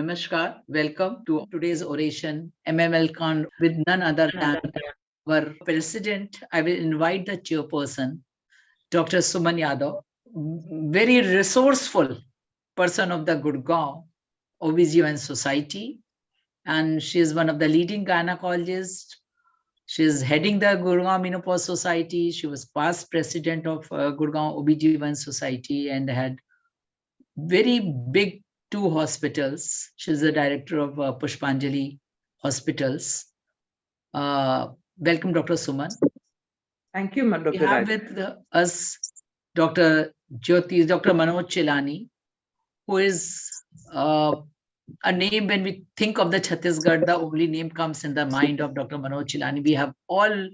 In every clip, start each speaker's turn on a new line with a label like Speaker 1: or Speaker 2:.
Speaker 1: Namaskar. Welcome to today's oration, MMLCON, with none other than our president. I will invite the chairperson, Dr. Suman Yadav, very resourceful person of the Gurgaon OBGYN Society, and she is one of the leading gynecologists. She is heading the Gurgaon Menopause Society. She was past president of Gurgaon OBGYN Society and had very big 2 hospitals. She's the director of Pushpanjali Hospitals. Welcome, Dr. Suman.
Speaker 2: Thank you, Dr.
Speaker 1: We have with us Dr. Jyoti, Dr. Manoj Chelani, who is a name when we think of the Chhattisgarh, the only name comes in the mind of Dr. Manoj Chelani. We have all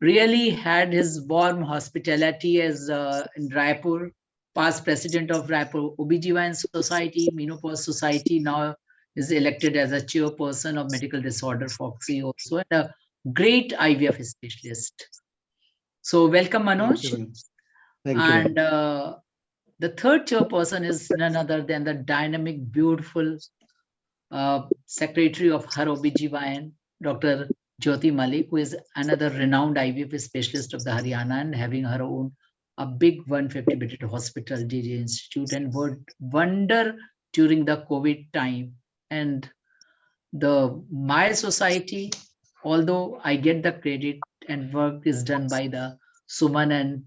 Speaker 1: really had his warm hospitality as in Raipur, past president of Raipur OBGYN Society, Menopause Society, now is elected as a chairperson of medical disorder FOXI also, and a great IVF specialist. So welcome, Manoj.
Speaker 3: Thank you.
Speaker 1: And the third chairperson is none other than the dynamic, beautiful secretary of HARoBGyn, Dr. Jyoti Malik, who is another renowned IVF specialist of the Haryana and having her own a big 150-bedded hospital, JJ Institute, and would wonder during the COVID time. And my society, although I get the credit and work is done by the Suman and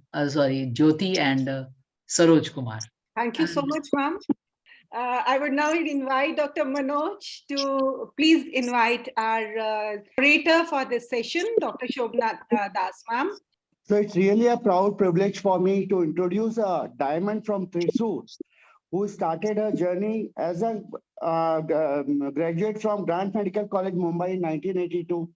Speaker 1: Jyoti and Saroj Kumar.
Speaker 4: Thank you so much, ma'am. I would now invite Dr. Manoj to please invite our orator for this session, Dr. Shobhna Das, ma'am.
Speaker 3: So it's really a proud privilege for me to introduce a diamond from Thrissur, who started her journey as a graduate from Grant Medical College, Mumbai in 1982.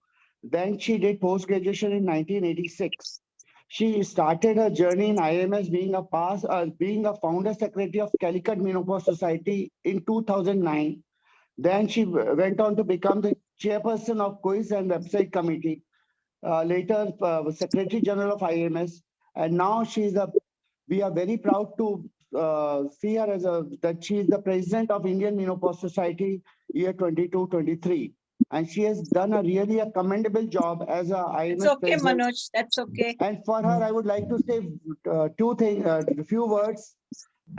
Speaker 3: Then she did post-graduation in 1986. She started her journey in IMS being a founder secretary of LycoRed Menopause Society in 2009. Then she went on to become the chairperson of Quiz and Website Committee. Later, Secretary General of IMS, and now we are very proud to see her that she is the president of Indian Menopause Society year 22-23, and she has done really a commendable job as a IMS.
Speaker 4: It's okay,
Speaker 3: president.
Speaker 4: Manoj. That's okay.
Speaker 3: And for her, I would like to say a few words.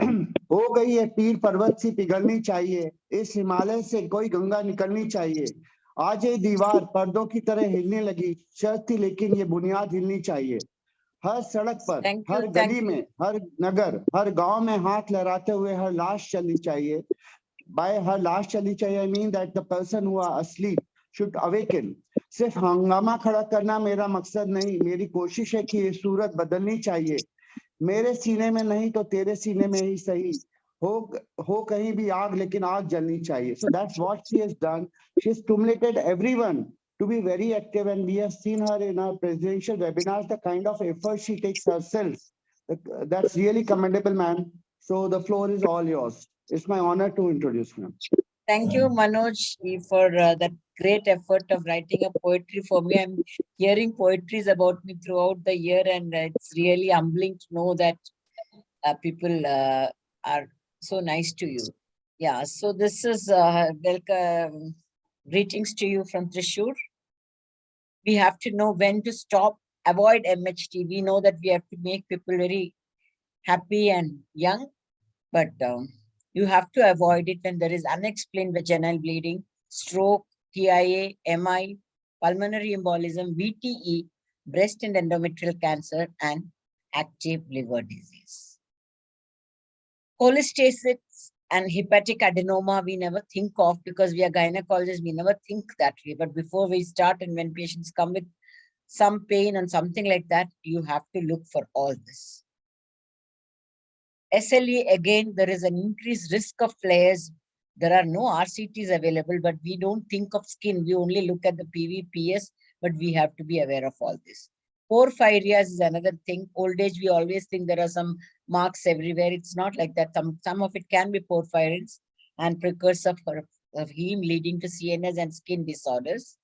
Speaker 3: हो गई है पीर पर्वत सी पिघलनी चाहिए, इस हिमालय से कोई गंगा निकलनी चाहिए, आज ये दीवार पर्दों की तरह हिलने लगी, शर्त थी लेकिन ये बुनियाद हिलनी चाहिए। हर सड़क पर, हर गली में, हर नगर, हर गांव में हाथ लहराते हुए हर लाश चलनी चाहिए। By her लाश चलनी चाहिए, I mean that the person who are asleep should awaken. सिर्फ हंगामा खड़ा करना मेरा मकसद नहीं, मेरी कोशिश है कि ये सूरत बदलनी चाहिए। मेरे सीने में नहीं तो तेरे सीने में ही सही, हो कहीं भी आग लेकिन आग जलनी चाहिए. So that's what she has done. She has stimulated everyone to be very active, and we have seen her in our presidential webinars, the kind of effort she takes herself. That's really commendable, ma'am. So the floor is all yours. It's my honor to introduce ma'am.
Speaker 5: Thank you, Manoj, for that great effort of writing a poetry for me. I'm hearing poetries about me throughout the year, and it's really humbling to know that people are so nice to you. Yeah, so this is welcome. Greetings to you from Thrissur. We have to know when to stop, avoid MHT. We know that we have to make people very happy and young, but you have to avoid it when there is unexplained vaginal bleeding, stroke, TIA, MI, pulmonary embolism, VTE, breast and endometrial cancer, and active liver disease. Cholestasis and hepatic adenoma we never think of because we are gynecologists, we never think that way. But before we start and when patients come with some pain and something like that, you have to look for all this. SLE, again, there is an increased risk of flares. There are no RCTs available, but we don't think of skin. We only look at the PVPS, but we have to be aware of all this. Porphyrias is another thing. Old age, we always think there are some marks everywhere. It's not like that. Some of it can be porphyrins and precursor of heme leading to CNS and skin disorders.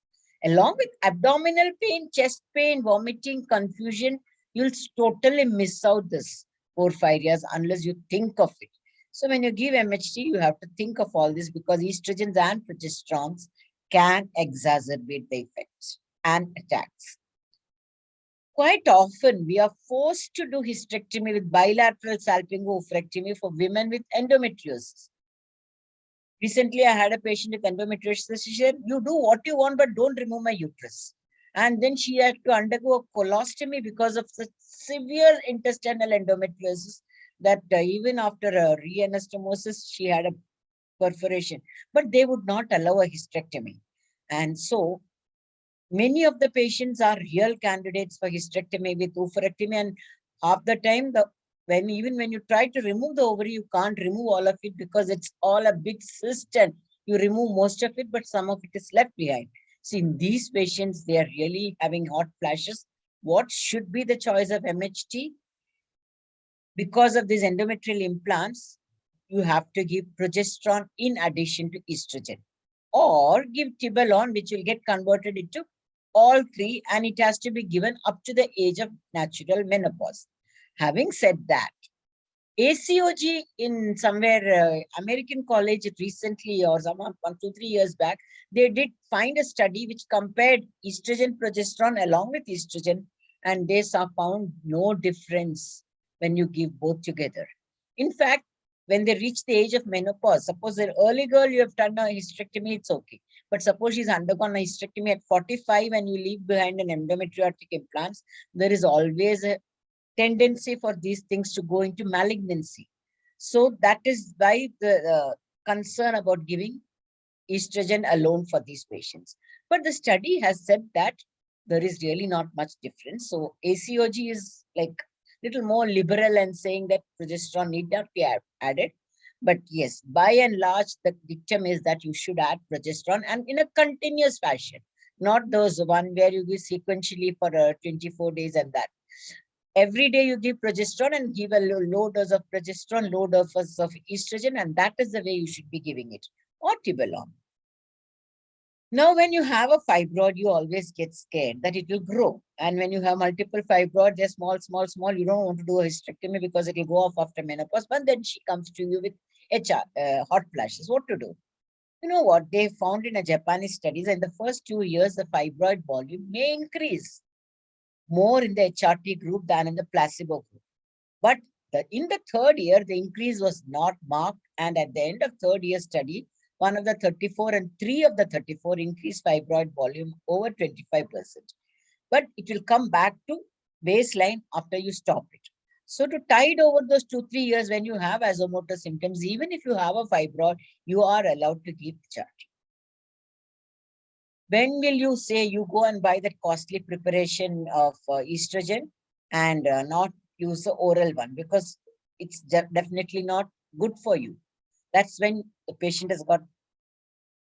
Speaker 5: Along with abdominal pain, chest pain, vomiting, confusion, you'll totally miss out this porphyrias unless you think of it. So when you give MHT, you have to think of all this because estrogens and progesterones can exacerbate the effects and attacks. Quite often, we are forced to do hysterectomy with bilateral salpingo-oophorectomy for women with endometriosis. Recently, I had a patient with endometriosis. She said, you do what you want, but don't remove my uterus. And then she had to undergo a colostomy because of the severe intestinal endometriosis that even after a re-anastomosis, she had a perforation. But they would not allow a hysterectomy. And so, many of the patients are real candidates for hysterectomy with oophorectomy, and half the time, even when you try to remove the ovary, you can't remove all of it because it's all a big cyst and you remove most of it, but some of it is left behind. So in these patients, they are really having hot flashes. What should be the choice of MHT? Because of these endometrial implants, you have to give progesterone in addition to estrogen, or give Tibolone, which will get converted into all three, and it has to be given up to the age of natural menopause. Having said that, ACOG in somewhere American college recently, or some 1, 2, 3 years back, they did find a study which compared estrogen progesterone along with estrogen, and they found no difference when you give both together. In fact, when they reach the age of menopause, suppose an early girl, you have done a hysterectomy, it's okay. But suppose she's undergone a hysterectomy at 45 and you leave behind an endometriotic implants, there is always a tendency for these things to go into malignancy. So that is why the concern about giving estrogen alone for these patients. But the study has said that there is really not much difference. So ACOG is like little more liberal and saying that progesterone need not be added. But yes, by and large, the dictum is that you should add progesterone and in a continuous fashion, not those one where you give sequentially for 24 days and that. Every day you give progesterone and give a low dose of progesterone, low dose of estrogen, and that is the way you should be giving it, or Tibolone. Now, when you have a fibroid, you always get scared that it will grow. And when you have multiple fibroids, they're small, small, small, you don't want to do a hysterectomy because it will go off after menopause. But then she comes to you with hot flashes. What to do? You know what? They found in a Japanese studies, in the first 2 years, the fibroid volume may increase more in the HRT group than in the placebo group. But in the third year, the increase was not marked. And at the end of third year study, one of the 34 and 3 of the 34 increased fibroid volume over 25%. But it will come back to baseline after you stop it. So to tide over those 2-3 years when you have vasomotor symptoms, even if you have a fibroid, you are allowed to give HRT. When will you say you go and buy that costly preparation of estrogen and not use the oral one? Because it's definitely not good for you. That's when the patient has got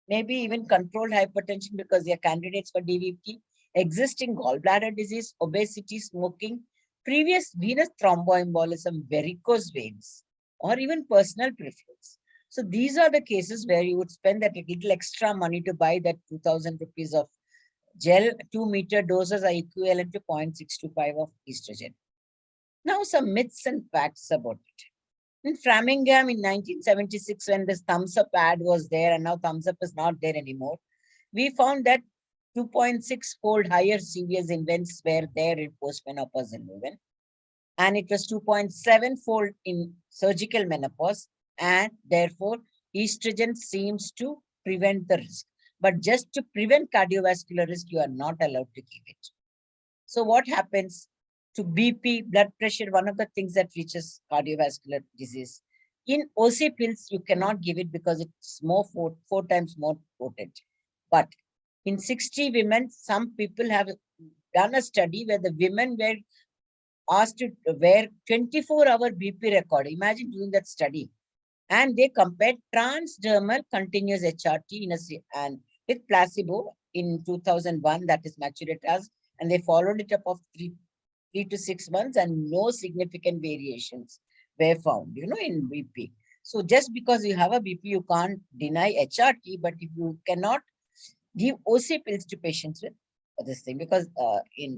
Speaker 5: maybe even controlled hypertension because they are candidates for DVT, existing gallbladder disease, obesity, smoking, previous venous thromboembolism, varicose veins, or even personal preference. So these are the cases where you would spend that little extra money to buy that 2,000 rupees of gel. 2-meter doses are equivalent to 0.625 of estrogen. Now some myths and facts about it. In Framingham in 1976, when this thumbs up ad was there, and now thumbs up is not there anymore, we found that 2.6-fold higher CVS events were there in postmenopausal women. And it was 2.7-fold in surgical menopause. And therefore, estrogen seems to prevent the risk. But just to prevent cardiovascular risk, you are not allowed to give it. So what happens to BP, blood pressure, one of the things that reaches cardiovascular disease? In OC pills, you cannot give it because it's four times more potent. But in 60 women, some people have done a study where the women were asked to wear 24-hour BP record. Imagine doing that study. And they compared transdermal continuous HRT and with placebo in 2001, that is Maturitas, and they followed it up of 3 to 6 months, and no significant variations were found, in BP. So just because you have a BP, you can't deny HRT, but if you cannot give OC pills to patients with this thing, because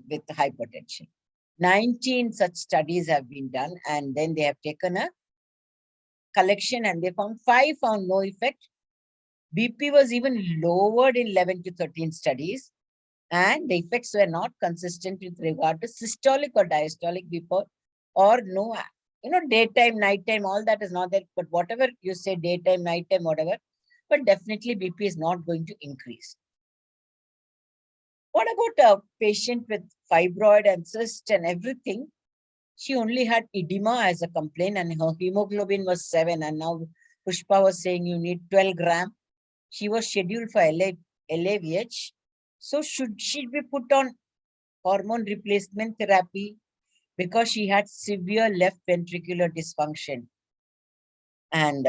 Speaker 5: with hypertension. 19 such studies have been done, and then they have taken a collection and they found 5 found no effect. BP was even lowered in 11 to 13 studies, and the effects were not consistent with regard to systolic or diastolic BP or no, daytime, nighttime, all that is not there. But whatever you say, daytime, nighttime, whatever, but definitely BP is not going to increase. What about a patient with fibroid and cyst and everything? She only had edema as a complaint and her hemoglobin was 7. And now Pushpa was saying you need 12 grams. She was scheduled for LAVH. So should she be put on hormone replacement therapy because she had severe left ventricular dysfunction? And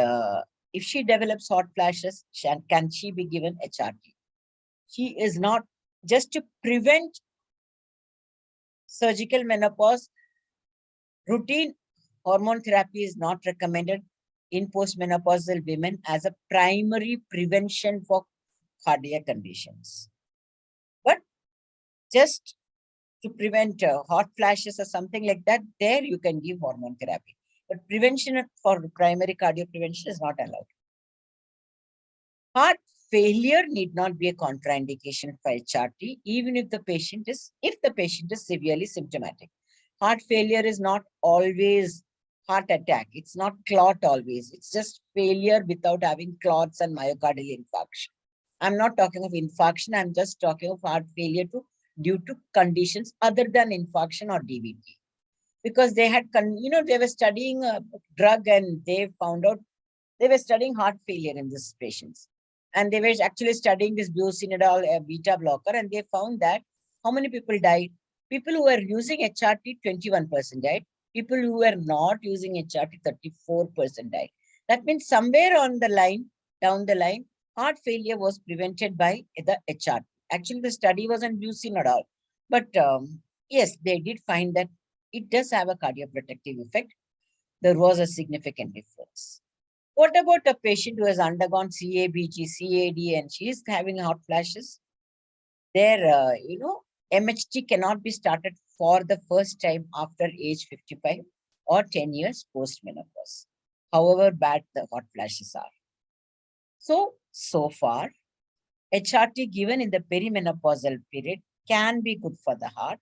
Speaker 5: if she develops hot flashes, can she be given HRT? She is not. Just to prevent surgical menopause, routine hormone therapy is not recommended in postmenopausal women as a primary prevention for cardiac conditions. But just to prevent hot flashes or something like that, there you can give hormone therapy. But prevention for primary cardio prevention is not allowed. Heart failure need not be a contraindication for HRT, even if the patient is severely symptomatic. Heart failure is not always heart attack. It's not clot always. It's just failure without having clots and myocardial infarction. I'm not talking of infarction. I'm just talking of heart failure due to conditions other than infarction or DVT. Because they had, they were studying a drug and they found out they were studying heart failure in these patients. And they were actually studying this buosinidol, a beta blocker, and they found that how many people died? People who were using HRT, 21% died. People who were not using HRT, 34% died. That means somewhere on the line, down the line, heart failure was prevented by the HRT. Actually, the study was on buosinidol. But yes, they did find that it does have a cardioprotective effect. There was a significant difference. What about a patient who has undergone CABG, CAD, and she is having hot flashes? There, MHT cannot be started for the first time after age 55 or 10 years post-menopause, however bad the hot flashes are. So far, HRT given in the perimenopausal period can be good for the heart.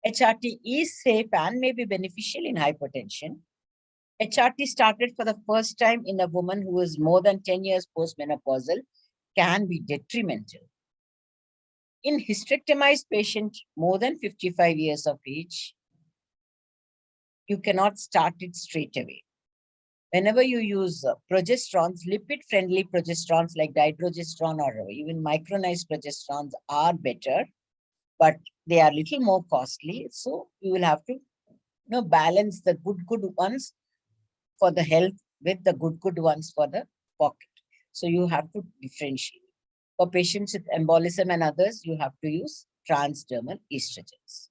Speaker 5: HRT is safe and may be beneficial in hypertension. HRT started for the first time in a woman who is more than 10 years postmenopausal can be detrimental. In hysterectomized patient more than 55 years of age, you cannot start it straight away. Whenever you use progesterones, lipid-friendly progesterones like dydrogesterone or even micronized progesterones are better, but they are a little more costly. So you will have to balance the good ones for the health with the good ones for the pocket. So you have to differentiate. For patients with embolism and others, you have to use transdermal estrogens.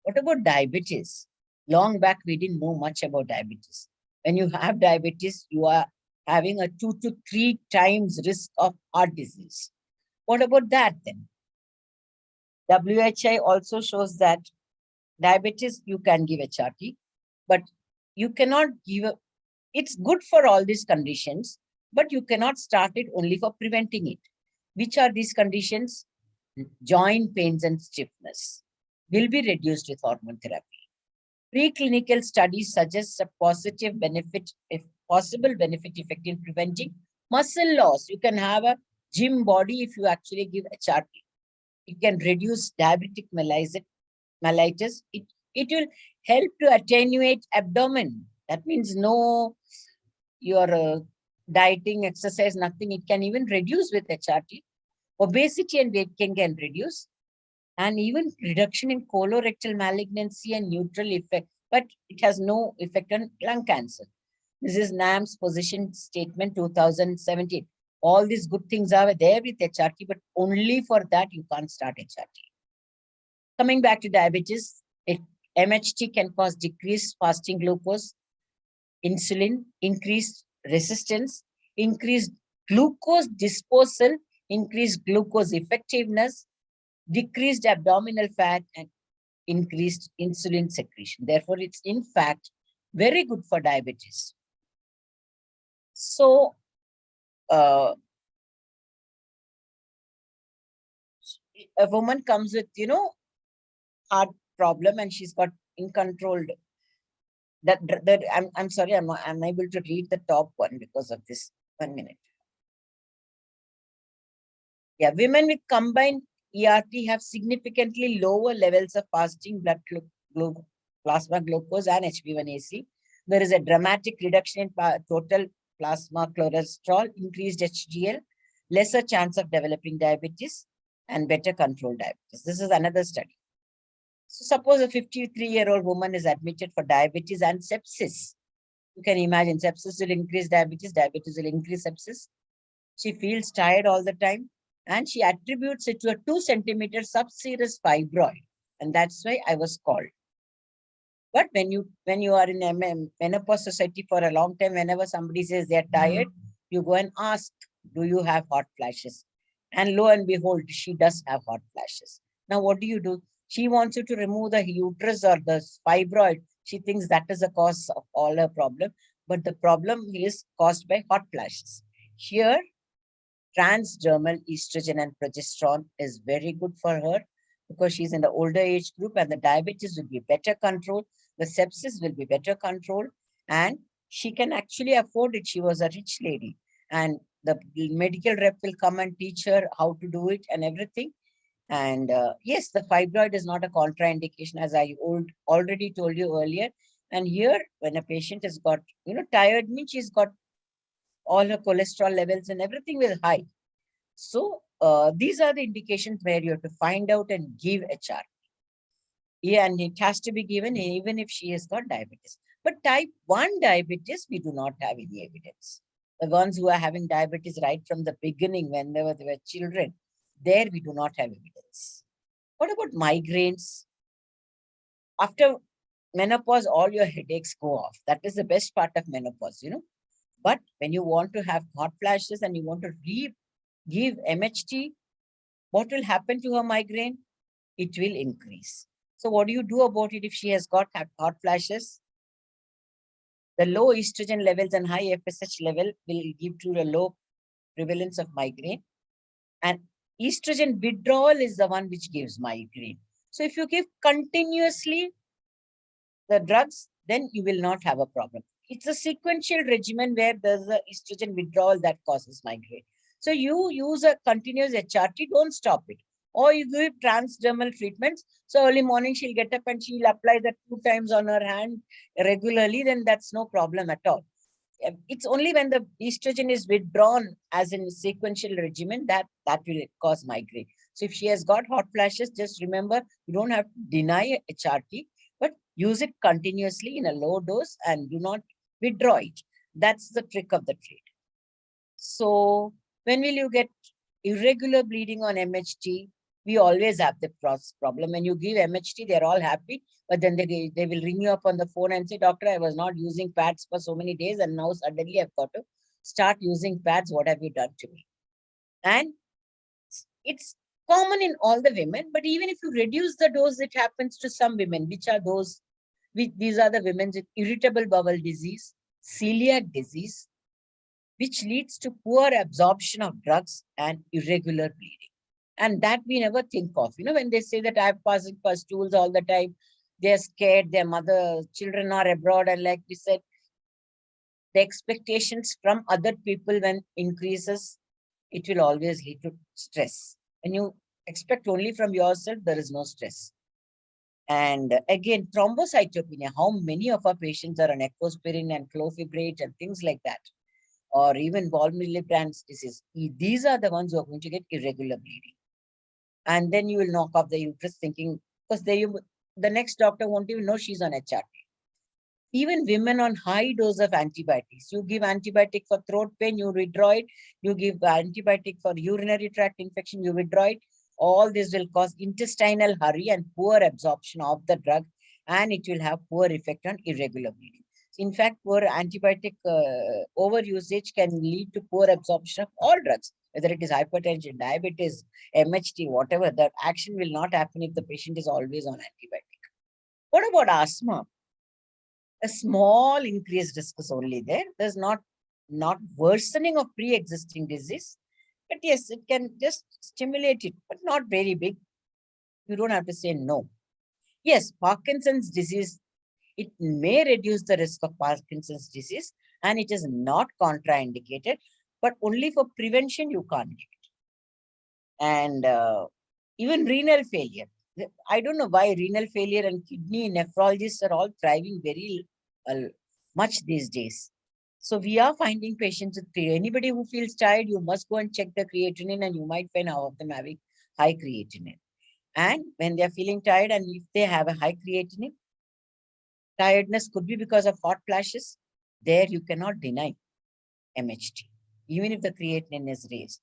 Speaker 5: What about diabetes? Long back, we didn't know much about diabetes. When you have diabetes, you are having a 2 to 3 times risk of heart disease. What about that then? WHI also shows that diabetes, you can give HRT, but you cannot give it's good for all these conditions, but you cannot start it only for preventing it. Which are these conditions? Joint pains and stiffness will be reduced with hormone therapy. Preclinical studies suggest a possible benefit effect in preventing muscle loss. You can have a gym body if you actually give HRT. It can reduce diabetic mellitus. It will help to attenuate abdomen. That means no your dieting, exercise, nothing. It can even reduce with HRT. Obesity and weight gain can reduce. And even reduction in colorectal malignancy and neutral effect. But it has no effect on lung cancer. This is NAM's position statement 2017. All these good things are there with HRT, but only for that you can't start HRT. Coming back to diabetes, MHT can cause decreased fasting glucose, insulin, increased resistance, increased glucose disposal, increased glucose effectiveness, decreased abdominal fat, and increased insulin secretion. Therefore, it's in fact very good for diabetes. So, a woman comes with, heart problem and she's got uncontrolled. I'm sorry, I'm unable to read the top one because of this. 1 minute. Yeah, women with combined ERT have significantly lower levels of fasting blood plasma glucose and HbA1c. There is a dramatic reduction in total plasma cholesterol, increased HDL, lesser chance of developing diabetes, and better control diabetes. This is another study. So suppose a 53-year-old woman is admitted for diabetes and sepsis. You can imagine sepsis will increase diabetes, diabetes will increase sepsis. She feels tired all the time and she attributes it to a 2-centimeter subserous fibroid. And that's why I was called. But when you are in menopause society for a long time, whenever somebody says they're tired, you go and ask, do you have hot flashes? And lo and behold, she does have hot flashes. Now, what do? She wants you to remove the uterus or the fibroid. She thinks that is the cause of all her problem. But the problem is caused by hot flashes. Here, transdermal estrogen and progesterone is very good for her because she's in the older age group and the diabetes will be better controlled. The sepsis will be better controlled and she can actually afford it. She was a rich lady and the medical rep will come and teach her how to do it and everything. And yes, the fibroid is not a contraindication, as I already told you earlier. And here, when a patient has got, tired, means she's got all her cholesterol levels and everything will high. So these are the indications where you have to find out and give HRT. Yeah, and it has to be given even if she has got diabetes. But type 1 diabetes, we do not have any evidence. The ones who are having diabetes right from the beginning, when they were children, there we do not have evidence. What about migraines? After menopause, all your headaches go off. That is the best part of menopause, But when you want to have hot flashes and you want to give MHT, what will happen to her migraine? It will increase. So what do you do about it if she has got hot flashes? The low estrogen levels and high FSH level will give to a low prevalence of migraine. And estrogen withdrawal is the one which gives migraine. So if you give continuously the drugs, then you will not have a problem. It's a sequential regimen where there's a estrogen withdrawal that causes migraine. So you use a continuous HRT, don't stop it. Or you give transdermal treatments. So early morning she'll get up and she'll apply that 2 times on her hand regularly, then that's no problem at all. It's only when the estrogen is withdrawn as in sequential regimen that will cause migraine. So if she has got hot flashes, just remember, you don't have to deny HRT, but use it continuously in a low dose and do not withdraw it. That's the trick of the trade. So when will you get irregular bleeding on MHT? We always have the problem. When you give MHT, they're all happy, but then they will ring you up on the phone and say, doctor, I was not using pads for so many days and now suddenly I've got to start using pads. What have you done to me? And it's common in all the women, but even if you reduce the dose, it happens to some women. Which are those? These are the women with irritable bowel disease, celiac disease, which leads to poor absorption of drugs and irregular bleeding. And that we never think of. When they say that I'm passing for stools all the time, they're scared, their children are abroad. And like we said, the expectations from other people when increases, it will always lead to stress. When you expect only from yourself, there is no stress. And again, thrombocytopenia, how many of our patients are on ecospirin and clofebrate and things like that, or even Waldman-Brand's disease. These are the ones who are going to get irregular bleeding. And then you will knock off the uterus thinking, because the next doctor won't even know she's on HRT. Even women on high dose of antibiotics, you give antibiotic for throat pain, you withdraw it. You give antibiotic for urinary tract infection, you withdraw it. All this will cause intestinal hurry and poor absorption of the drug, and it will have poor effect on irregular bleeding. In fact, poor antibiotic overusage can lead to poor absorption of all drugs, whether it is hypertension, diabetes, MHT, whatever. That action will not happen if the patient is always on antibiotic. What about asthma? A small increased risk is only there. There's not not worsening of pre-existing disease, but yes, it can just stimulate it, but not very big. You don't have to say no. Yes, Parkinson's disease, it may reduce the risk of Parkinson's disease, and it is not contraindicated, but only for prevention you can't give it. And even renal failure. I don't know why renal failure and kidney nephrologists are all thriving very much these days. So we are finding patients with anybody who feels tired, you must go and check the creatinine, and you might find half of them having high creatinine. And when they are feeling tired, and if they have a high creatinine, tiredness could be because of hot flashes. There you cannot deny MHT, even if the creatinine is raised.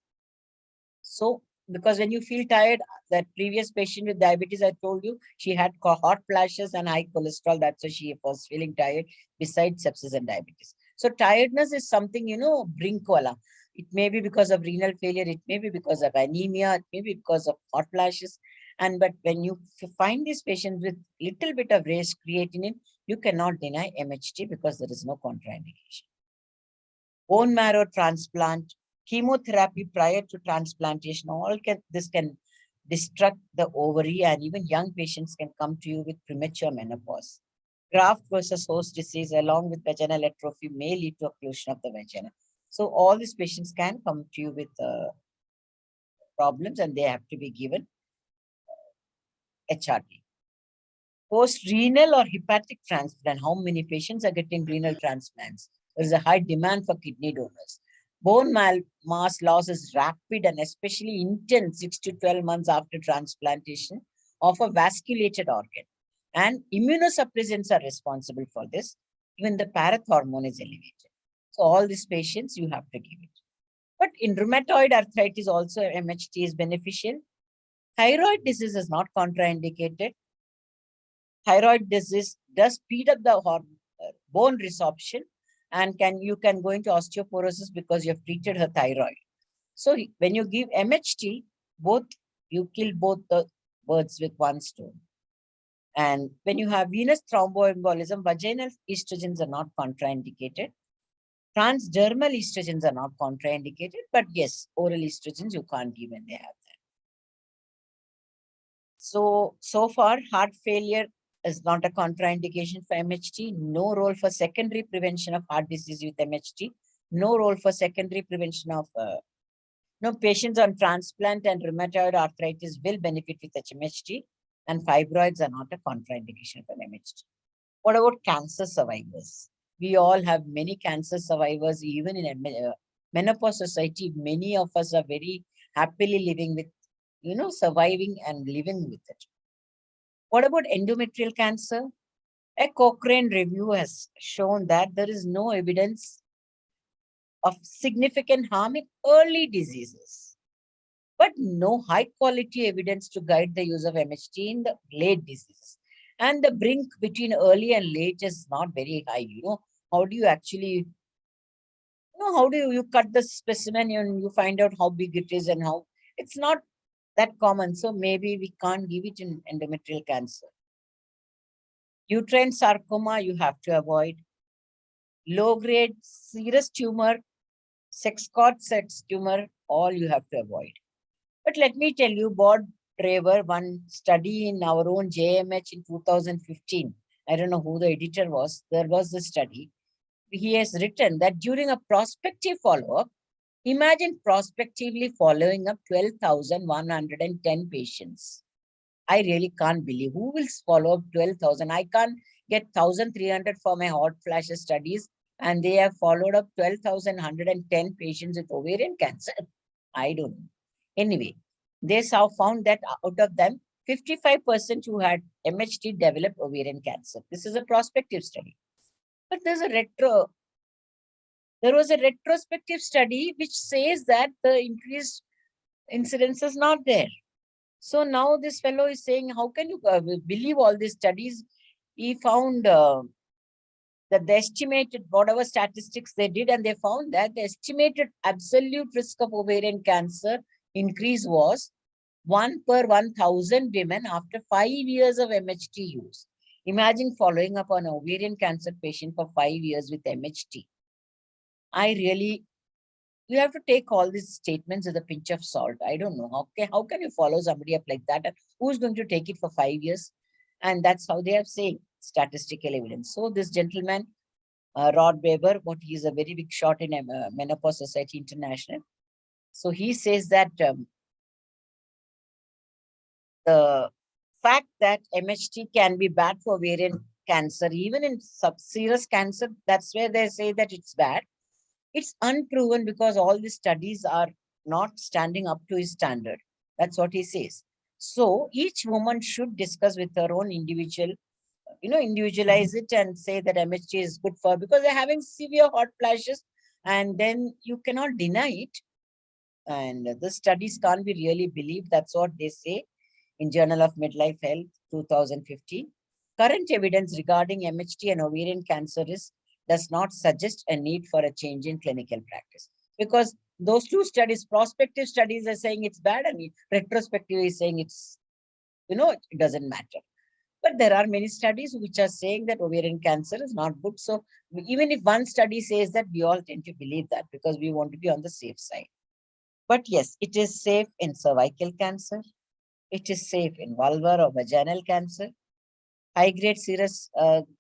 Speaker 5: So, because when you feel tired, that previous patient with diabetes, I told you, she had hot flashes and high cholesterol. That's why she was feeling tired, besides sepsis and diabetes. So tiredness is something, brinkwala. It may be because of renal failure. It may be because of anemia. It may be because of hot flashes. But when you find these patients with little bit of raised creatinine, you cannot deny MHT because there is no contraindication. Bone marrow transplant, chemotherapy prior to transplantation, this can destruct the ovary, and even young patients can come to you with premature menopause. Graft versus host disease along with vaginal atrophy may lead to occlusion of the vagina. So all these patients can come to you with problems, and they have to be given HRT. Post-renal or hepatic transplant, how many patients are getting renal transplants? There is a high demand for kidney donors. Bone mass loss is rapid and especially intense 6 to 12 months after transplantation of a vasculated organ. And immunosuppressants are responsible for this. Even the parathormone is elevated. So all these patients, you have to give it. But in rheumatoid arthritis also, MHT is beneficial. Thyroid disease is not contraindicated. Thyroid disease does speed up the bone resorption, and you can go into osteoporosis because you have treated her thyroid. So when you give MHT, you kill both the birds with one stone. And when you have venous thromboembolism, vaginal estrogens are not contraindicated. Transdermal estrogens are not contraindicated, but yes, oral estrogens you can't give when they have that. So far, heart failure is not a contraindication for MHT. No role for secondary prevention of heart disease with MHT. No role for secondary prevention of patients on transplant and rheumatoid arthritis will benefit with MHT, and fibroids are not a contraindication for MHT. What about cancer survivors? We all have many cancer survivors, even in menopause society. Many of us are very happily living with, surviving and living with it. What about endometrial cancer? A Cochrane review has shown that there is no evidence of significant harm in early diseases, but no high quality evidence to guide the use of MHT in the late diseases. And the brink between early and late is not very high. How do you actually, how do you cut the specimen and you find out how big it is and how it's not that common. So maybe we can't give it in endometrial cancer. Uterine sarcoma, you have to avoid. Low-grade serous tumor, sex cord sex tumor, all you have to avoid. But let me tell you, Bob Draver, one study in our own JMH in 2015. I don't know who the editor was. There was a study. He has written that during a prospective follow-up, imagine prospectively following up 12,110 patients. I really can't believe who will follow up 12,000. I can't get 1,300 for my hot flashes studies, and they have followed up 12,110 patients with ovarian cancer. I don't know. Anyway, they found that out of them, 55% who had MHT developed ovarian cancer. This is a prospective study. But there was a retrospective study which says that the increased incidence is not there. So now this fellow is saying, how can you believe all these studies? He found that the estimated, whatever statistics they did, and they found that the estimated absolute risk of ovarian cancer increase was 1 per 1,000 women after 5 years of MHT use. Imagine following up on an ovarian cancer patient for 5 years with MHT. you have to take all these statements with a pinch of salt. I don't know. How can you follow somebody up like that? And who's going to take it for 5 years? And that's how they are saying statistical evidence. So this gentleman, Rod Weber, he's a very big shot in Menopause Society International. So he says that the fact that MHT can be bad for ovarian cancer, even in serous cancer, that's where they say that it's bad. It's unproven because all the studies are not standing up to his standard. That's what he says. So each woman should discuss with her own individual, individualize it and say that MHT is good for, because they're having severe hot flashes and then you cannot deny it. And the studies can't be really believed. That's what they say in Journal of Midlife Health 2015. Current evidence regarding MHT and ovarian cancer does not suggest a need for a change in clinical practice. Because those two studies, prospective studies are saying it's bad and retrospective is saying it's, it doesn't matter. But there are many studies which are saying that ovarian cancer is not good. So even if one study says that, we all tend to believe that because we want to be on the safe side. But yes, it is safe in cervical cancer. It is safe in vulvar or vaginal cancer. High-grade serous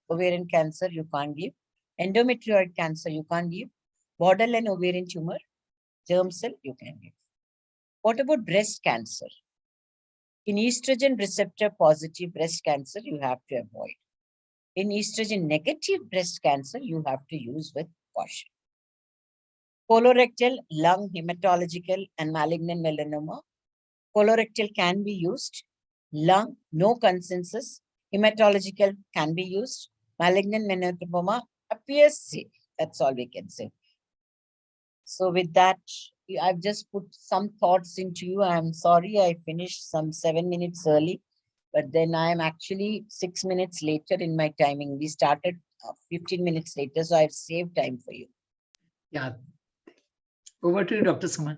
Speaker 5: ovarian cancer, you can't give. Endometrioid cancer, you can't give. Borderline ovarian tumor, germ cell, you can give. What about breast cancer? In estrogen receptor positive breast cancer, you have to avoid. In estrogen negative breast cancer, you have to use with caution. Colorectal, lung, hematological, and malignant melanoma. Colorectal can be used. Lung, no consensus. Hematological can be used. Malignant melanoma appears safe. That's all we can say. So with that, I've just put some thoughts into you. I'm sorry I finished some 7 minutes early, but then I am actually 6 minutes later in my timing. We started 15 minutes later, so I've saved time for you.
Speaker 1: Yeah. Over to you, Dr. Suman.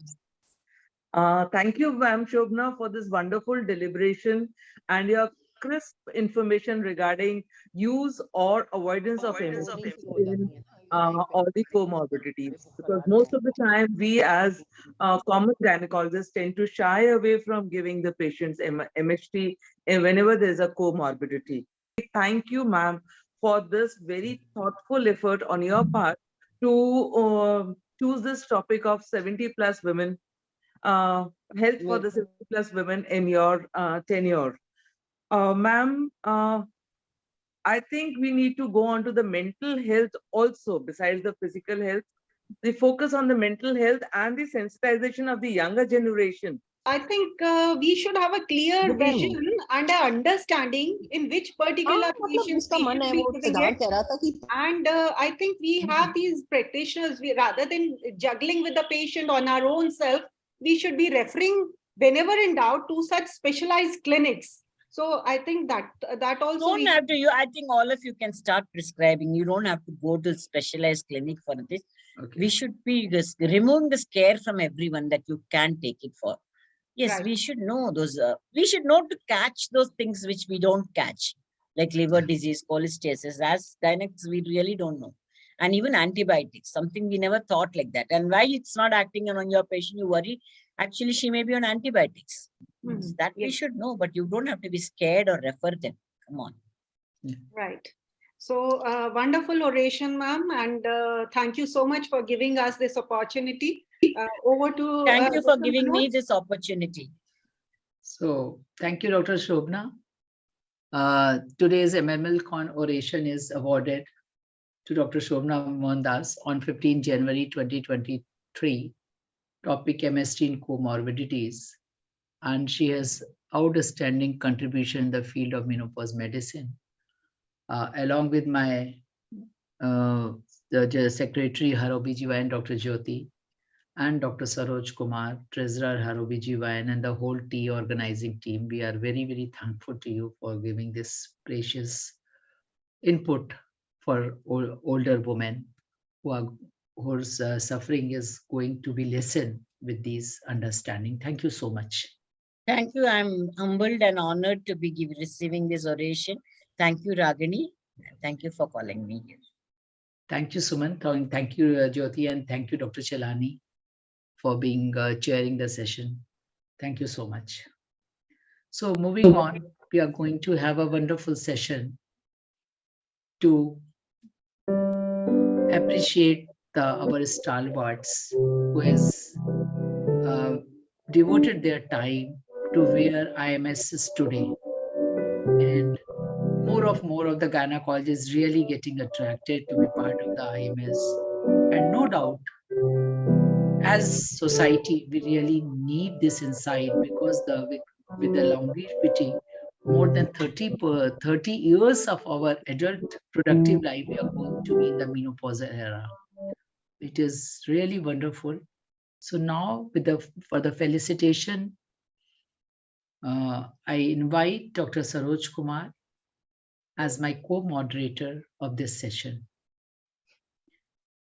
Speaker 2: Thank you, ma'am Shobhna, for this wonderful deliberation and your crisp information regarding use or avoidance of MHT in all the comorbidities. Because most of the time, we as common gynecologists tend to shy away from giving the patients MHT whenever there's a comorbidity. Thank you, ma'am, for this very thoughtful effort on your part to choose this topic of 70+ women, health for the 70+ women in your tenure. Ma'am, I think we need to go on to the mental health also, besides the physical health. The focus on the mental health and the sensitization of the younger generation.
Speaker 4: I think we should have a clear vision and an understanding in which particular patients we should be giving it. And I think we have these practitioners, rather than juggling with the patient on our own self, we should be referring whenever in doubt to such specialized clinics. So I think that also
Speaker 5: don't have to. I think all of you can start prescribing. You don't have to go to specialized clinic for this. Okay. We should be removing the scare from everyone that you can take it for. Yes, right. We should know those. We should know to catch those things which we don't catch, like liver disease, cholestasis. As gynecologists, we really don't know. And even antibiotics, something we never thought like that. And why it's not acting on your patient, you worry. Actually, she may be on antibiotics. Mm-hmm. That we should know, but you don't have to be scared or refer them. Come on.
Speaker 4: Right. So wonderful oration, ma'am. And thank you so much for giving us this opportunity. Over to
Speaker 5: thank you for giving me this opportunity.
Speaker 1: So thank you, Dr. Shobhna. Today's MMLCON oration is awarded to Dr. Shobhna Mohandas on 15 January 2023. Topic MST in comorbidities. And she has outstanding contribution in the field of menopause medicine. Along with my the Secretary HARoBGyn, Dr. Jyoti, and Dr. Saroj Kumar, Treasurer HARoBGyn, and the whole T organizing team, we are very, very thankful to you for giving this precious input for older women whose suffering is going to be lessened with these understanding. Thank you so much.
Speaker 5: Thank you. I'm humbled and honored to be receiving this oration. Thank you, Ragini. Thank you for calling me here.
Speaker 1: Thank you, Suman. Thank you, Jyoti, and thank you, Dr. Chelani, for being chairing the session. Thank you so much. So moving on, we are going to have a wonderful session to appreciate our stalwarts who has devoted their time to where IMS is today. And more of the gynecologists really getting attracted to be part of the IMS. And no doubt, as society, we really need this insight because with the longevity, more than 30 years of our adult productive life, we are going to be in the menopausal era. It is really wonderful. So now, for the felicitation, I invite Dr. Saroj Kumar as my co-moderator of this session.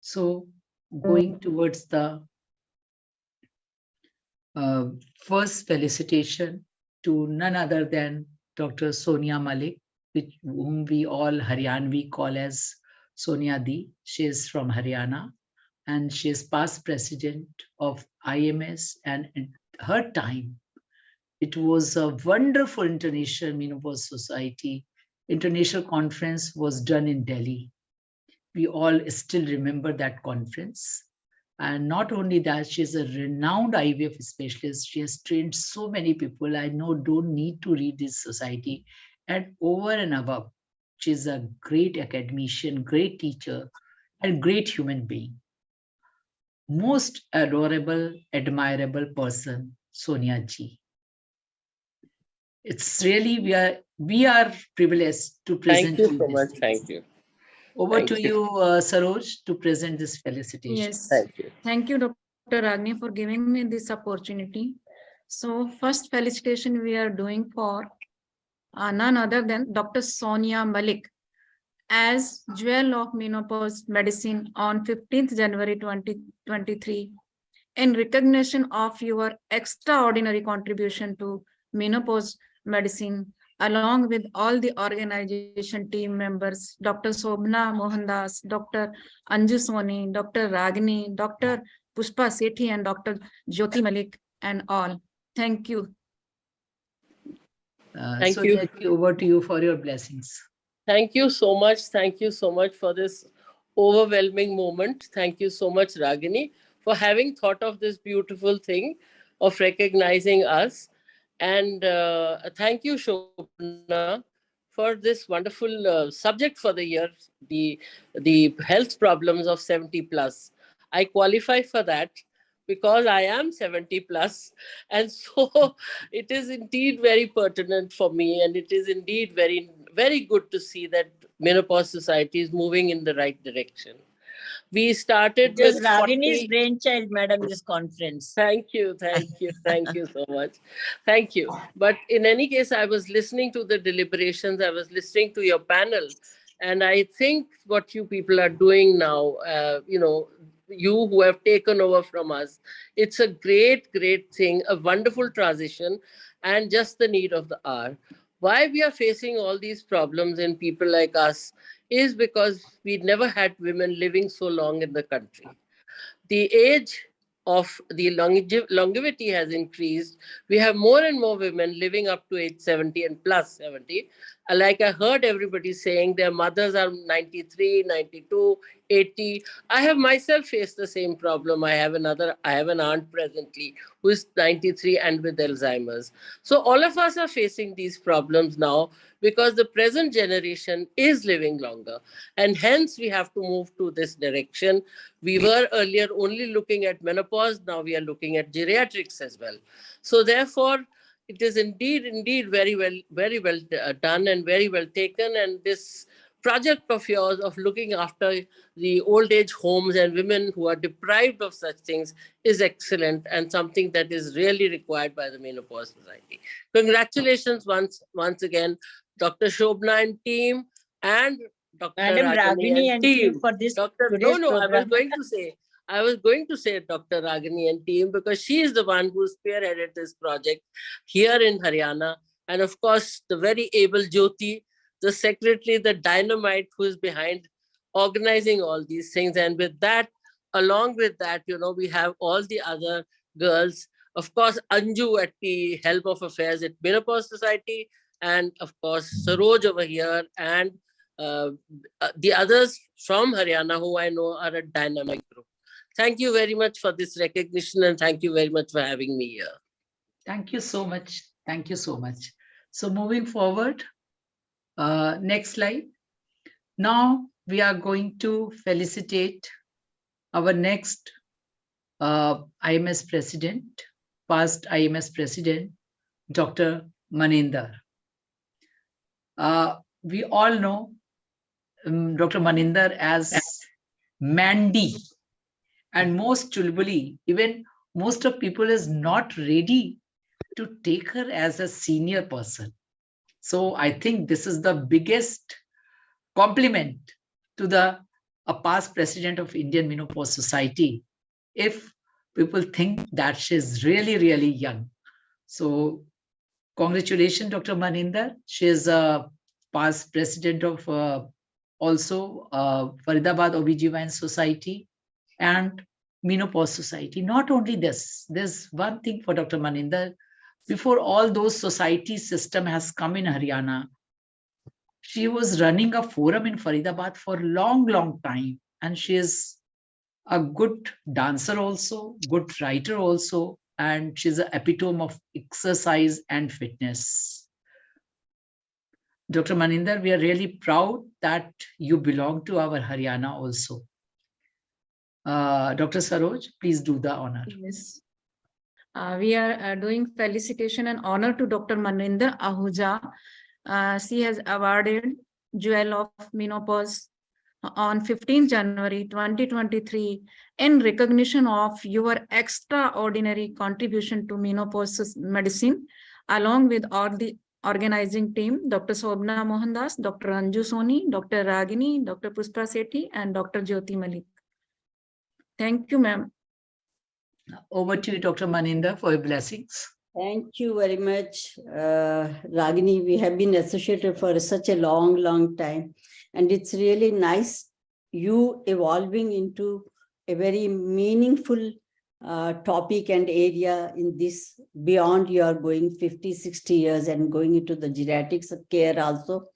Speaker 1: So going towards the first felicitation to none other than Dr. Sonia Malik, whom we all Haryanvi call as Sonia Di. She is from Haryana and she is past president of IMS, and at her time, it was a wonderful international menopause society. International conference was done in Delhi. We all still remember that conference. And not only that, she's a renowned IVF specialist. She has trained so many people. I know don't need to read this society. And over and above, she's a great academician, great teacher, and great human being. Most adorable, admirable person, Sonia ji. It's really, we are privileged to present
Speaker 6: you so
Speaker 1: this.
Speaker 6: much. Thank you.
Speaker 1: Over to you, Saroj, to present this felicitation.
Speaker 7: Yes.
Speaker 6: Thank you.
Speaker 7: Thank you, Dr. Ragni, for giving me this opportunity. So first felicitation we are doing for none other than Dr. Sonia Malik as Jewel of Menopause Medicine on 15th January 2023 in recognition of your extraordinary contribution to menopause medicine, along with all the organization team members, Dr. Shobhna Mohandas, Dr. Anju Soni, Dr. Ragini, Dr. Pushpa Sethi, and Dr. Jyoti Malik, and all. Thank you.
Speaker 6: Thank
Speaker 1: so
Speaker 6: you.
Speaker 1: Over to you for your blessings.
Speaker 6: Thank you so much. Thank you so much for this overwhelming moment. Thank you so much, Ragini, for having thought of this beautiful thing of recognizing us. And thank you, Shobhna, for this wonderful subject for the year, the health problems of 70 plus. I qualify for that because I am 70 plus. And so it is indeed very pertinent for me. And it is indeed very, very good to see that menopause society is moving in the right direction. We started
Speaker 5: It was
Speaker 6: with
Speaker 5: Ragini's
Speaker 6: 40...
Speaker 5: brainchild, madam, this conference.
Speaker 6: Thank you so much. Thank you. But in any case, I was listening to the deliberations, I was listening to your panel, and I think what you people are doing now, you who have taken over from us, it's a great, great thing, a wonderful transition, and just the need of the hour. Why we are facing all these problems in people like us is because we never had women living so long in the country. The age of the longevity has increased. We have more and more women living up to age 70 and plus 70. Like I heard everybody saying their mothers are 93, 92, 80. I have myself faced the same problem. I have an aunt presently who is 93 and with Alzheimer's. So all of us are facing these problems now because the present generation is living longer. And hence we have to move to this direction. We were earlier only looking at menopause. Now we are looking at geriatrics as well. So therefore, it is indeed very well done and very well taken. And this project of yours of looking after the old age homes and women who are deprived of such things is excellent and something that is really required by the Menopause Society. Congratulations once again, Dr. Shobhna and team, and Dr.
Speaker 5: Madam
Speaker 6: Ragini and team.
Speaker 5: for this
Speaker 6: I was going to say Dr. Ragini and team because she is the one who spearheaded this project here in Haryana. And of course, the very able Jyoti, the secretary, the dynamite who is behind organizing all these things. And with that, along with that, we have all the other girls. Of course, Anju at the Help of Affairs at Menopause Society, and of course, Saroj over here, and the others from Haryana who I know are a dynamic group. Thank you very much for this recognition, and thank you very much for having me here.
Speaker 1: Thank you so much. Thank you so much. So moving forward, next slide. Now we are going to felicitate our next IMS president, past IMS president, Dr. Maninder. We all know Dr. Maninder as Mandy, and most probably, even most of people is not ready to take her as a senior person. So I think this is the biggest compliment to a past president of Indian Menopause Society, if people think that she's really, really young. So congratulations, Dr. Maninder. She is a past president of also Faridabad OBGYN Society and Menopause Society. Not only this, there's one thing for Dr. Maninder. Before all those society system has come in Haryana, she was running a forum in Faridabad for a long, long time. And she is a good dancer also, good writer also, and she's an epitome of exercise and fitness. Dr. Maninder, we are really proud that you belong to our Haryana also. Dr. Saroj, please do the honor.
Speaker 7: Yes. We are doing felicitation and honor to Dr. Maninder Ahuja. She has awarded Jewel of Menopause on 15 January 2023 in recognition of your extraordinary contribution to menopause medicine, along with all the organizing team, Dr. Shobhna Mohandas, Dr. Anju Soni, Dr. Ragini, Dr. Pushpa Sethi, and Dr. Jyoti Malik. Thank you, ma'am.
Speaker 1: Over to you, Dr. Maninder, for your blessings.
Speaker 8: Thank you very much, Ragini. We have been associated for such a long, long time. And it's really nice you evolving into a very meaningful topic and area in this, beyond your going 50, 60 years and going into the geriatrics care also.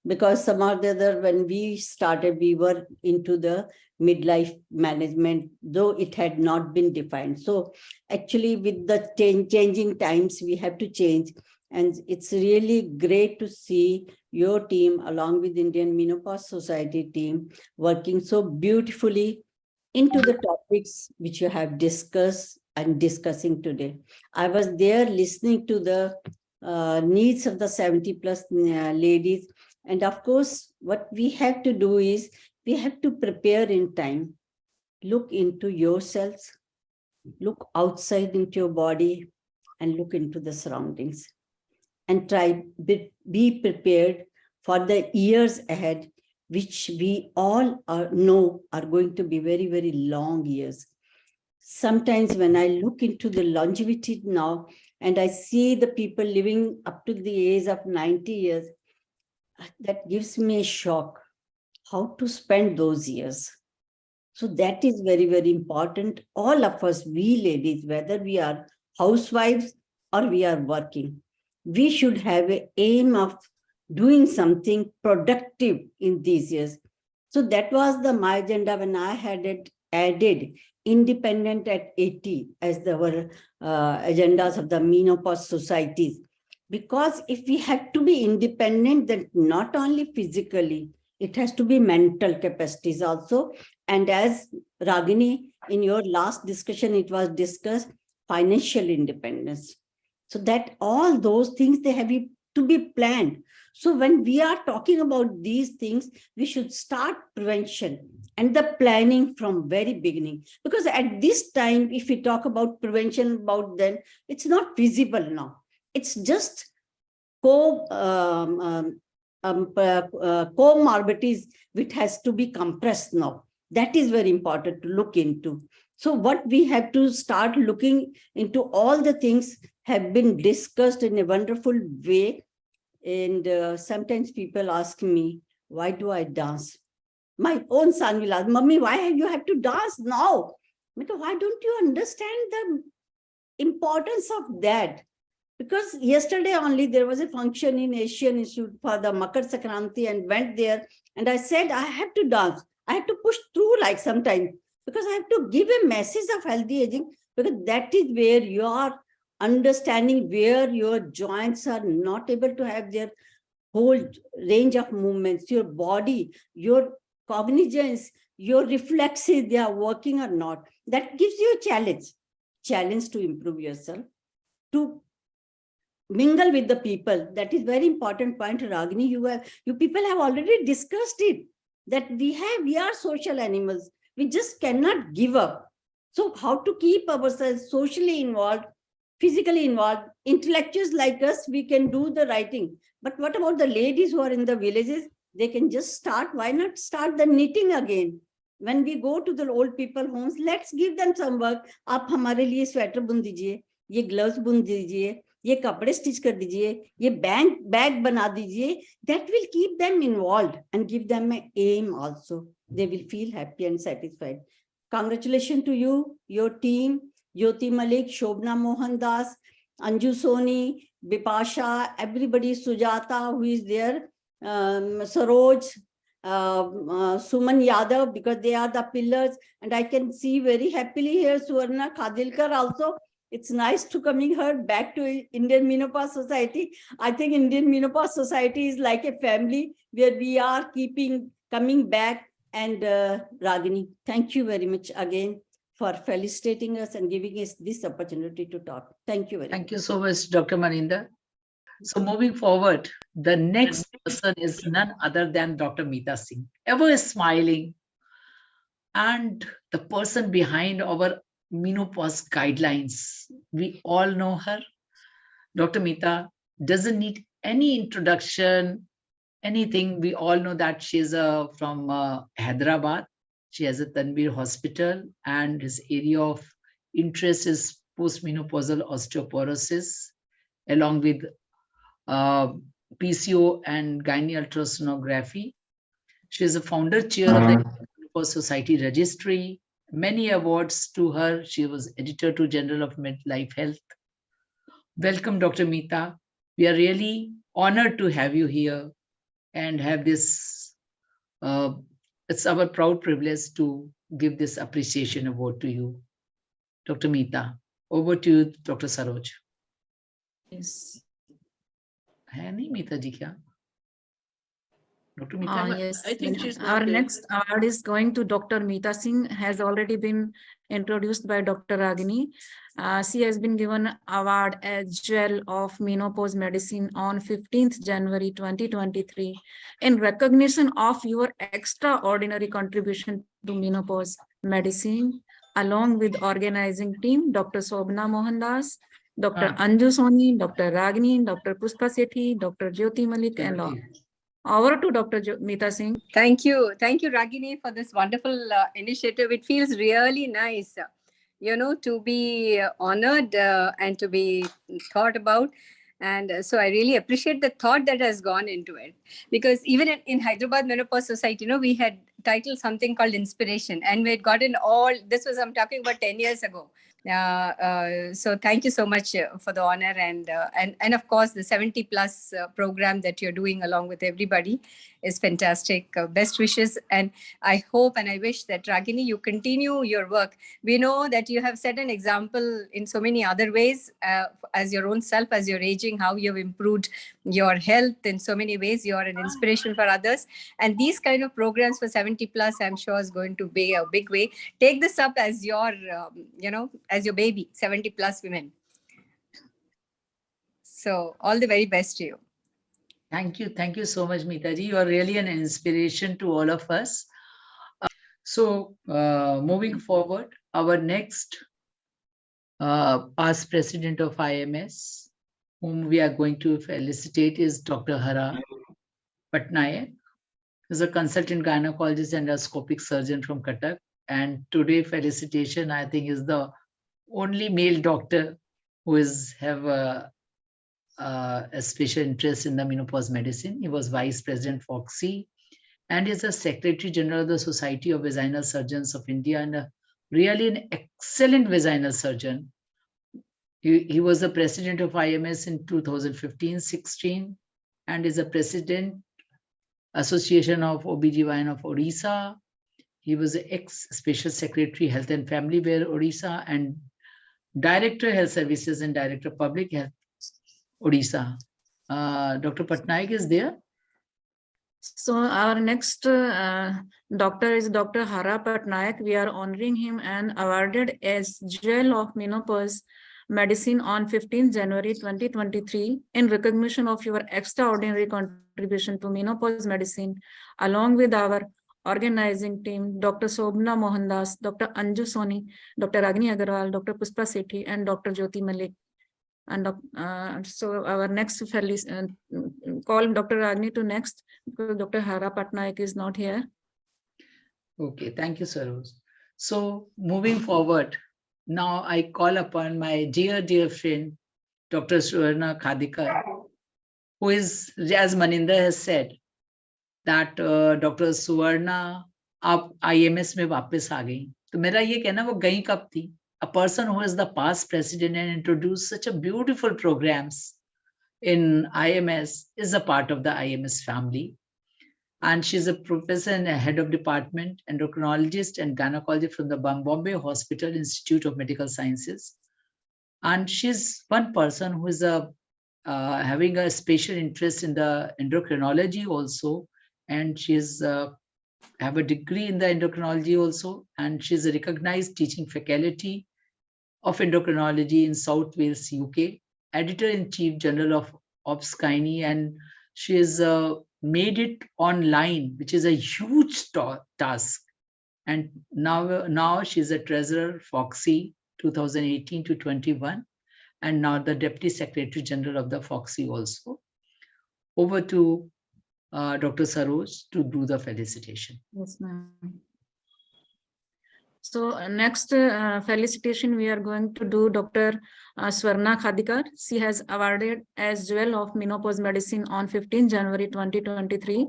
Speaker 8: Because some or the other, when we started, we were into the midlife management, though it had not been defined. So actually with the changing times, we have to change. And it's really great to see your team along with Indian Menopause Society team working so beautifully into the topics which you have discussed and discussing today. I was there listening to the needs of the 70+ ladies. And of course, what we have to do is we have to prepare in time, look into yourselves, look outside into your body, and look into the surroundings. And try be prepared for the years ahead, which we all know are going to be very, very long years. Sometimes when I look into the longevity now, and I see the people living up to the age of 90 years, that gives me a shock, how to spend those years. So that is very, very important. All of us, we ladies, whether we are housewives or we are working, we should have an aim of doing something productive in these years. So that was my agenda when I had it added independent at 80 as our agendas of the menopause societies. Because if we have to be independent, then not only physically, it has to be mental capacities also. And as Ragini, in your last discussion, it was discussed, financial independence. So that all those things, they have to be planned. So when we are talking about these things, we should start prevention and the planning from very beginning. Because at this time, if we talk about prevention about then, it's not feasible now. It's just comorbidities which has to be compressed now. That is very important to look into. So what we have to start looking into, all the things have been discussed in a wonderful way. And sometimes people ask me, why do I dance? My own son will ask, Mummy, why you have to dance now? Why don't you understand the importance of that? Because yesterday only there was a function in Asian Institute for the Makar Sankranti and went there. And I said, I have to dance. I have to push through like sometimes because I have to give a message of healthy aging, because that is where you are understanding where your joints are not able to have their whole range of movements, your body, your cognizance, your reflexes, they are working or not. That gives you a challenge to improve yourself, to mingle with the people. That is very important point, Ragini. You people have already discussed it, that we are social animals. We just cannot give up. So how to keep ourselves socially involved, physically involved? Intellectuals like us, we can do the writing. But what about the ladies who are in the villages? They can just start. Why not start the knitting again? When we go to the old people homes, let's give them some work. आप हमारे लिए sweater बुन दीजिए, ये gloves बुन दीजिए, ये कपड़े स्टिच कर दीजिए, ये बैग बना दीजिए. That will keep them involved and give them an aim also. They will feel happy and satisfied. Congratulations to you, your team, Jyoti, Malik, Shobhna, Mohan Das, Anju Soni, Bipasha, everybody, Sujata, who is there, Saroj, Suman, Yadav, because they are the pillars. And I can see very happily here Suvarna, Khadilkar also. It's nice to coming her back to Indian Menopause Society. I think Indian Menopause Society is like a family where we are coming back. And Ragini, thank you very much again for felicitating us and giving us this opportunity to talk. Thank you very much.
Speaker 1: Thank you so much, Dr. Maninder. So moving forward, the next person is none other than Dr. Meeta Singh, ever smiling, and the person behind our menopause guidelines. We all know her. Dr. Meeta doesn't need any introduction, anything. We all know that she's from Hyderabad. She has a Tanvir hospital, and his area of interest is postmenopausal osteoporosis, along with PCO and gynae ultrasonography. She is a founder chair of the Menopause Society Registry. Many awards to her. She was editor general of Midlife Health. Welcome, Dr. Meeta. We are really honored to have you here and have this. It's our proud privilege to give this appreciation award to you. Dr. Meeta, over to you, Dr. Saroj.
Speaker 7: Yes.
Speaker 1: है नहीं मीता जी क्या? Dr. Meeta,
Speaker 7: Yes.
Speaker 6: I think she's not
Speaker 7: Our
Speaker 6: there.
Speaker 7: next award is going to Dr. Meeta Singh, has already been introduced by Dr. Ragini. She has been given award as Jewel of Menopause Medicine on 15th January 2023 in recognition of your extraordinary contribution to menopause medicine, along with organizing team Dr. Shobhna Mohandas, Dr. Anju Soni, Dr. Ragini, Dr. Puspa Sethi, Dr. Jyoti Malik, and all. Over to Dr. Meeta Singh.
Speaker 9: Thank you, Ragini, for this wonderful initiative. It feels really nice, to be honored and to be thought about. And so I really appreciate the thought that has gone into it. Because even in Hyderabad Menopause Society, we had titled something called Inspiration. And we had gotten this was, I'm talking about 10 years ago. So thank you so much for the honor, and of course the 70+ program that you're doing along with everybody is fantastic. Best wishes, and I hope and I wish that Ragini, you continue your work. We know that you have set an example in so many other ways as your own self, as you're aging, how you've improved your health in so many ways. You're an inspiration for others, and these kind of programs for 70+, I'm sure, is going to be a big way. Take this up as your as your baby, 70+ women. So all the very best to you.
Speaker 1: Thank you. Thank you so much, Meeta ji. You are really an inspiration to all of us. So moving forward, our next past president of IMS, whom we are going to felicitate, is Dr. Hara Patnaik. He's a consultant gynecologist and endoscopic surgeon from Cuttack. And today, felicitation, I think, is the only male doctor who have a special interest in the menopause medicine. He was vice president Foxy, and is the Secretary General of the Society of Vaginal Surgeons of India, and really an excellent vaginal surgeon. He was the president of IMS in 2015-16 and is the president Association of OBGYN of Odisha. He was the ex-Special Secretary Health and Family Care Odisha and Director Health Services and Director Public Health Odisha. Dr. Patnaik is there.
Speaker 7: So our next doctor is Dr. Hara Patnaik. We are honoring him and awarded as Jewel of Menopause Medicine on 15 January 2023 in recognition of your extraordinary contribution to menopause medicine, along with our organizing team, Dr. Shobhna Mohandas, Dr. Anju Soni, Dr. Ragini Agarwal, Dr. Puspa Sethi, and Dr. Jyoti Malik. And so our next call Dr. Ragini to next, because Dr. Hara Patnaik is not here.
Speaker 1: Okay, thank you, Saroj. So moving forward, now I call upon my dear friend, Dr. Suvarna Khadilkar, who is, as Maninder has said, that Dr. Suvarna आप IMS में वापस आ गई. तो मेरा ये कहना वो गई कब थी? A person who is the past president and introduced such a beautiful programs in IMS is a part of the IMS family. And she's a professor and a head of department, endocrinologist and gynecologist from the Bombay Hospital Institute of Medical Sciences. And she's one person who is having a special interest in the endocrinology also. And she's have a degree in the endocrinology also. And she's a recognized teaching faculty of endocrinology in South Wales, UK, editor-in-chief general of ORATION, and she is made it online, which is a huge task. And now she's a treasurer, Foxy, 2018 to 21, and now the Deputy Secretary General of the Foxy also. Over to Dr. Saroj to do the felicitation.
Speaker 7: Yes, ma'am. So next felicitation we are going to do Dr. Suvarna Khadilkar. She has awarded as Jewel of Menopause Medicine on 15 January 2023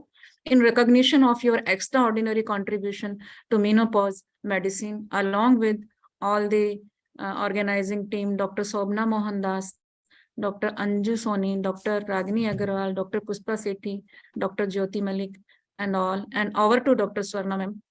Speaker 7: in recognition of your extraordinary contribution to menopause medicine, along with all the organizing team, Dr. Shobhna Mohandas, Dr. Anju Soni, Dr. Ragini Agarwal, Dr. Puspa Sethi, Dr. Jyoti Malik, and all. And over to Dr. Suvarna ma'am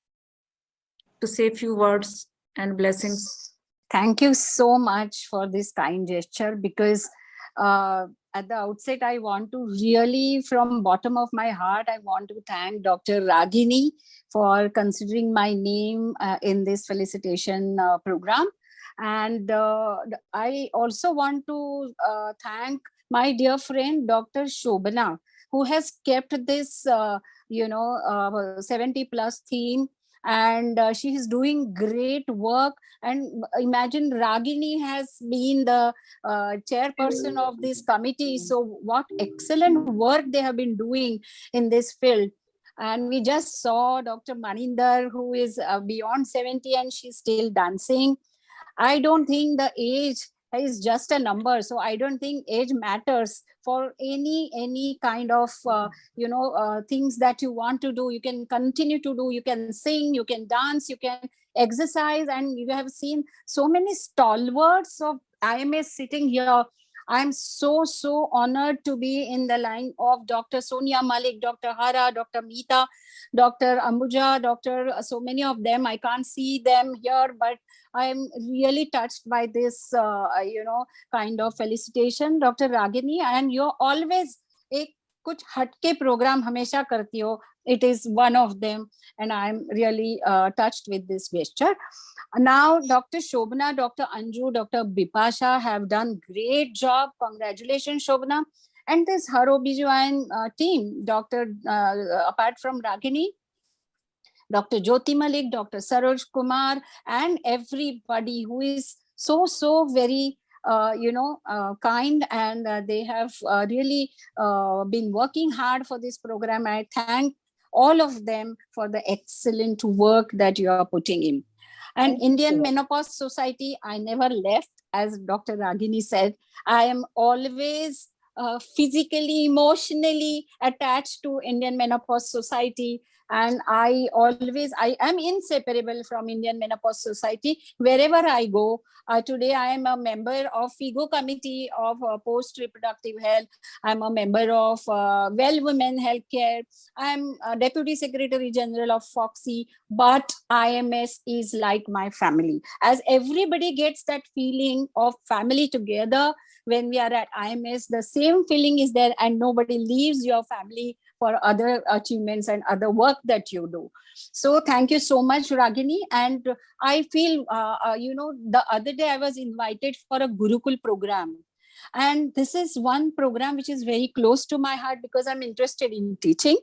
Speaker 7: to say a few words and blessings.
Speaker 9: Thank you so much for this kind gesture, because at the outset, I want to really, from bottom of my heart, I want to thank Dr. Ragini for considering my name in this felicitation program. And I also want to thank my dear friend, Dr. Shobhna, who has kept this, 70 plus theme. And she is doing great work. And imagine Ragini has been the chairperson of this committee. So what excellent work they have been doing in this field. And we just saw Dr. Maninder, who is beyond 70 and she's still dancing. I don't think the age is just a number. So I don't think age matters for any kind of, things that you want to do. You can continue to do, you can sing, you can dance, you can exercise. And you have seen so many stalwarts of IMS sitting here. I'm so honored to be in the line of Dr. Sonia, Malik, Dr. Hara, Dr. Meeta, Dr. Ahuja, so many of them. I can't see them here, but I'm really touched by this, kind of felicitation, Dr. Ragini. And you're always a kuch hatke program hamesha karti ho. It is one of them, and I'm really touched with this gesture. Now, Dr. Shobhna, Dr. Anju, Dr. Bipasha have done great job. Congratulations, Shobhna. And this HARoBGyn team, apart from Ragini, Dr. Jyoti Malik, Dr. Saroj Kumar, and everybody who is so very, kind, and they have really been working hard for this program. I thank all of them for the excellent work that you are putting in. And Indian Menopause Society, I never left, as Dr. Ragini said. I am always physically, emotionally attached to Indian Menopause Society. And I am inseparable from Indian Menopause Society wherever I go. Today, I am a member of FIGO Committee of Post-Reproductive Health. I'm a member of Well Women Healthcare. I'm a Deputy Secretary General of FOXY, but IMS is like my family. As everybody gets that feeling of family together when we are at IMS, the same feeling is there, and nobody leaves your family for other achievements and other work that you do. So thank you so much, Ragini. And I feel, the other day I was invited for a Gurukul program. And this is one program which is very close to my heart because I'm interested in teaching.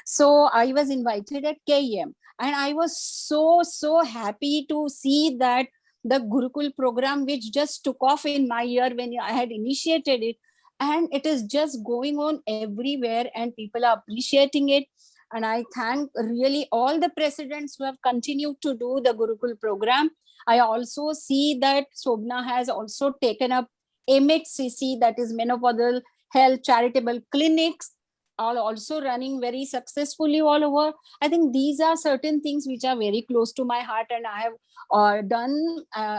Speaker 9: So I was invited at KEM. And I was so happy to see that the Gurukul program, which just took off in my year when I had initiated it, and it is just going on everywhere and people are appreciating it. And I thank really all the presidents who have continued to do the Gurukul program. I also see that Shobhna has also taken up MHCC, that is Menopausal Health Charitable Clinics, are also running very successfully all over. I think these are certain things which are very close to my heart and I have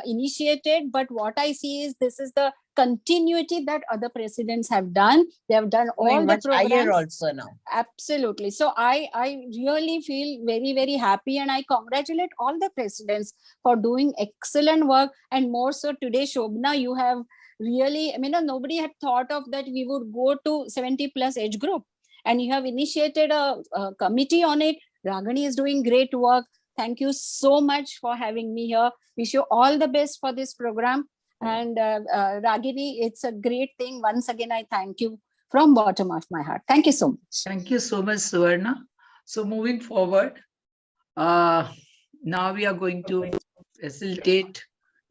Speaker 9: initiated. But what I see is this is the continuity that other presidents have done. They have done all the programs.
Speaker 5: Higher also now.
Speaker 9: Absolutely. So I really feel very happy, and I congratulate all the presidents for doing excellent work. And more so today, Shobhna, you have really, nobody had thought of that we would go to 70+ age group. And you have initiated a committee on it. Ragini is doing great work. Thank you so much for having me here. Wish you all the best for this program. And Ragini, it's a great thing. Once again, I thank you from bottom of my heart. Thank you so much.
Speaker 1: Thank you so much, Suvarna. So moving forward, now we are going to facilitate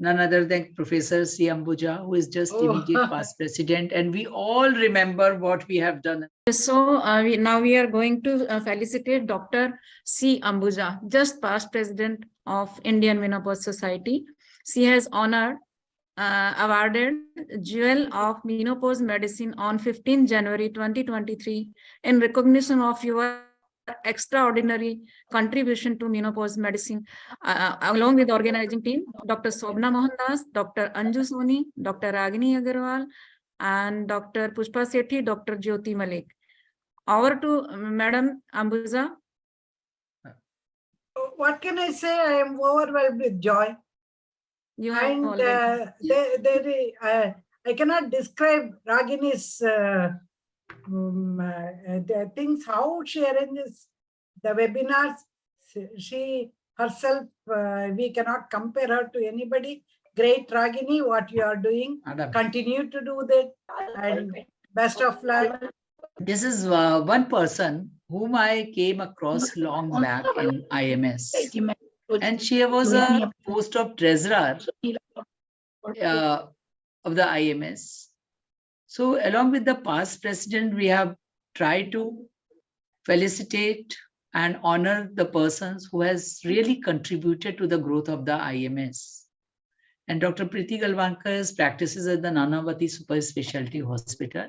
Speaker 1: none other than Professor C. Ahuja, who is just immediate past president, and we all remember what we have done.
Speaker 7: So now we are going to felicitate Dr. C. Ahuja, just past president of Indian Menopause Society. She has awarded Jewel of Menopause Medicine on 15 January 2023 in recognition of your extraordinary contribution to menopause medicine, along with the organizing team, Dr. Shobhna Mohandas, Dr. Anju Soni, Dr. Ragini Agarwal, and Dr. Pushpa Sethi, Dr. Jyoti Malik. Over to Madam Ahuja.
Speaker 10: What can I say? I am overwhelmed with joy.
Speaker 7: You have
Speaker 10: I cannot describe Ragini's the things, how she arranges the webinars. She herself, we cannot compare her to anybody. Great, Ragini, what you are doing. Continue to do that, and best of luck.
Speaker 1: This is one person whom I came across long back in IMS, and she was a post of treasurer of the IMS. So along with the past president, we have tried to felicitate and honor the persons who has really contributed to the growth of the IMS. And Dr. Preeti Galvankar practices at the Nanavati Super Specialty Hospital,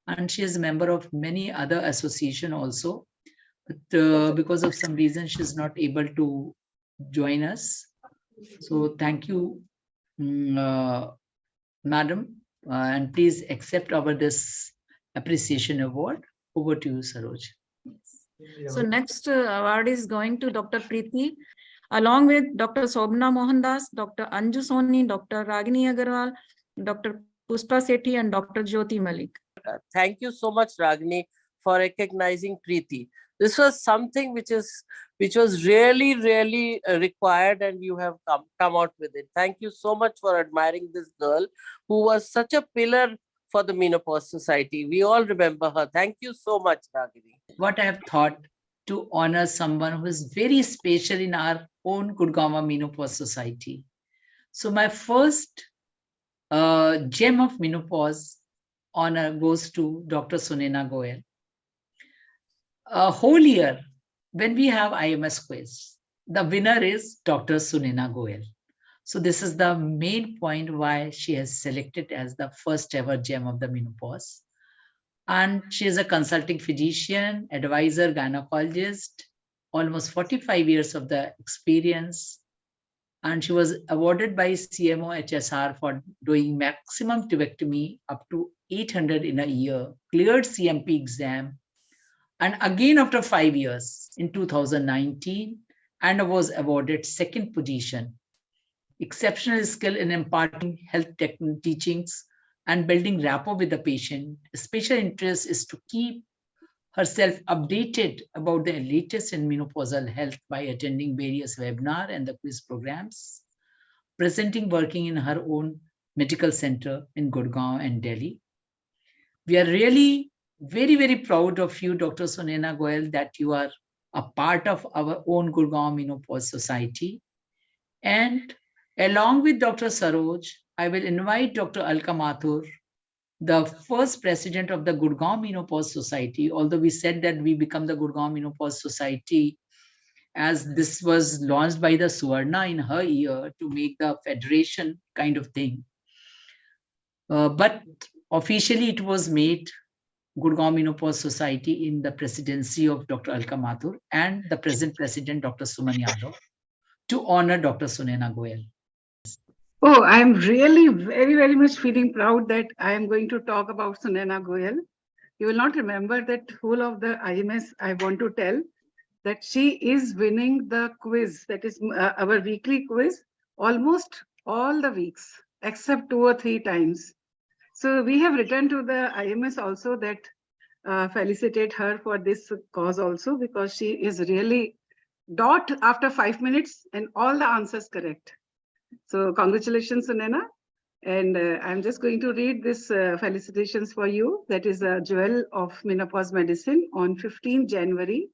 Speaker 1: and she is a member of many other associations also. But because of some reason, she is not able to join us. So thank you, Madam. And please accept this appreciation award. Over to you, Saroj.
Speaker 7: So next award is going to Dr. Preeti, along with Dr. Shobhna Mohandas, Dr. Anju Soni, Dr. Ragini Agarwal, Dr. Pushpa Sethi, and Dr. Jyoti Malik.
Speaker 6: Thank you so much, Ragini, for recognizing Preeti. This was something which was really required, and you have come out with it. Thank you so much for admiring this girl who was such a pillar for the Menopause Society. We all remember her. Thank you so much, Ragini.
Speaker 1: What I have thought to honor someone who is very special in our own Gurgaon Menopause Society. So my first gem of menopause honor goes to Dr. Sunena Goyal. A whole year, when we have IMS quiz, the winner is Dr. Sunena Goyal. So this is the main point why she has selected as the first ever gem of the menopause. And she is a consulting physician, advisor, gynecologist, almost 45 years of the experience. And she was awarded by CMO HSR for doing maximum tubectomy up to 800 in a year, cleared CMP exam, and again after 5 years in 2019, and was awarded second position. Exceptional skill in imparting health teachings and building rapport with the patient. Special interest is to keep herself updated about the latest in menopausal health by attending various webinars and the quiz programs, presenting, working in her own medical center in Gurgaon and Delhi. We are really very, very proud of you, Dr. Sunena Goyal, that you are a part of our own Gurgaon Menopause Society. And along with Dr. Saroj, I will invite Dr. Alka Mathur, the first president of the Gurgaon Menopause Society, although we said that we become the Gurgaon Menopause Society as this was launched by the Suvarna in her year to make the federation kind of thing. But officially it was made Gurgaon Menopause Society in the presidency of Dr. Alka Mathur and the present president, Dr. Suman Yadav, to honor Dr. Sunena Goyal.
Speaker 11: Oh, I'm really very, very much feeling proud that I am going to talk about Sunena Goyal. You will not remember that whole of the IMS. I want to tell that she is winning the quiz, that is our weekly quiz, almost all the weeks, except 2 or 3 times. So we have written to the IMS also that felicitate her for this cause also, because she is really dot after 5 minutes and all the answers correct. So congratulations, Sunena. And I'm just going to read this felicitations for you. That is a jewel of menopause medicine on 15 January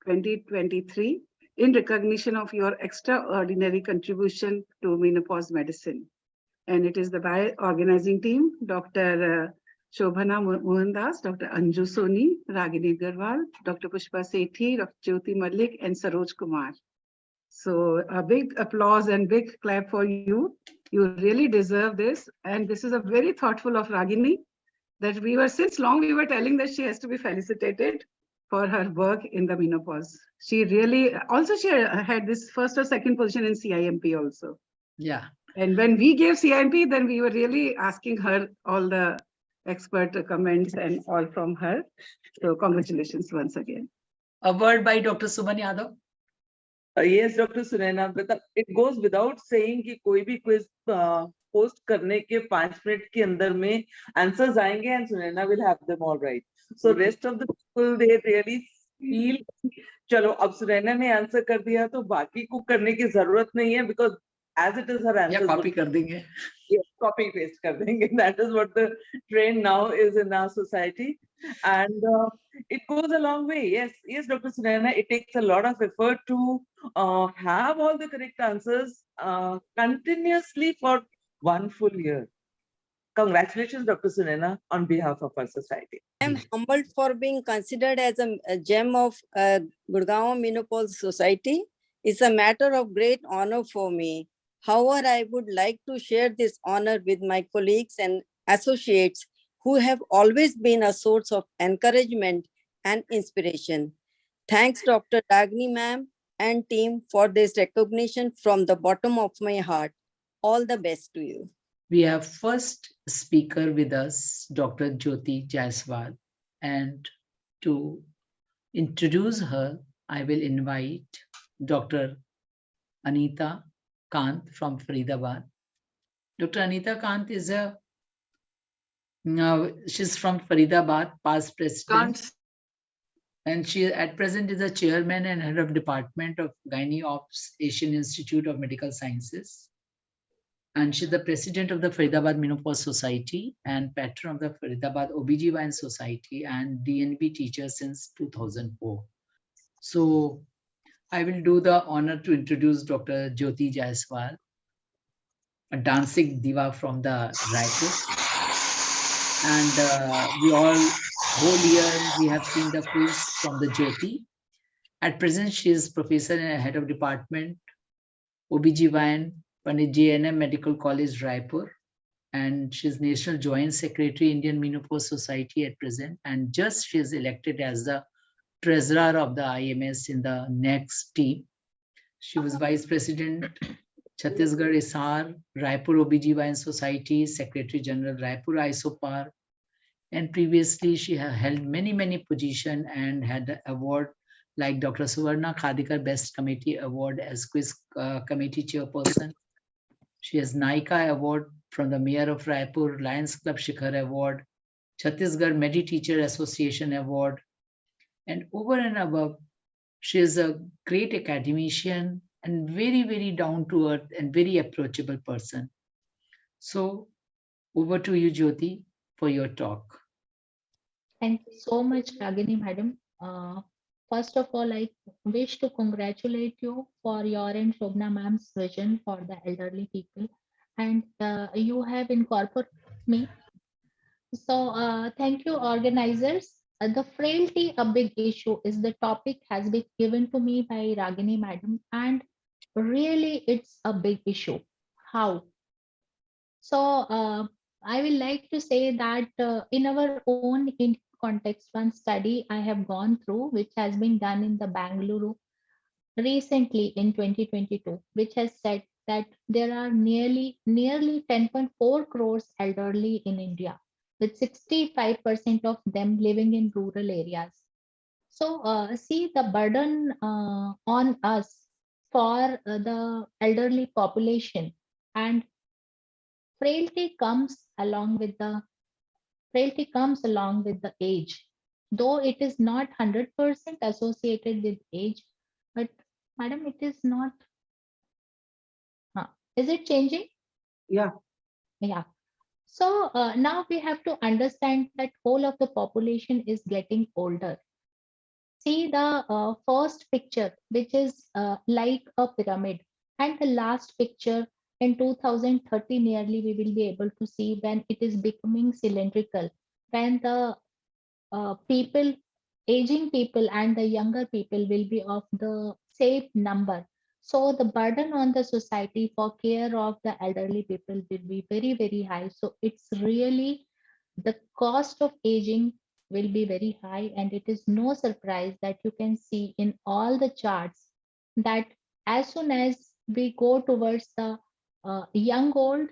Speaker 11: 2023 in recognition of your extraordinary contribution to menopause medicine. And it is the by organizing team, Dr. Shobhna Mohan, Dr. Anju Soni, Ragini Garwal, Dr. Pushpa Sethi, Dr. Jyoti Malik, and Saroj Kumar. So a big applause and big clap for you. You really deserve this. And this is a very thoughtful of Ragini that we were, since long we were telling that she has to be felicitated for her work in the menopause. She really, also she had this first or second position in CIMP also.
Speaker 1: Yeah.
Speaker 11: And when we gave CIMP, then we were really asking her all the expert comments and all from her. So congratulations once again.
Speaker 1: A word by Dr. Suman Yadav.
Speaker 2: Yes, Dr. Sunena, but it goes without saying कि कोई भी quiz post करने के 5 minute के अंदर में answers आएंगे and Sunena will have them all right. So rest of the people, they really feel चलो अब Sunena ने answer कर दिया तो बाकी को करने की जरूरत नहीं है, because as it is her answer.
Speaker 1: Yeah, copy कर देंगे.
Speaker 2: Yes, copy paste कर देंगे. That is what the trend now is in our society. And it goes a long way. Yes, yes, Dr. Sunena, it takes a lot of effort to have all the correct answers continuously for 1 full year. Congratulations, Dr. Sunena, on behalf of our society.
Speaker 9: I am humbled for being considered as a gem of Gurgaon Menopause Society. It's a matter of great honor for me. However, I would like to share this honor with my colleagues and associates who have always been a source of encouragement and inspiration. Thanks, Dr. Ragini ma'am and team, for this recognition from the bottom of my heart. All the best to you.
Speaker 1: We have first speaker with us, Dr. Jyoti Jaiswal, and to introduce her, I will invite Dr. Anita Kant from Faridabad. Dr. Anita Kant is she's from Faridabad, past president. And she at present is a chairman and head of department of Gynae Ops Asian Institute of Medical Sciences. And she's the president of the Faridabad Menopause Society and patron of the Faridabad OBGYN Society and DNB teacher since 2004. So I will do the honor to introduce Dr. Jyoti Jaiswal, a dancing diva from the Raipur. And we all, whole year, we have seen the quiz from the Jyoti. At present, she is professor and head of department, OBGYN, Pandit JNM Medical College, Raipur. And she's National Joint Secretary, Indian Menopause Society at present. And just she is elected as the treasurer of the IMS in the next team. She was Vice President, Chhattisgarh ISAR, Raipur OBGYN Society, Secretary General, Raipur ISOPAR, and previously she held many positions and had the award like Dr. Suvarna Khadilkar Best Committee Award as Quiz Committee Chairperson. She has NICA Award from the Mayor of Raipur, Lions Club Shikhar Award, Chhattisgarh Medi Teacher Association Award, and over and above, she is a great academician and very down to earth and very approachable person. So over to you, Jyoti, for your talk.
Speaker 12: Thank you so much, Ragini madam. First of all, I wish to congratulate you for your and Shobhna ma'am's vision for the elderly people, and you have incorporated me. So thank you, organizers. The frailty, a big issue, is the topic has been given to me by Ragini madam, and really it's a big issue. How? So I will like to say that in our own context, one study I have gone through, which has been done in the Bangalore recently in 2022, which has said that there are nearly 10.4 crores elderly in India, with 65% of them living in rural areas. So see the burden on us for the elderly population, and frailty comes along with the age, though it is not 100% associated with age. But madam, it is not. Is it changing?
Speaker 2: Yeah.
Speaker 12: So now we have to understand that whole of the population is getting older. See the first picture, which is like a pyramid, and the last picture in 2030 nearly we will be able to see when it is becoming cylindrical, when the aging people and the younger people will be of the same number. So the burden on the society for care of the elderly people will be very high. So it's really the cost of aging will be very high, and it is no surprise that you can see in all the charts that as soon as we go towards the young old,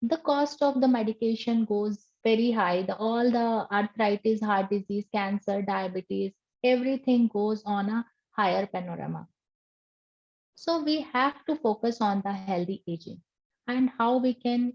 Speaker 12: the cost of the medication goes very high. All the arthritis, heart disease, cancer, diabetes, everything goes on a higher panorama. So we have to focus on the healthy aging, and how we can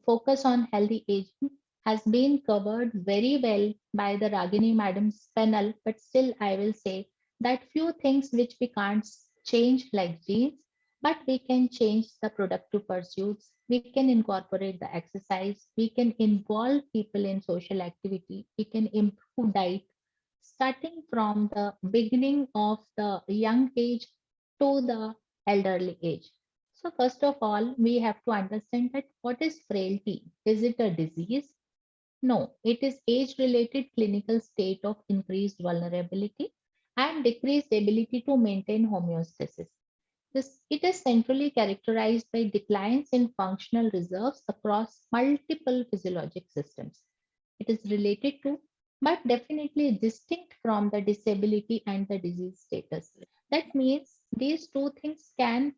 Speaker 12: focus on healthy aging has been covered very well by the Ragini madam's panel, but still I will say that few things which we can't change like genes, but we can change the productive pursuits. We can incorporate the exercise. We can involve people in social activity. We can improve diet, starting from the beginning of the young age to the elderly age. So first of all, we have to understand that what is frailty? Is it a disease? No, it is age-related clinical state of increased vulnerability and decreased ability to maintain homeostasis. It is centrally characterized by declines in functional reserves across multiple physiologic systems. It is related to, but definitely distinct from, the disability and the disease status. That means these two things can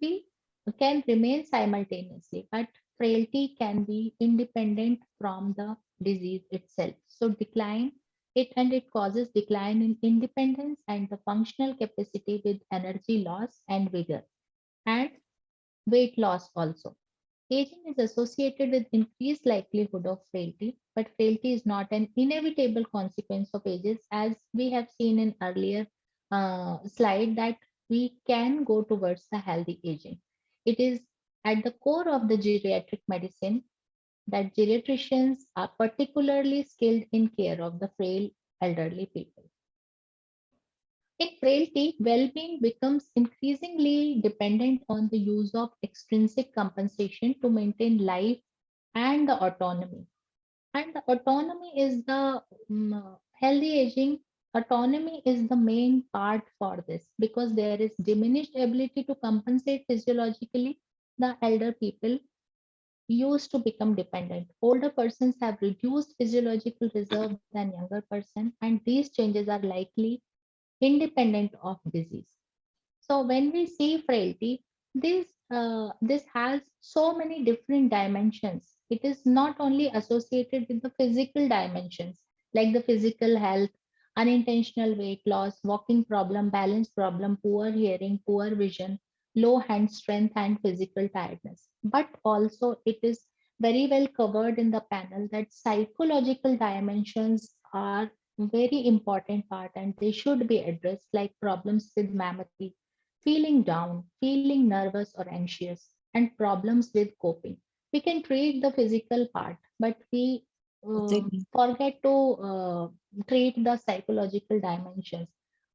Speaker 12: remain simultaneously, but frailty can be independent from the disease itself. So it causes decline in independence and the functional capacity with energy loss and vigor, and weight loss also. Aging is associated with increased likelihood of frailty, but frailty is not an inevitable consequence of ages, as we have seen in earlier slide that we can go towards the healthy aging. It is at the core of the geriatric medicine that geriatricians are particularly skilled in care of the frail elderly people. In frailty, well-being becomes increasingly dependent on the use of extrinsic compensation to maintain life and the autonomy. And the autonomy is the healthy aging. Autonomy is the main part for this, because there is diminished ability to compensate physiologically the elder people used to become dependent. Older persons have reduced physiological reserve than younger person, and these changes are likely independent of disease. So when we see frailty, this has so many different dimensions. It is not only associated with the physical dimensions like the physical health, unintentional weight loss, walking problem, balance problem, poor hearing, poor vision, low hand strength, and physical tiredness. But also it is very well covered in the panel that psychological dimensions are very important part and they should be addressed, like problems with memory, feeling down, feeling nervous or anxious, and problems with coping. We can treat the physical part, but we forget to treat the psychological dimensions,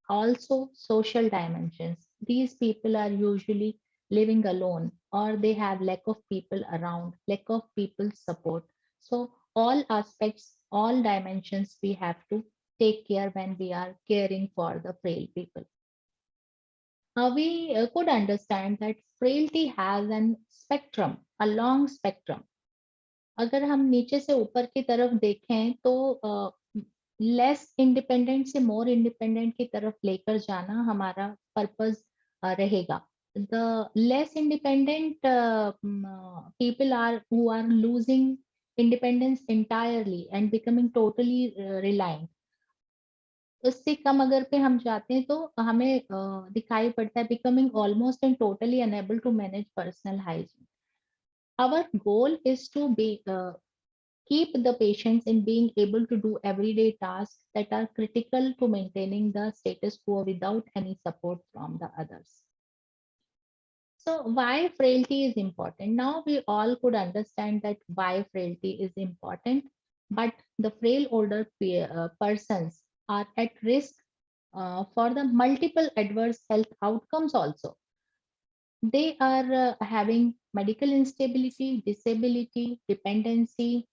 Speaker 12: also social dimensions. These people are usually living alone or they have lack of people around, lack of people support. So all aspects, all dimensions we have to take care when we are caring for the frail people. We could understand that frailty has an spectrum, a long spectrum. अगर हम नीचे से ऊपर की तरफ देखें तो less independent से मोर इंडिपेंडेंट की तरफ लेकर जाना हमारा पर्पस रहेगा. The less independent people are who are losing independence entirely and becoming totally reliant. उससे कम अगर पे हम जाते हैं तो हमें दिखाई पड़ता है becoming almost and totally unable to manage personal hygiene. Our goal is to be keep the patients in being able to do everyday tasks that are critical to maintaining the status quo without any support from the others. So why frailty is important? Now we all could understand that why frailty is important, but the frail older persons are at risk for the multiple adverse health outcomes also. They are having medical instability, disability, dependency.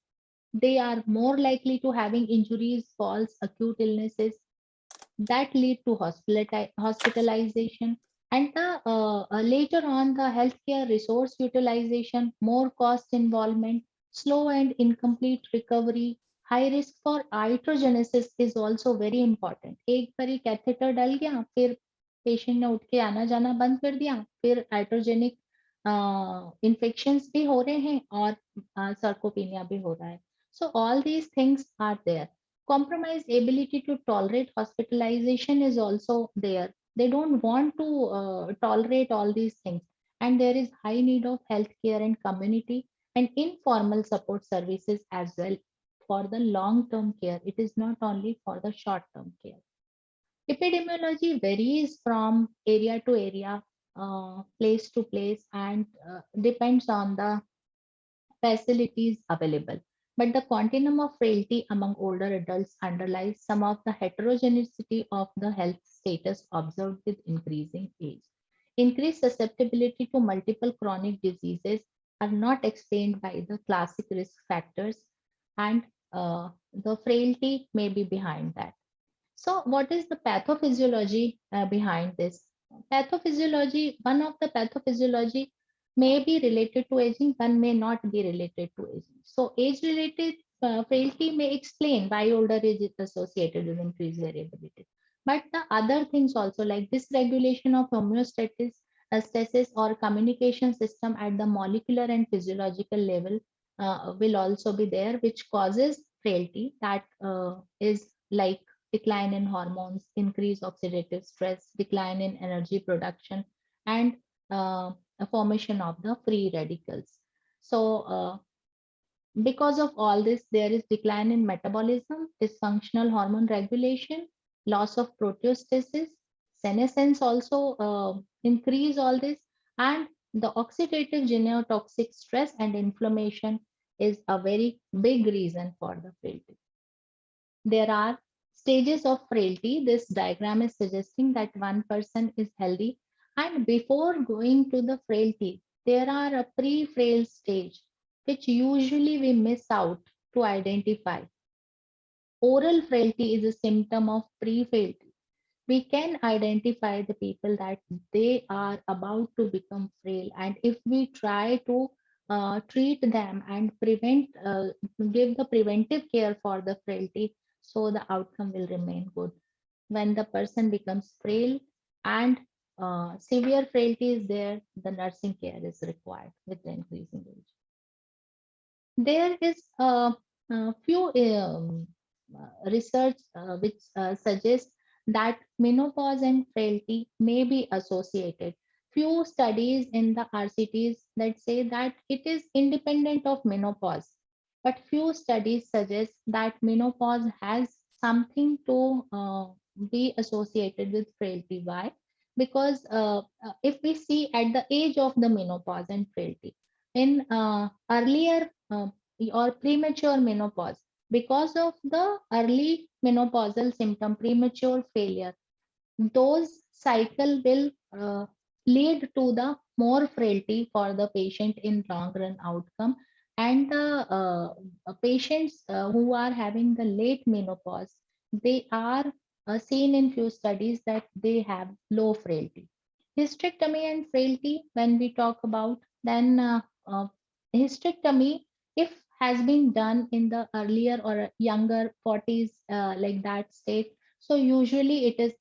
Speaker 12: They are more likely to having injuries, falls, acute illnesses that lead to hospitalization. And later on, the healthcare resource utilization, more cost involvement, slow and incomplete recovery, high risk for iatrogenesis is also very important. एक बारी catheter डल गया, फिर patient ने उठ के आना जाना बंद कर दिया, फिर आइट्रोजेनिक इन्फेक्शंस भी हो रहे हैं और सर्कोपीनिया भी हो रहा है. So all these things are there. Compromised ability to tolerate hospitalization is also there. They don't want to tolerate all these things. And there is high need of healthcare and community and informal support services as well for the long-term care. It is not only for the short-term care. Epidemiology varies from area to area, place to place, and depends on the facilities available. But the continuum of frailty among older adults underlies some of the heterogeneity of the health status observed with increasing age. Increased susceptibility to multiple chronic diseases are not explained by the classic risk factors, and the frailty may be behind that. So what is the pathophysiology behind this? Pathophysiology, one of the pathophysiology may be related to aging, one may not be related to aging. So age-related frailty may explain why older age is associated with increased variability. But the other things also, like dysregulation of homeostasis, stasis or communication system at the molecular and physiological level will also be there, which causes frailty. That is like decline in hormones, increase oxidative stress, decline in energy production, and a formation of the free radicals. So because of all this, there is decline in metabolism, dysfunctional hormone regulation, loss of proteostasis, senescence also increase all this, and the oxidative genotoxic stress and inflammation is a very big reason for the frailty. There are stages of frailty. This diagram is suggesting that one person is healthy, and before going to the frailty, there are a pre-frail stage, which usually we miss out to identify. Oral frailty is a symptom of pre-frailty. We can identify the people that they are about to become frail, and if we try to treat them and give the preventive care for the frailty, so the outcome will remain good. When the person becomes frail and severe frailty is there, the nursing care is required with the increasing age. There is a few research which suggests that menopause and frailty may be associated. Few studies in the RCTs that say that it is independent of menopause, but few studies suggest that menopause has something to be associated with frailty. Why? Because if we see at the age of the menopause and frailty, in earlier or premature menopause, because of the early menopausal symptom, premature failure, those cycle will lead to the more frailty for the patient in long run outcome. And the patients who are having the late menopause, they are seen in few studies that they have low frailty. Hysterectomy and frailty, when we talk about, then hysterectomy, if has been done in the earlier or younger 40s, like that state, so usually it is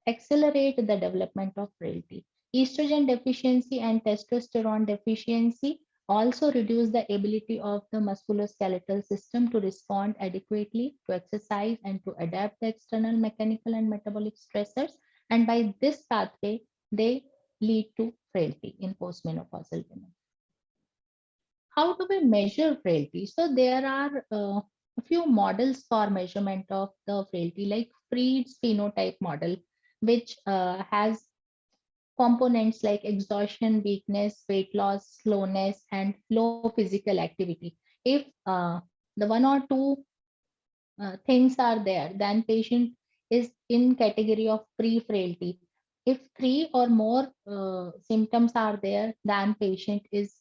Speaker 12: accelerate the development of frailty. Estrogen deficiency and testosterone deficiency also reduce the ability of the musculoskeletal system to respond adequately to exercise and to adapt the external mechanical and metabolic stressors. And by this pathway, they lead to frailty in postmenopausal women. How do we measure frailty? So there are a few models for measurement of the frailty, like Fried's phenotype model, which has components like exhaustion, weakness, weight loss, slowness, and low physical activity. If the one or two things are there, then patient is in category of pre-frailty. If three or more symptoms are there, then patient is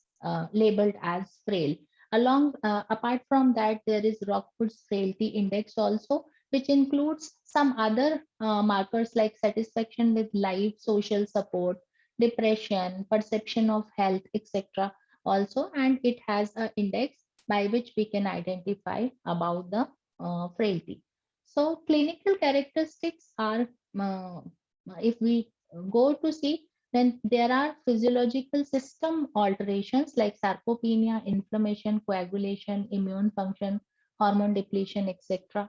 Speaker 12: labeled as frail. Apart from that, there is Rockwood's frailty index also, which includes some other markers like satisfaction with life, social support, depression, perception of health, etc. also, and it has an index by which we can identify about the frailty. So clinical characteristics are, if we go to see, then there are physiological system alterations like sarcopenia, inflammation, coagulation, immune function, hormone depletion, etc.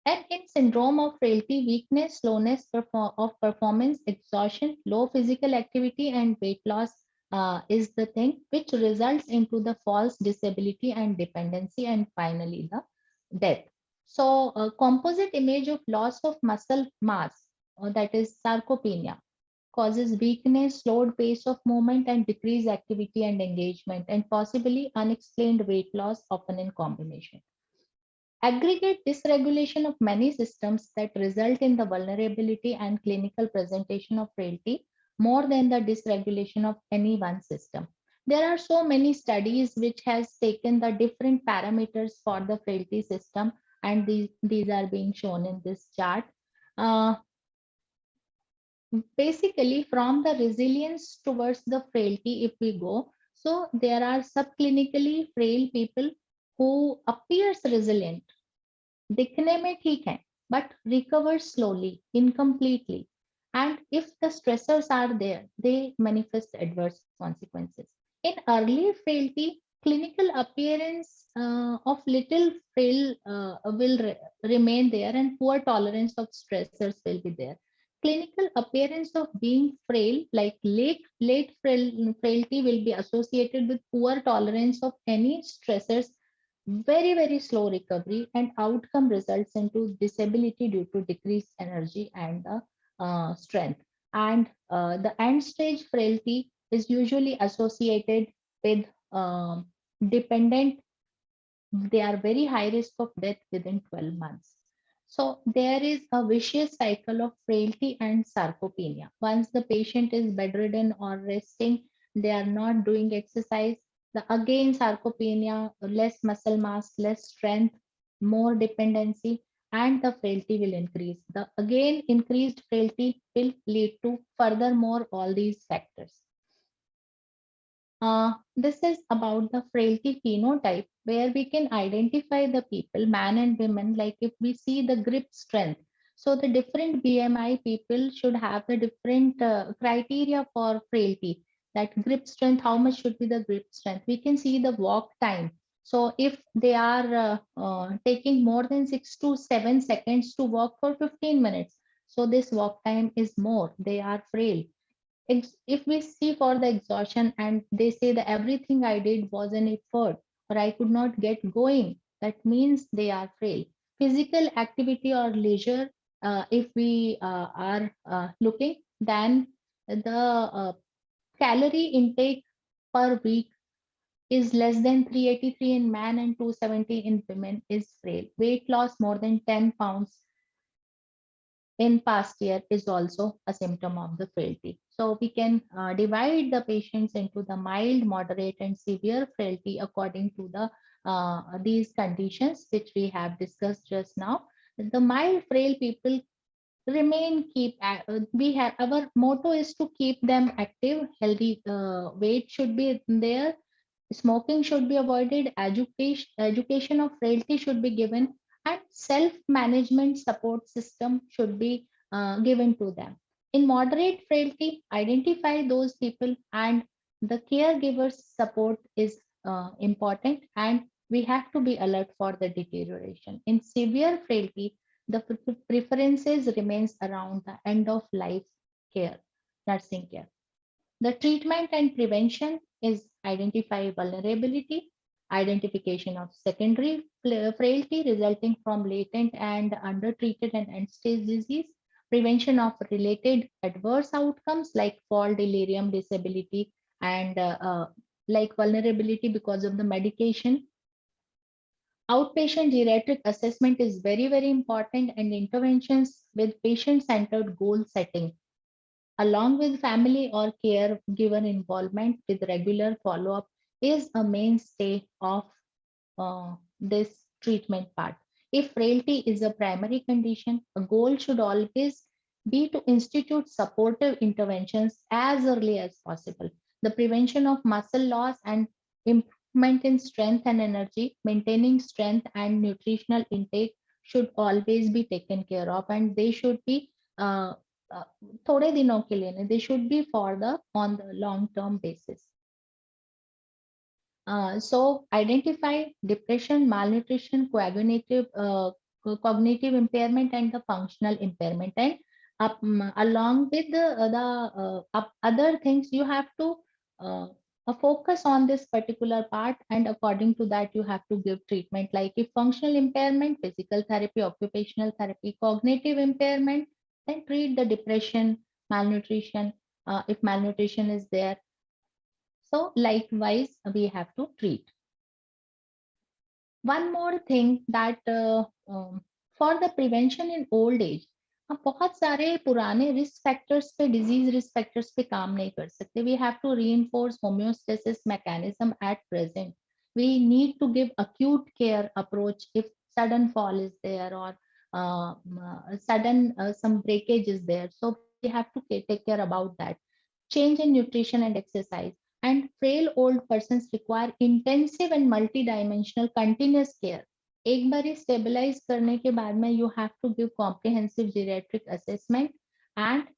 Speaker 12: And in syndrome of frailty, weakness, slowness of performance, exhaustion, low physical activity, and weight loss is the thing which results into the false disability and dependency, and finally the death. So a composite image of loss of muscle mass, that is sarcopenia, causes weakness, slowed pace of movement, and decreased activity and engagement, and possibly unexplained weight loss, often in combination. Aggregate dysregulation of many systems that result in the vulnerability and clinical presentation of frailty more than the dysregulation of any one system. There are so many studies which has taken the different parameters for the frailty system, and these are being shown in this chart. Basically, from the resilience towards the frailty, if we go, so there are subclinically frail people who appears resilient, दिखने में ठीक है, but recovers slowly, incompletely. And if the stressors are there, they manifest adverse consequences. In early frailty, clinical appearance of little frail will remain there, and poor tolerance of stressors will be there. Clinical appearance of being frail, like late frailty, will be associated with poor tolerance of any stressors, very slow recovery, and outcome results into disability due to decreased energy and strength. And the end stage frailty is usually associated with dependent. They are very high risk of death within 12 months. So there is a vicious cycle of frailty and sarcopenia. Once the patient is bedridden or resting, they are not doing exercise, again sarcopenia, less muscle mass, less strength, more dependency, and the frailty will increase. The again increased frailty will lead to furthermore all these factors. This is about the frailty phenotype, where we can identify the people, man and women, like if we see the grip strength. So the different BMI people should have the different criteria for frailty. That grip strength, how much should be the grip strength? We can see the walk time. So if they are taking more than 6 to 7 seconds to walk for 15 minutes, so this walk time is more, they are frail. If we see for the exhaustion and they say that everything I did was an effort or I could not get going, that means they are frail. Physical activity or leisure, if we are looking, then the calorie intake per week is less than 383 in man and 270 in women is frail. Weight loss more than 10 pounds in past year is also a symptom of the frailty. So we can divide the patients into the mild, moderate, and severe frailty according to the these conditions which we have discussed just now. The mild frail people remain we have our motto is to keep them active, healthy. Weight should be there, smoking should be avoided, education of frailty should be given, and self-management support system should be given to them. In moderate frailty, identify those people and the caregiver's support is important, and we have to be alert for the deterioration. In severe frailty, the preferences remains around the end of life care, nursing care. The treatment and prevention is identify vulnerability, identification of secondary frailty resulting from latent and undertreated and end-stage disease, prevention of related adverse outcomes like fall, delirium, disability, and like vulnerability because of the medication. Outpatient geriatric assessment is very, very important, and interventions with patient-centered goal setting along with family or caregiver involvement with regular follow-up is a mainstay of this treatment part. If frailty is a primary condition, a goal should always be to institute supportive interventions as early as possible. The prevention of muscle loss and improvement in strength and energy, maintaining strength and nutritional intake should always be taken care of, and they should be थोड़े दिनों के लिए नहीं, they should be for the on the long term basis. So identify depression, malnutrition, cognitive impairment, and the functional impairment, and along with the other things, you have to focus on this particular part, and according to that you have to give treatment. Like if functional impairment, physical therapy, occupational therapy; cognitive impairment, then treat the depression, malnutrition, if malnutrition is there. So likewise, we have to treat. One more thing that for the prevention in old age, हम बहुत सारे पुराने risk factors पे, disease risk factors पे काम नहीं कर सकते. We have to reinforce homeostasis mechanism at present. We need to give acute care approach if sudden fall is there or sudden some breakage is there. So we have to take care about that. Change in nutrition and exercise. And frail old persons require intensive and multi-dimensional continuous care. एक बारी stabilize करने के बाद में you have to give comprehensive geriatric assessment and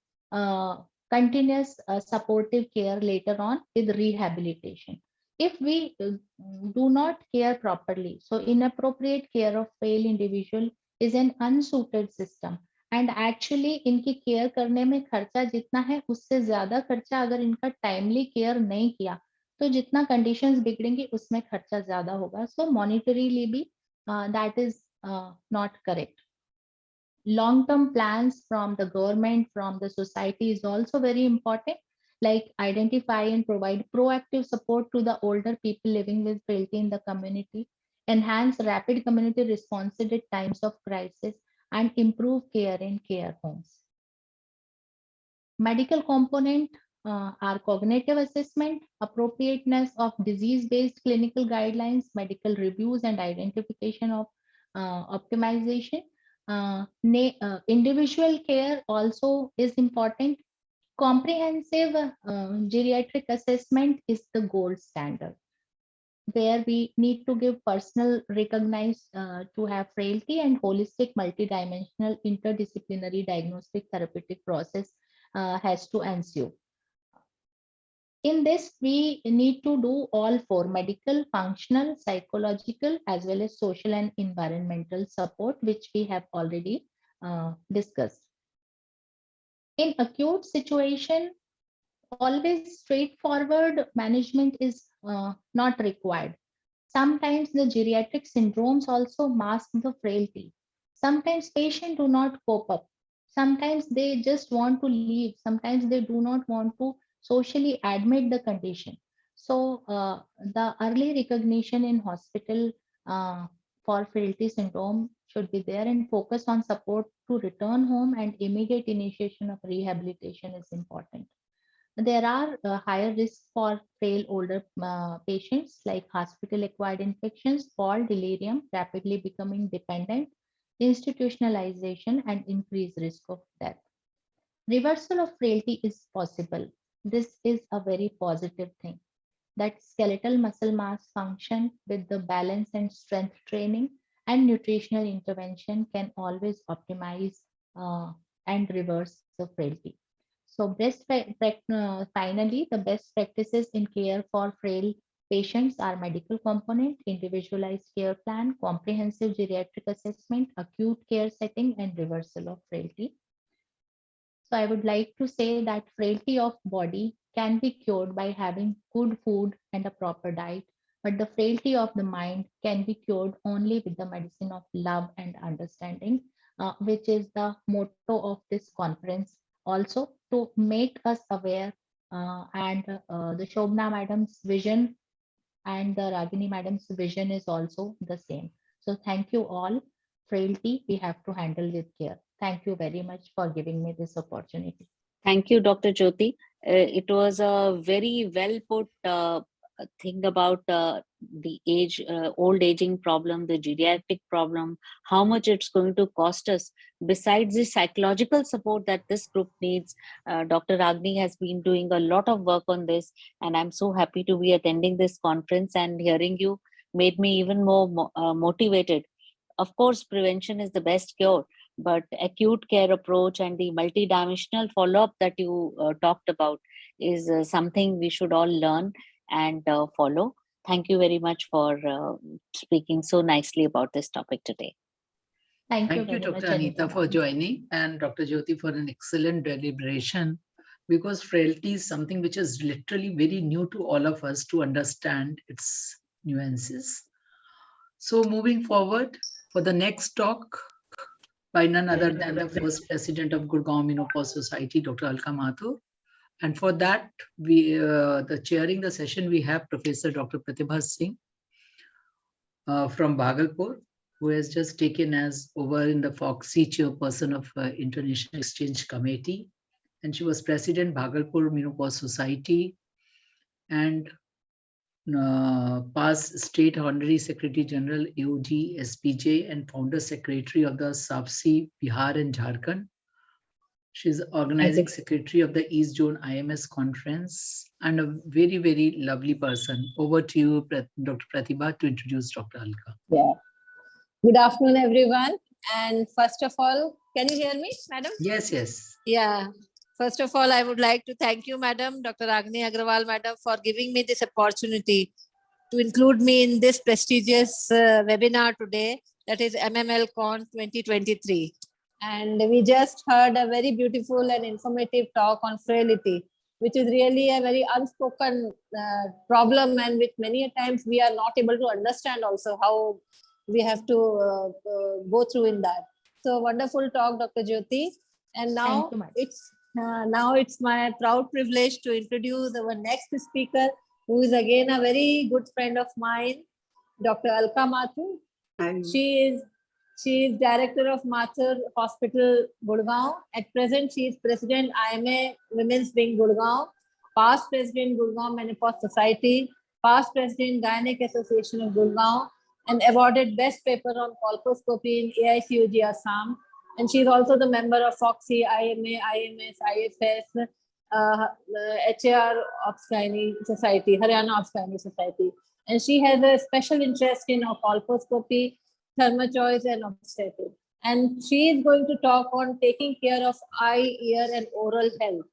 Speaker 12: continuous supportive care later on with rehabilitation. If we do not care properly, so inappropriate care of frail individual is an unsuited system. And actually इनकी care करने में खर्चा जितना है उससे ज्यादा खर्चा अगर इनका टाइमली केयर नहीं किया तो जितना कंडीशंस बिगड़ेंगी उसमें खर्चा ज्यादा होगा. सो मॉनिटरीली भी that is not correct. Long term plans from the government, from the society is also very important, like identify and provide proactive support to the older people living with frailty in the community, enhance rapid community responses at times of crisis, and improve care in care homes. Medical component are cognitive assessment, appropriateness of disease-based clinical guidelines, medical reviews, and identification of optimization. Individual care also is important. Comprehensive geriatric assessment is the gold standard, where we need to give personal recognized to have frailty and holistic multidimensional interdisciplinary diagnostic therapeutic process has to ensue. In this, we need to do all four: medical, functional, psychological, as well as social and environmental support, which we have already discussed. In acute situation, always straightforward management is not required. Sometimes the geriatric syndromes also mask the frailty. Sometimes patients do not cope up. Sometimes they just want to leave. Sometimes they do not want to socially admit the condition. So the early recognition in hospital for frailty syndrome should be there, and focus on support to return home and immediate initiation of rehabilitation is important. There are higher risks for frail older patients, like hospital-acquired infections, fall, delirium, rapidly becoming dependent, institutionalization, and increased risk of death. Reversal of frailty is possible. This is a very positive thing. That skeletal muscle mass function with the balance and strength training and nutritional intervention can always optimize and reverse the frailty. So finally, the best practices in care for frail patients are medical component, individualized care plan, comprehensive geriatric assessment, acute care setting, and reversal of frailty. So I would like to say that frailty of body can be cured by having good food and a proper diet, but the frailty of the mind can be cured only with the medicine of love and understanding, which is the motto of this conference. Also, to make us aware, and the Shobhna madam's vision and the Ragini madam's vision is also the same. So thank you all. Frailty we have to handle with care. Thank you very much for giving me this opportunity.
Speaker 13: Thank you, Dr. Jyoti. It was a very well put thing about the old aging problem, the geriatric problem, how much it's going to cost us. Besides the psychological support that this group needs, Dr. Ragini has been doing a lot of work on this, and I'm so happy to be attending this conference, and hearing you made me even more motivated. Of course, prevention is the best cure, but acute care approach and the multidimensional follow-up that you talked about is something we should all learn and follow. Thank you very much for speaking so nicely about this topic today.
Speaker 12: Thank you,
Speaker 1: Dr. Anita, for joining, and Dr. Jyoti for an excellent deliberation, because frailty is something which is literally very new to all of us to understand its nuances. So moving forward for the next talk by none other than the first president of Gurgaon Menopause Society, Dr. Alka Mathur. And for that, the chairing the session, we have Professor Dr. Pratibha Singh from Bhagalpur, who has just taken as over in the FOXI chairperson of International Exchange Committee. And she was president Bhagalpur Menopause Society and past state honorary secretary general AOG SPJ and founder secretary of the SAPSI Bihar and Jharkhand. She's organizing secretary of the East Zone IMS conference and a very, very lovely person. Over to you, Dr. Pratibha, to introduce Dr. Alka.
Speaker 14: Yeah. Good afternoon, everyone. And first of all, can you hear me, madam?
Speaker 1: Yes, yes.
Speaker 14: Yeah. First of all, I would like to thank you, madam, Dr. Ragini Agrawal, madam, for giving me this opportunity to include me in this prestigious webinar today, that is MMLCON 2023. And we just heard a very beautiful and informative talk on frailty, which is really a very unspoken problem, and which many times we are not able to understand also how we have to go through in that. So wonderful talk, Dr. Jyoti. And now it's my proud privilege to introduce our next speaker, who is again a very good friend of mine, Dr. Alka Mathur. She is director of Mathur Hospital, Gurgaon. At present, she is president IMA Women's Wing, Gurgaon, past president Gurgaon Menopause Society, past president Gynec Association of Gurgaon, and awarded best paper on colposcopy in AICUG Assam. And she is also the member of FOXI, IMA, IMS, IFS, HAR OBGYN Society, Haryana OBGYN Society. And she has a special interest in colposcopy, thermochoice, and obstetrics. And she is going to talk on taking care of eye, ear, and oral health.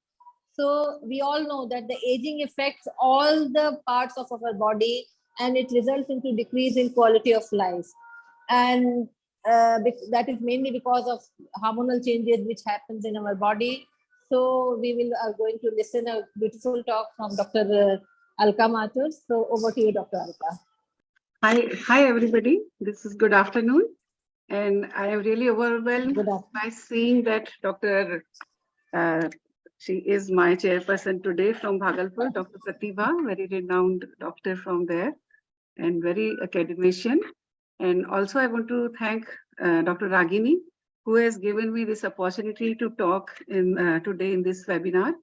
Speaker 14: So we all know that the aging affects all the parts of our body, and it results into decrease in quality of life. And that is mainly because of hormonal changes which happens in our body. So we are going to listen a beautiful talk from Dr. Alka Mathur. So over to you, Dr. Alka.
Speaker 11: Hi everybody. This is good afternoon. And I am really overwhelmed by seeing that Dr. She is my chairperson today from Bhagalpur, Dr. Pratibha, very renowned doctor from there and very academician. And also I want to thank Dr. Ragini, who has given me this opportunity to talk today in this webinar.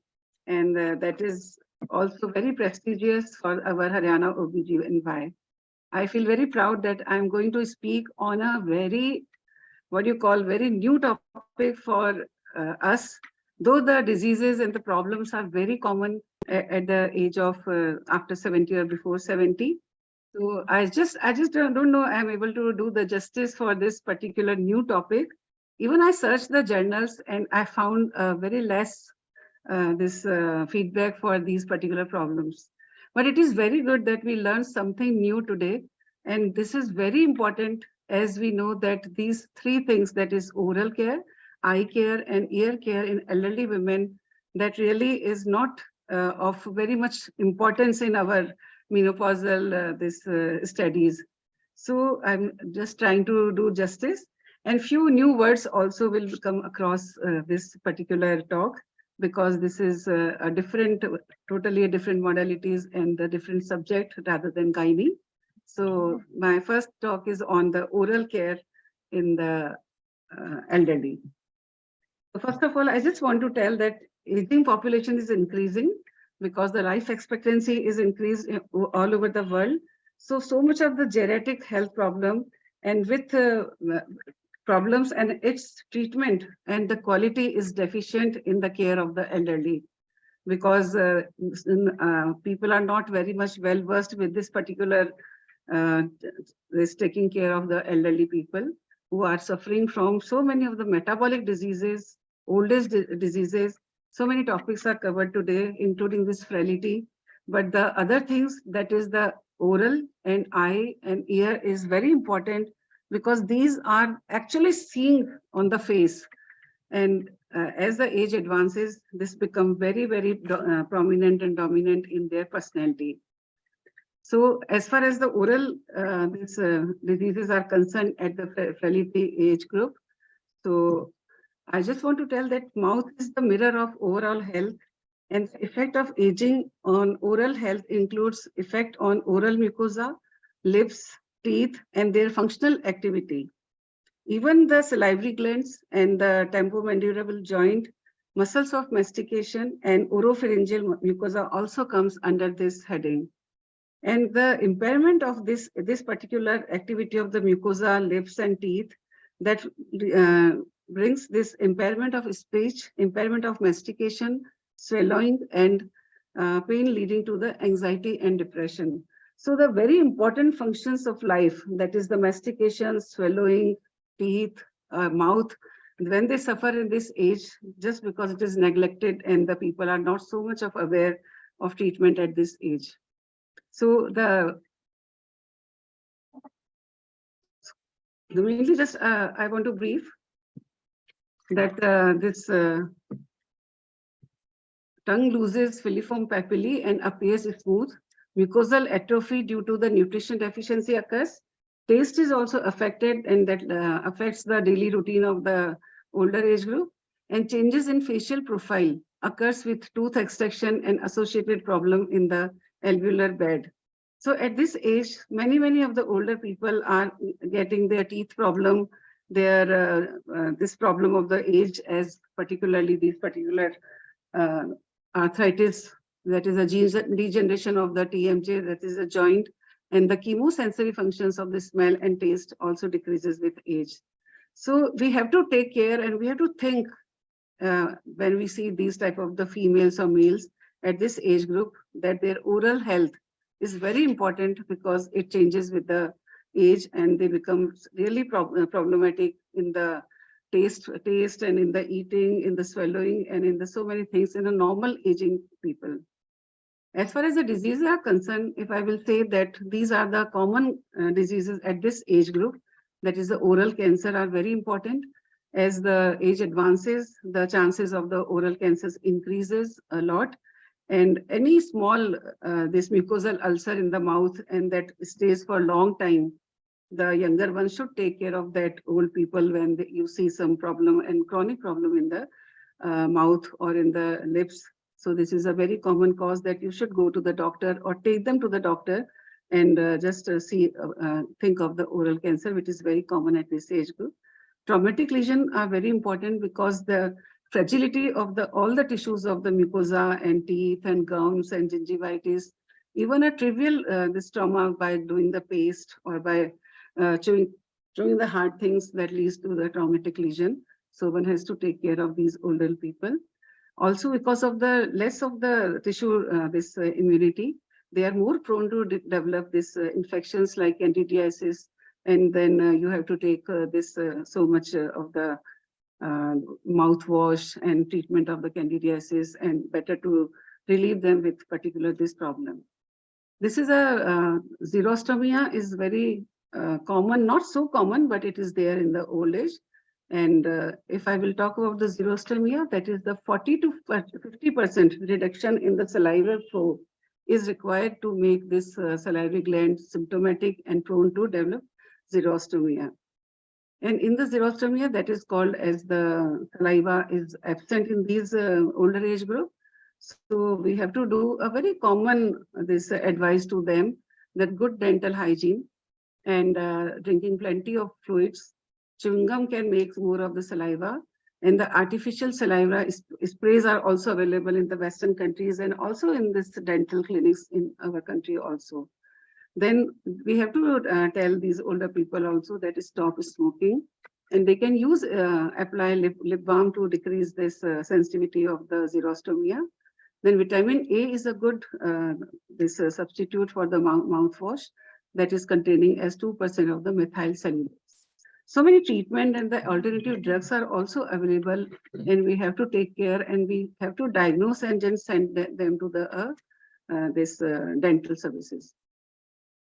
Speaker 11: And that is also very prestigious for our Haryana OBGYN. I feel very proud that I'm going to speak on a very, very new topic for us, though the diseases and the problems are very common at the age of after 70 or before 70. So I just don't know I'm able to do the justice for this particular new topic. Even I searched the journals and I found very less feedback for these particular problems. But it is very good that we learned something new today. And this is very important as we know that these three things, that is oral care, eye care, and ear care in elderly women, that really is not of very much importance in our menopausal studies. So I'm just trying to do justice. And few new words also will come across this particular talk, because this is a different, totally a different modalities and a different subject rather than gynae. So my first talk is on the oral care in the elderly. So first of all, I just want to tell that aging population is increasing because the life expectancy is increased all over the world. So much of the geriatric health problem and with problems and its treatment and the quality is deficient in the care of the elderly, because people are not very much well versed with this particular this taking care of the elderly people who are suffering from so many of the metabolic diseases, old age diseases. So many topics are covered today, including this frailty. But the other things, that is the oral and eye and ear, is very important, because these are actually seen on the face. And as the age advances, this becomes very, very prominent and dominant in their personality. So as far as the oral diseases are concerned at the frailty age group, so I just want to tell that mouth is the mirror of overall health, and the effect of aging on oral health includes effect on oral mucosa, lips, teeth, and their functional activity. Even the salivary glands and the temporomandibular joint, muscles of mastication, and oropharyngeal mucosa also comes under this heading. And the impairment of this particular activity of the mucosa, lips, and teeth, that brings this impairment of speech, impairment of mastication, swallowing, and pain, leading to the anxiety and depression. So the very important functions of life, that is the mastication, swallowing, teeth, mouth, when they suffer in this age, just because it is neglected and the people are not so much of aware of treatment at this age. So mainly just I want to brief that this tongue loses filiform papillae and appears smooth. Mucosal atrophy due to the nutrition deficiency occurs. Taste is also affected, and that affects the daily routine of the older age group. And changes in facial profile occurs with tooth extraction and associated problem in the alveolar bed. So at this age, many of the older people are getting their teeth problem, their this problem of the age, as particularly these particular arthritis, that is a degeneration of the TMJ, that is a joint, and the chemosensory functions of the smell and taste also decreases with age. So we have to take care, and we have to think when we see these type of the females or males at this age group, that their oral health is very important because it changes with the age and they become really problematic in the taste and in the eating, in the swallowing, and in the so many things in a normal aging people. As far as the diseases are concerned, if I will say that these are the common diseases at this age group, that is the oral cancer are very important. As the age advances, the chances of the oral cancers increases a lot. And any small, this mucosal ulcer in the mouth and that stays for a long time, the younger ones should take care of that old people when you see some problem and chronic problem in the mouth or in the lips. So this is a very common cause that you should go to the doctor or take them to the doctor and think of the oral cancer, which is very common at this age group. Traumatic lesions are very important because the fragility of all the tissues of the mucosa and teeth and gums and gingivitis, even a trivial this trauma by doing the paste or by chewing the hard things that leads to the traumatic lesion. So one has to take care of these older people. Also, because of the less of the tissue, immunity, they are more prone to develop this infections like candidiasis, and then you have to take so much of the mouthwash and treatment of the candidiasis, and better to relieve them with particular this problem. This is a xerostomia is very common, not so common, but it is there in the old age. And if I will talk about the xerostomia, that is the 40 to 50% reduction in the salivary flow is required to make this salivary gland symptomatic and prone to develop xerostomia. And in the xerostomia, that is called as the saliva is absent in these older age group. So we have to do a very common advice to them, that good dental hygiene and drinking plenty of fluids. Chewing gum can make more of the saliva, and the artificial saliva sprays are also available in the Western countries and also in this dental clinics in our country also. Then we have to tell these older people also that stop smoking, and they can use apply lip balm to decrease this sensitivity of the xerostomia. Then vitamin A is a good substitute for the mouthwash that is containing as 2% of the methyl cellulose. So many treatment and the alternative drugs are also available, and we have to take care and we have to diagnose and then send them to the dental services.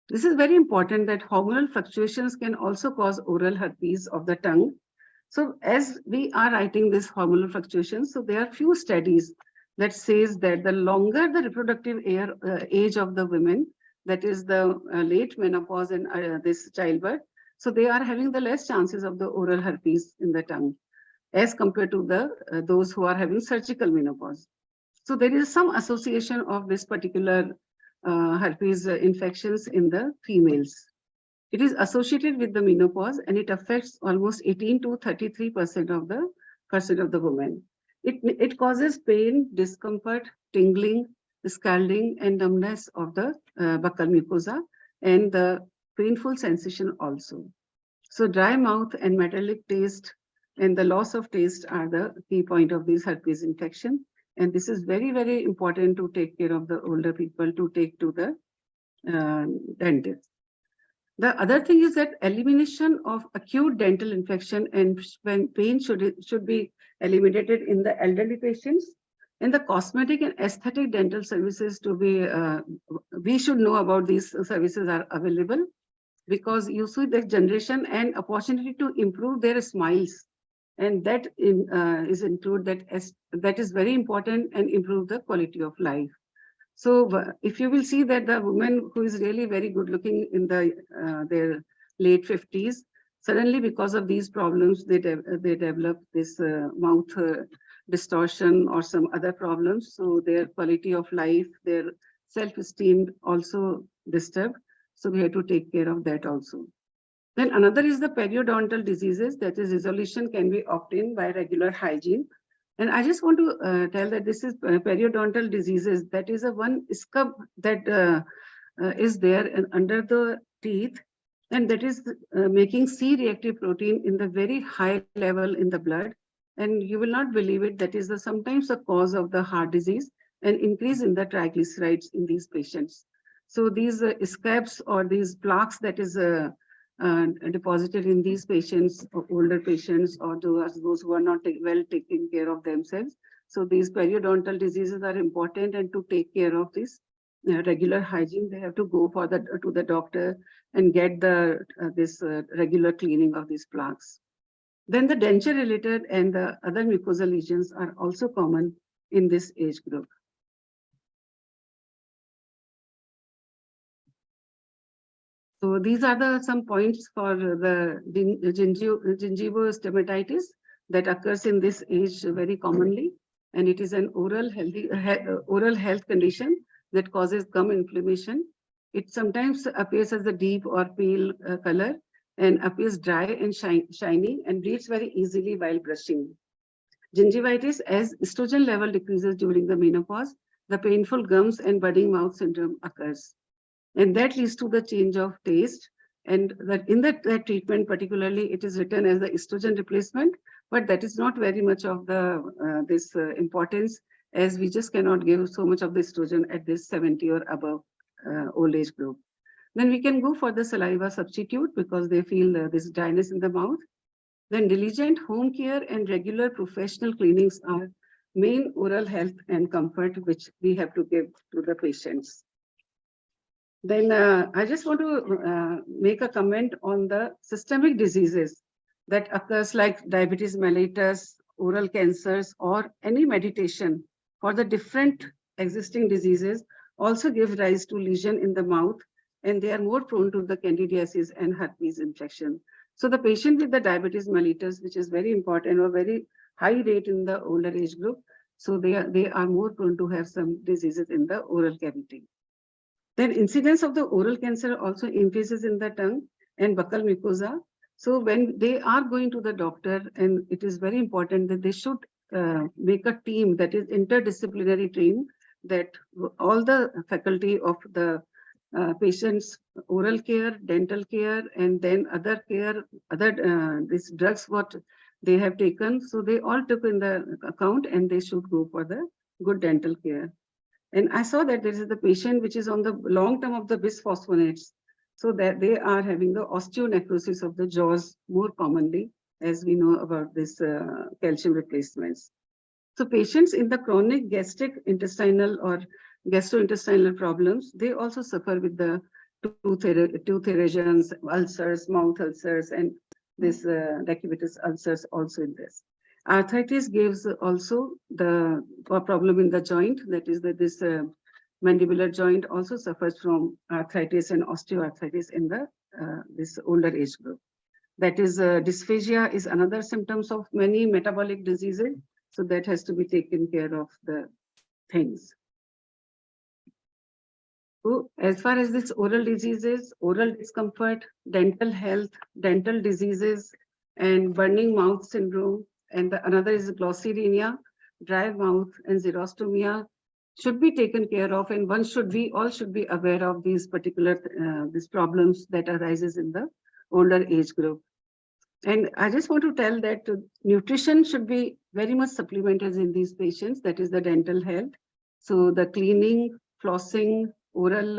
Speaker 11: This is very important that hormonal fluctuations can also cause oral herpes of the tongue. So as we are writing this hormonal fluctuations, so there are few studies that says that the longer the reproductive age of the women, that is the late menopause and this childbirth, so they are having the less chances of the oral herpes in the tongue as compared to those who are having surgical menopause. So there is some association of this particular herpes infections in the females. It is associated with the menopause and it affects almost 18 to 33% of the women. It causes pain, discomfort, tingling, scalding, and numbness of the buccal mucosa, and the painful sensation also. So dry mouth and metallic taste and the loss of taste are the key point of this herpes infection. And this is very, very important to take care of the older people, to take to the dentist. The other thing is that elimination of acute dental infection and when pain should be eliminated in the elderly patients, and the cosmetic and aesthetic dental services to be, we should know about these services are available, because you see the generation and opportunity to improve their smiles, and that is include that is very important and improve the quality of life. So if you will see that the woman who is really very good looking in their late 50s, suddenly because of these problems, they develop this mouth distortion or some other problems. So their quality of life, their self-esteem also disturbed. So we have to take care of that also. Then another is the periodontal diseases, that is resolution can be obtained by regular hygiene. And I just want to tell that this is periodontal diseases, that is a one scab that is there under the teeth, and that is making C-reactive protein in the very high level in the blood. And you will not believe it, that is sometimes the cause of the heart disease and increase in the triglycerides in these patients. So these scabs or these plaques that is deposited in these patients, older patients, or those who are not well taking care of themselves. So these periodontal diseases are important, and to take care of this regular hygiene, they have to go to the doctor and get this regular cleaning of these plaques. Then the denture related and the other mucosal lesions are also common in this age group. So these are some points for the gingival stomatitis that occurs in this age very commonly, and it is an oral health condition that causes gum inflammation. It sometimes appears as a deep or pale color and appears dry and shiny and bleeds very easily while brushing. Gingivitis, as estrogen level decreases during the menopause, the painful gums and budding mouth syndrome occurs. And that leads to the change of taste. And that in that treatment, particularly, it is written as the estrogen replacement, but that is not very much of this importance, as we just cannot give so much of the estrogen at this 70 or above old age group. Then we can go for the saliva substitute because they feel this dryness in the mouth. Then diligent home care and regular professional cleanings are main oral health and comfort which we have to give to the patients. Then I just want to make a comment on the systemic diseases that occurs like diabetes mellitus, oral cancers, or any meditation for the different existing diseases also give rise to lesion in the mouth, and they are more prone to the candidiasis and herpes infection. So the patient with the diabetes mellitus, which is very important or very high rate in the older age group, so they are more prone to have some diseases in the oral cavity. Then incidence of the oral cancer also increases in the tongue and buccal mucosa. So when they are going to the doctor, and it is very important that they should make a team, that is interdisciplinary team, that all the faculty of the patient's oral care, dental care, and then other care, these drugs what they have taken. So they all took in the account, and they should go for the good dental care. And I saw that there is the patient which is on the long term of the bisphosphonates, so that they are having the osteonecrosis of the jaws more commonly, as we know about this calcium replacements. So patients in the chronic gastric intestinal or gastrointestinal problems, they also suffer with the tooth erosions, ulcers, mouth ulcers, and this decubitus ulcers also in this. Arthritis gives also the problem in the joint, that is that this mandibular joint also suffers from arthritis and osteoarthritis in the this older age group. That is dysphagia is another symptoms of many metabolic diseases, so that has to be taken care of the things. So as far as this oral diseases, oral discomfort, dental health, dental diseases, and burning mouth syndrome, and another is glossirrhenia, dry mouth, and xerostomia should be taken care of, and we all should be aware of these particular these problems that arises in the older age group. And I just want to tell that nutrition should be very much supplemented in these patients, that is the dental health. So the cleaning, flossing, oral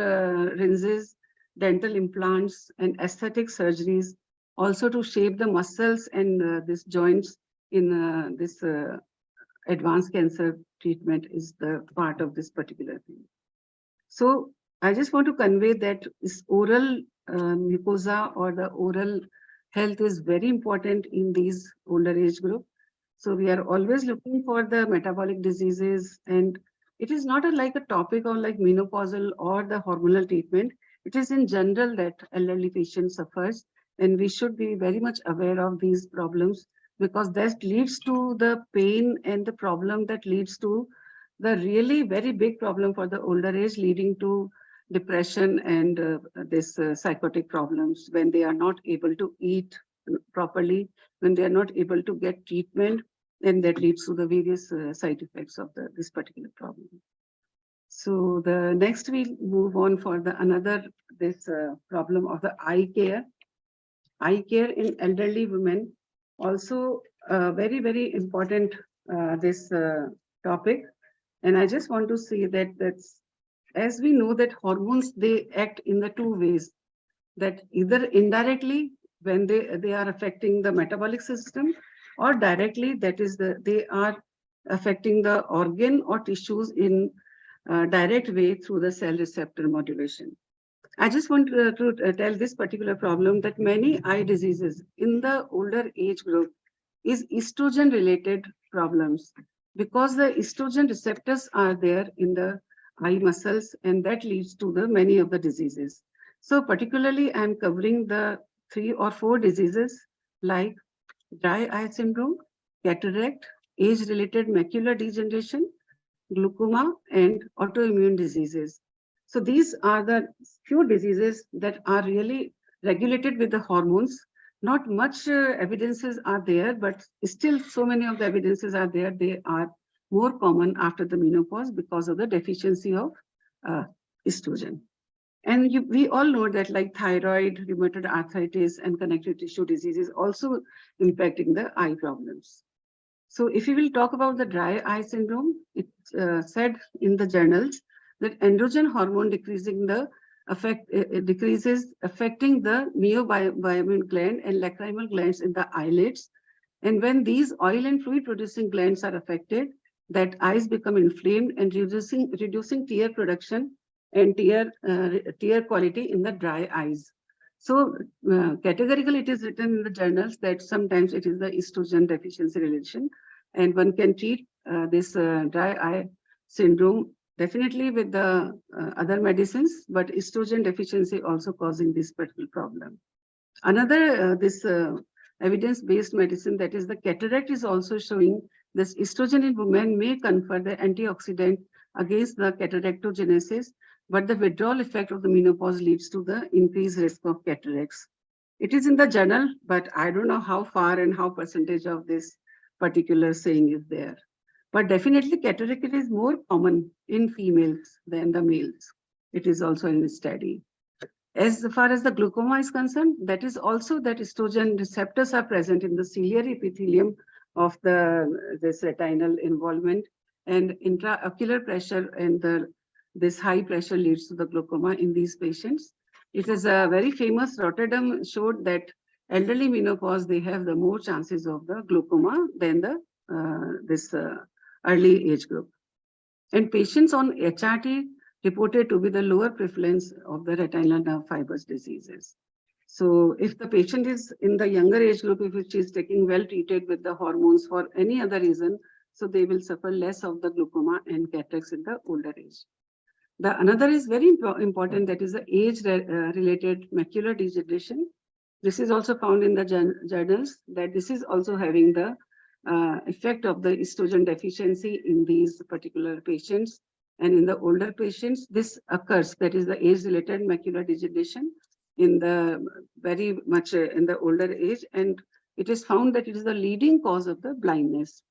Speaker 11: rinses, dental implants, and aesthetic surgeries, also to shape the muscles and these joints in this advanced cancer treatment is the part of this particular thing. So I just want to convey that this oral mucosa or the oral health is very important in these older age group. So we are always looking for the metabolic diseases, and it is not like a topic of like menopausal or the hormonal treatment. It is in general that elderly patients suffers, and we should be very much aware of these problems, because that leads to the pain and the problem that leads to the really very big problem for the older age, leading to depression and this psychotic problems when they are not able to eat properly, when they are not able to get treatment, and that leads to the various side effects of this particular problem. So the next we move on for the another this problem of the eye care. Eye care in elderly women also very, very important this topic. And I just want to say that as we know that hormones, they act in the two ways, that either indirectly when they are affecting the metabolic system, or directly, that is they are affecting the organ or tissues in a direct way through the cell receptor modulation. I just want to tell this particular problem that many eye diseases in the older age group is estrogen related problems, because the estrogen receptors are there in the eye muscles, and that leads to the many of the diseases. So particularly I'm covering the 3 or 4 diseases like dry eye syndrome, cataract, age related macular degeneration, glaucoma, and autoimmune diseases. So these are the few diseases that are really regulated with the hormones. Not much evidences are there, but still so many of the evidences are there. They are more common after the menopause because of the deficiency of estrogen. And we all know that like thyroid, rheumatoid arthritis, and connective tissue diseases also impacting the eye problems. So if we will talk about the dry eye syndrome, it's said in the journals that androgen hormone decreasing the decreases affecting the neobiamine gland and lacrimal glands in the eyelids. And when these oil and fluid producing glands are affected, that eyes become inflamed and reducing tear production and tear quality in the dry eyes. So categorically, it is written in the journals that sometimes it is the estrogen deficiency relation, and one can treat this dry eye syndrome definitely with the other medicines, but estrogen deficiency also causing this particular problem. Another this evidence-based medicine, that is the cataract, is also showing this estrogen in women may confer the antioxidant against the cataractogenesis, but the withdrawal effect of the menopause leads to the increased risk of cataracts. It is in the journal, but I don't know how far and how percentage of this particular saying is there. But definitely cataract is more common in females than the males. It is also in the study. As far as the glaucoma is concerned, that is also that estrogen receptors are present in the ciliary epithelium of this retinal involvement, and intraocular pressure and this high pressure leads to the glaucoma in these patients. It is a very famous Rotterdam showed that elderly menopause, they have the more chances of the glaucoma than the early age group. And patients on HRT reported to be the lower prevalence of the retinal nerve fibers diseases. So if the patient is in the younger age group, if which is taking well treated with the hormones for any other reason, so they will suffer less of the glaucoma and cataracts in the older age. The another is very important, that is the age-related macular degeneration. This is also found in the journals, that this is also having the effect of the estrogen deficiency in these particular patients. And in the older patients, this occurs, that is the age-related macular degeneration in the very much in the older age. And it is found that it is the leading cause of the blindness.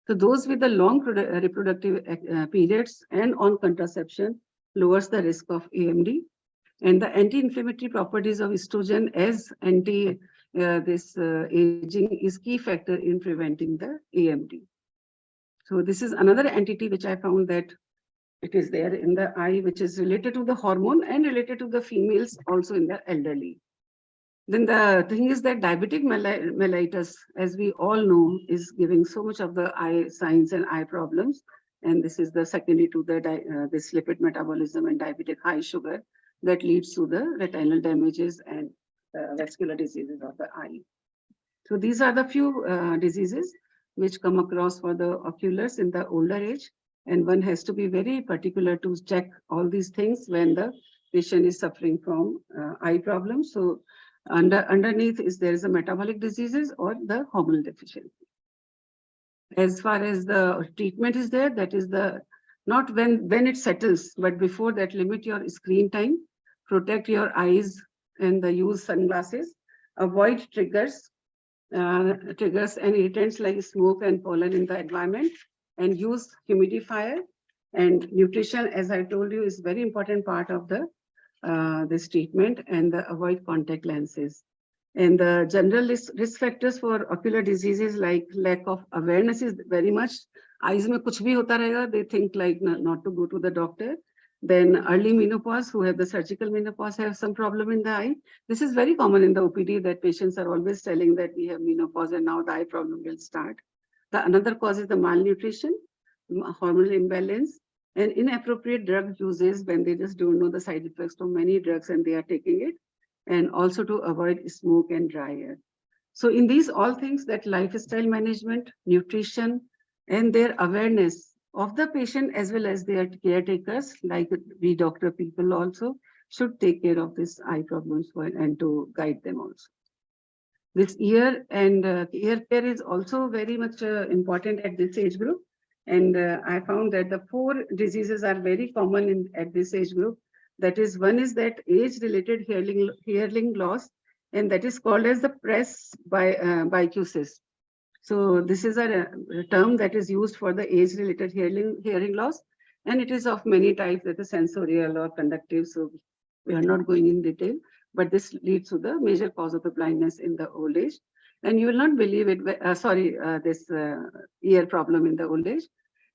Speaker 11: So those with the long reproductive periods and on contraception lowers the risk of AMD. And the anti-inflammatory properties of estrogen as aging is key factor in preventing the AMD. So this is another entity which I found that it is there in the eye, which is related to the hormone and related to the females also in the elderly. Then the thing is that diabetic mellitus, as we all know, is giving so much of the eye signs and eye problems. And this is the secondary to the this lipid metabolism and diabetic high sugar that leads to the retinal damages and vascular diseases of the eye. So these are the few diseases which come across for the oculars in the older age. And one has to be very particular to check all these things when the patient is suffering from eye problems. So underneath is there is a metabolic diseases or the hormonal deficiency. As far as the treatment is there, that is the not when it settles, but before that, limit your screen time, protect your eyes and use sunglasses, avoid triggers and irritants like smoke and pollen in the environment, and use humidifier. And nutrition, as I told you, is very important part of the this treatment, and avoid contact lenses. And the general risk factors for ocular diseases like lack of awareness is very much. Eyes mein kuch bhi hota rahega, they think like not to go to the doctor. Then early menopause, who have the surgical menopause, have some problem in the eye. This is very common in the OPD that patients are always telling that we have menopause and now the eye problem will start. The another cause is the malnutrition, hormonal imbalance, and inappropriate drug uses when they just don't know the side effects of many drugs and they are taking it, and also to avoid smoke and dry air. So in these all things, that lifestyle management, nutrition, and their awareness of the patient as well as their caretakers, like we doctor people also, should take care of this eye problems and to guide them also. This ear and ear care is also very much important at this age group. And I found that the 4 diseases are very common at this age group. That is, one is that age-related hearing loss, and that is called as the presbycusis. So this is a term that is used for the age-related hearing loss, and it is of many types, that is sensorial or conductive. So we are not going in detail, but this leads to the major cause of the blindness in the old age. And you will not believe it, this ear problem in the old age.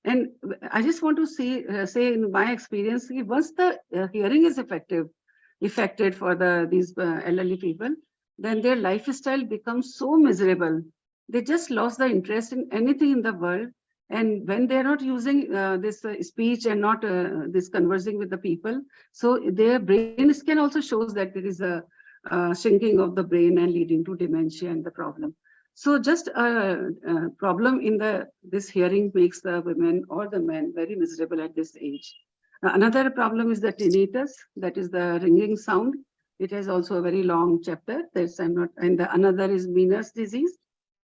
Speaker 11: And I just want to say in my experience, once the hearing is affected for these elderly people, then their lifestyle becomes so miserable. They just lost the interest in anything in the world. And when they're not using this speech and not this conversing with the people, so their brain scan also shows that there is a shrinking of the brain and leading to dementia and the problem. So just a problem in this hearing makes the women or the men very miserable at this age. Another problem is the tinnitus, that is the ringing sound. It has also a very long chapter. Another is Meniere's disease.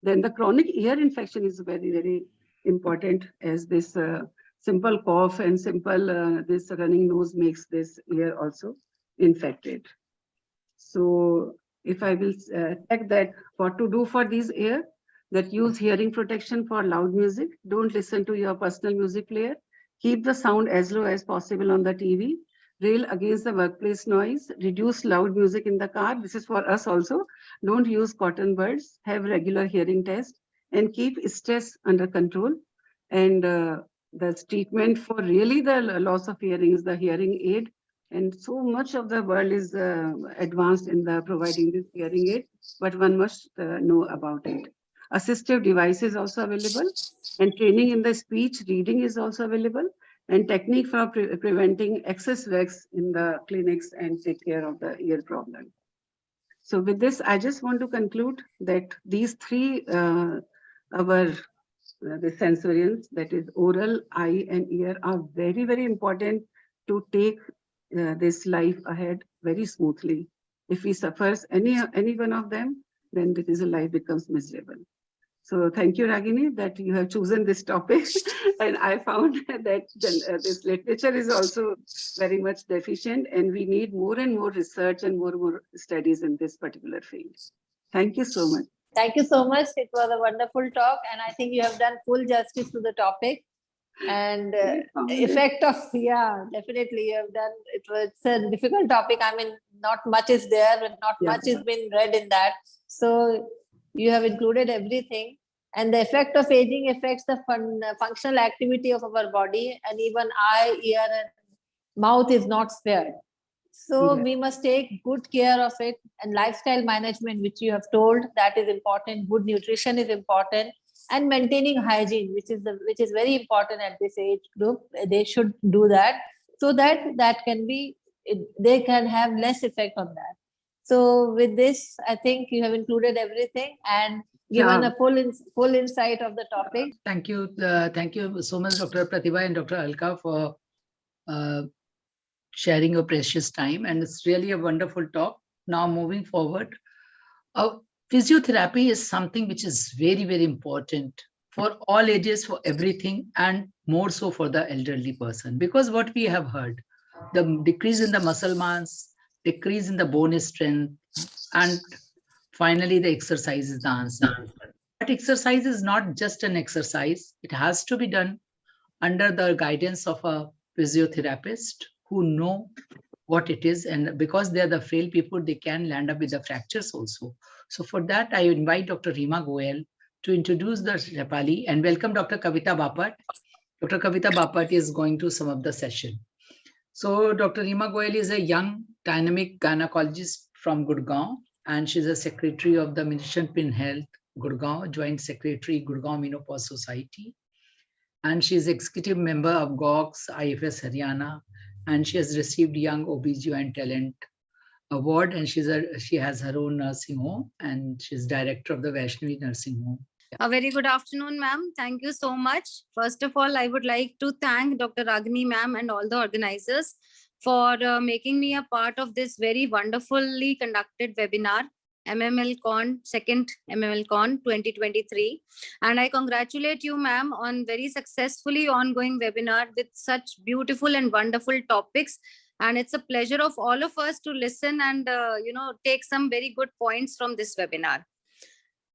Speaker 11: Then the chronic ear infection is very, very important, as this simple cough and simple this running nose makes this ear also infected. So if I will check that what to do for these ear, that use hearing protection for loud music. Don't listen to your personal music player. Keep the sound as low as possible on the TV. Rail against the workplace noise. Reduce loud music in the car. This is for us also. Don't use cotton buds. Have regular hearing tests and keep stress under control. And the treatment for really the loss of hearing is the hearing aid. And so much of the world is advanced in the providing this hearing aid, but one must know about it. Assistive device is also available, and training in the speech reading is also available, and technique for preventing excess wax in the clinics and take care of the ear problem. So with this, I just want to conclude that these 3 the sensorials, that is oral, eye, and ear, are very, very important to take this life ahead very smoothly. If we suffer any one of them, then this life becomes miserable. So thank you, Ragini, that you have chosen this topic. And I found that this literature is also very much deficient, and we need more and more research and more studies in this particular field. Thank you so much.
Speaker 14: Thank you so much. It was a wonderful talk, and I think you have done full justice to the topic. And effect of, definitely you have done. It's a difficult topic. I mean, not much is there, and not much has been read in that. So you have included everything. And the effect of aging affects the functional activity of our body, and even eye, ear, and mouth is not spared. So we must take good care of it, and lifestyle management, which you have told, that is important. Good nutrition is important, and maintaining hygiene, which is very important at this age group. They should do that, so that they can have less effect on that. So with this, I think you have included everything and given a full insight of the topic.
Speaker 1: Thank you so much, Dr. Pratibha and Dr. Alka, for sharing your precious time, and it's really a wonderful talk. Now moving forward, physiotherapy is something which is very, very important for all ages, for everything, and more so for the elderly person, because what we have heard, the decrease in the muscle mass, decrease in the bone strength, and finally the exercise is the answer. But exercise is not just an exercise. It has to be done under the guidance of a physiotherapist who know what it is. And because they are the frail people, they can land up with the fractures also. So for that, I invite Dr. Rima Goyal to introduce the Shepali and welcome Dr. Kavita Bapat. Dr. Kavita Bapat is going to sum up the session. So Dr. Rima Goyal is a young, dynamic gynecologist from Gurgaon, and she's a secretary of the Mission Pin Health, Gurgaon, Joint Secretary, Gurgaon Menopause Society. And she's executive member of GOX, IFS Haryana, and she has received Young OBGYN Talent Award, and she has her own nursing home, and she's director of the Vaishnavi Nursing Home.
Speaker 15: A very good afternoon, ma'am. Thank you so much. First of all, I would like to thank Dr. Ragini, ma'am, and all the organizers for making me a part of this very wonderfully conducted webinar, MMLCON, second MMLCON 2023. And I congratulate you, ma'am, on very successfully ongoing webinar with such beautiful and wonderful topics. And it's a pleasure of all of us to listen and, take some very good points from this webinar.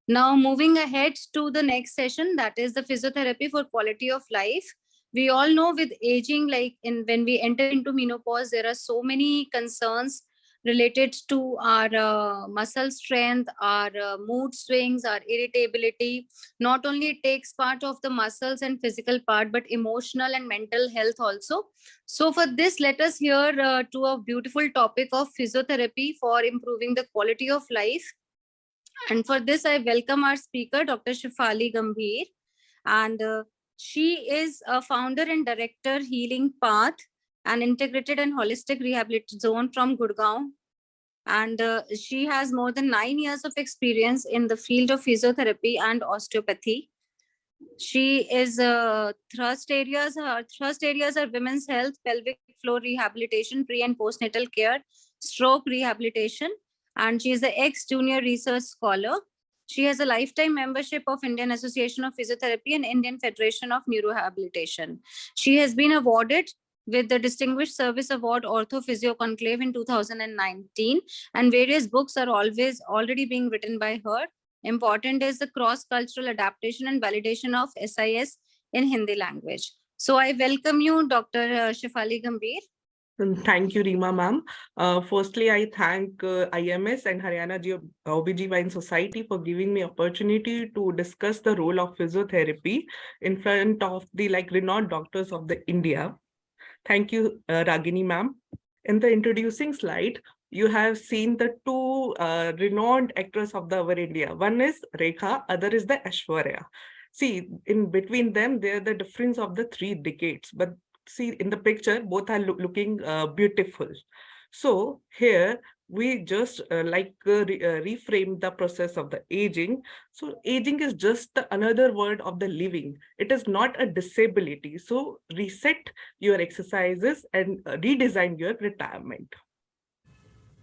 Speaker 15: Now, moving ahead to the next session, that is the physiotherapy for quality of life. We all know with aging, when we enter into menopause, there are so many concerns related to our muscle strength, our mood swings, our irritability. Not only it takes part of the muscles and physical part, but emotional and mental health also. So for this, let us hear to a beautiful topic of physiotherapy for improving the quality of life. And for this, I welcome our speaker, Dr. Shefali Gambhir. And she is a founder and director, Healing Path, an integrated and holistic rehabilitation zone from Gurgaon. And she has more than 9 years of experience in the field of physiotherapy and osteopathy. She is her thrust areas are women's health, pelvic floor rehabilitation, pre and postnatal care, stroke rehabilitation. And she is the ex-junior research scholar. She has a lifetime membership of Indian Association of Physiotherapy and Indian Federation of Neurorehabilitation. She has been awarded with the Distinguished Service Award Ortho Physio Conclave in 2019, and various books are already being written by her. Important is the cross-cultural adaptation and validation of SIS in Hindi language. So I welcome you, Dr. Shefali Gambhir.
Speaker 16: Thank you, Rima ma'am. Firstly, I thank IMS and Haryana OBGYN Society for giving me opportunity to discuss the role of physiotherapy in front of the renowned doctors of the India. Thank you, Ragini ma'am. In the introducing slide, you have seen the two renowned actors of our India. One is Rekha, other is the Aishwarya. See, in between them, they are the difference of the 3 decades. But see, in the picture, both are looking beautiful. So here we just reframe the process of the aging. So aging is just another word of the living. It is not a disability. So reset your exercises and redesign your retirement.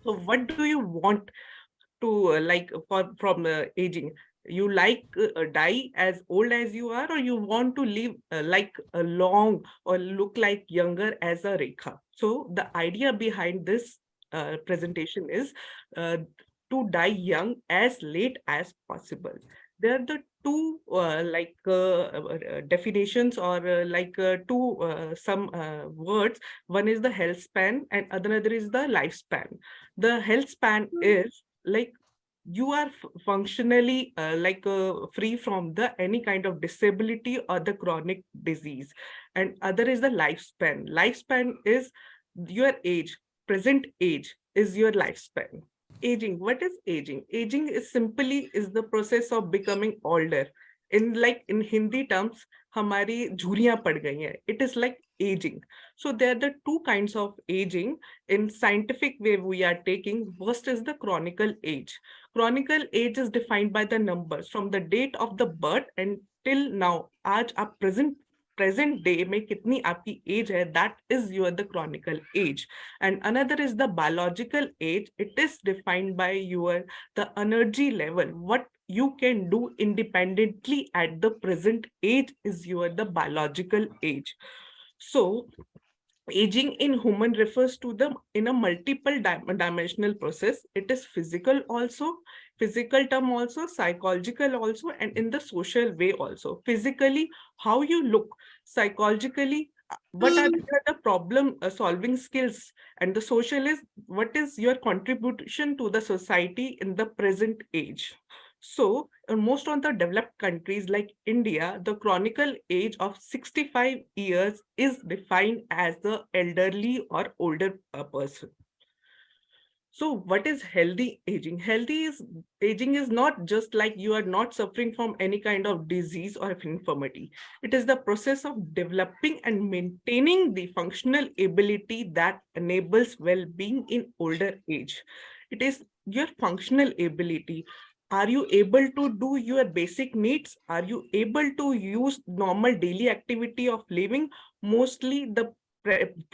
Speaker 16: So what do you want to from aging? You die as old as you are, or you want to live a long or look like younger as a Rekha? So the idea behind this presentation is to die young as late as possible. There are the two definitions or some words. One is the health span and another is the lifespan. The health span is you are functionally free from any kind of disability or the chronic disease. And other is the lifespan. Lifespan is your age, present age is your lifespan. Aging, what is aging? Aging is simply the process of becoming older. In Hindi terms, hamari jhuriyan pad gayi hai. It is like aging. So there are the 2 kinds of aging. In scientific way we are taking, first is the chronicle age. Chronicle age is defined by the numbers from the date of the birth and till now. Aaj aap present day mein kitni aapki age hai, that is the chronicle age. And another is the biological age. It is defined by the energy level. What you can do independently at the present age is the biological age. So aging in human refers to in a multiple dimensional process. It is physical term also, psychological also, and in the social way also. Physically, how you look, psychologically, what are the problem solving skills, and the social is what is your contribution to the society in the present age. So most of the developed countries like India, the chronicle age of 65 years is defined as the elderly or older person. So what is healthy aging? Aging is not just like you are not suffering from any kind of disease or infirmity. It is the process of developing and maintaining the functional ability that enables well-being in older age. It is your functional ability. Are you able to do your basic needs? Are you able to use normal daily activity of living? Mostly the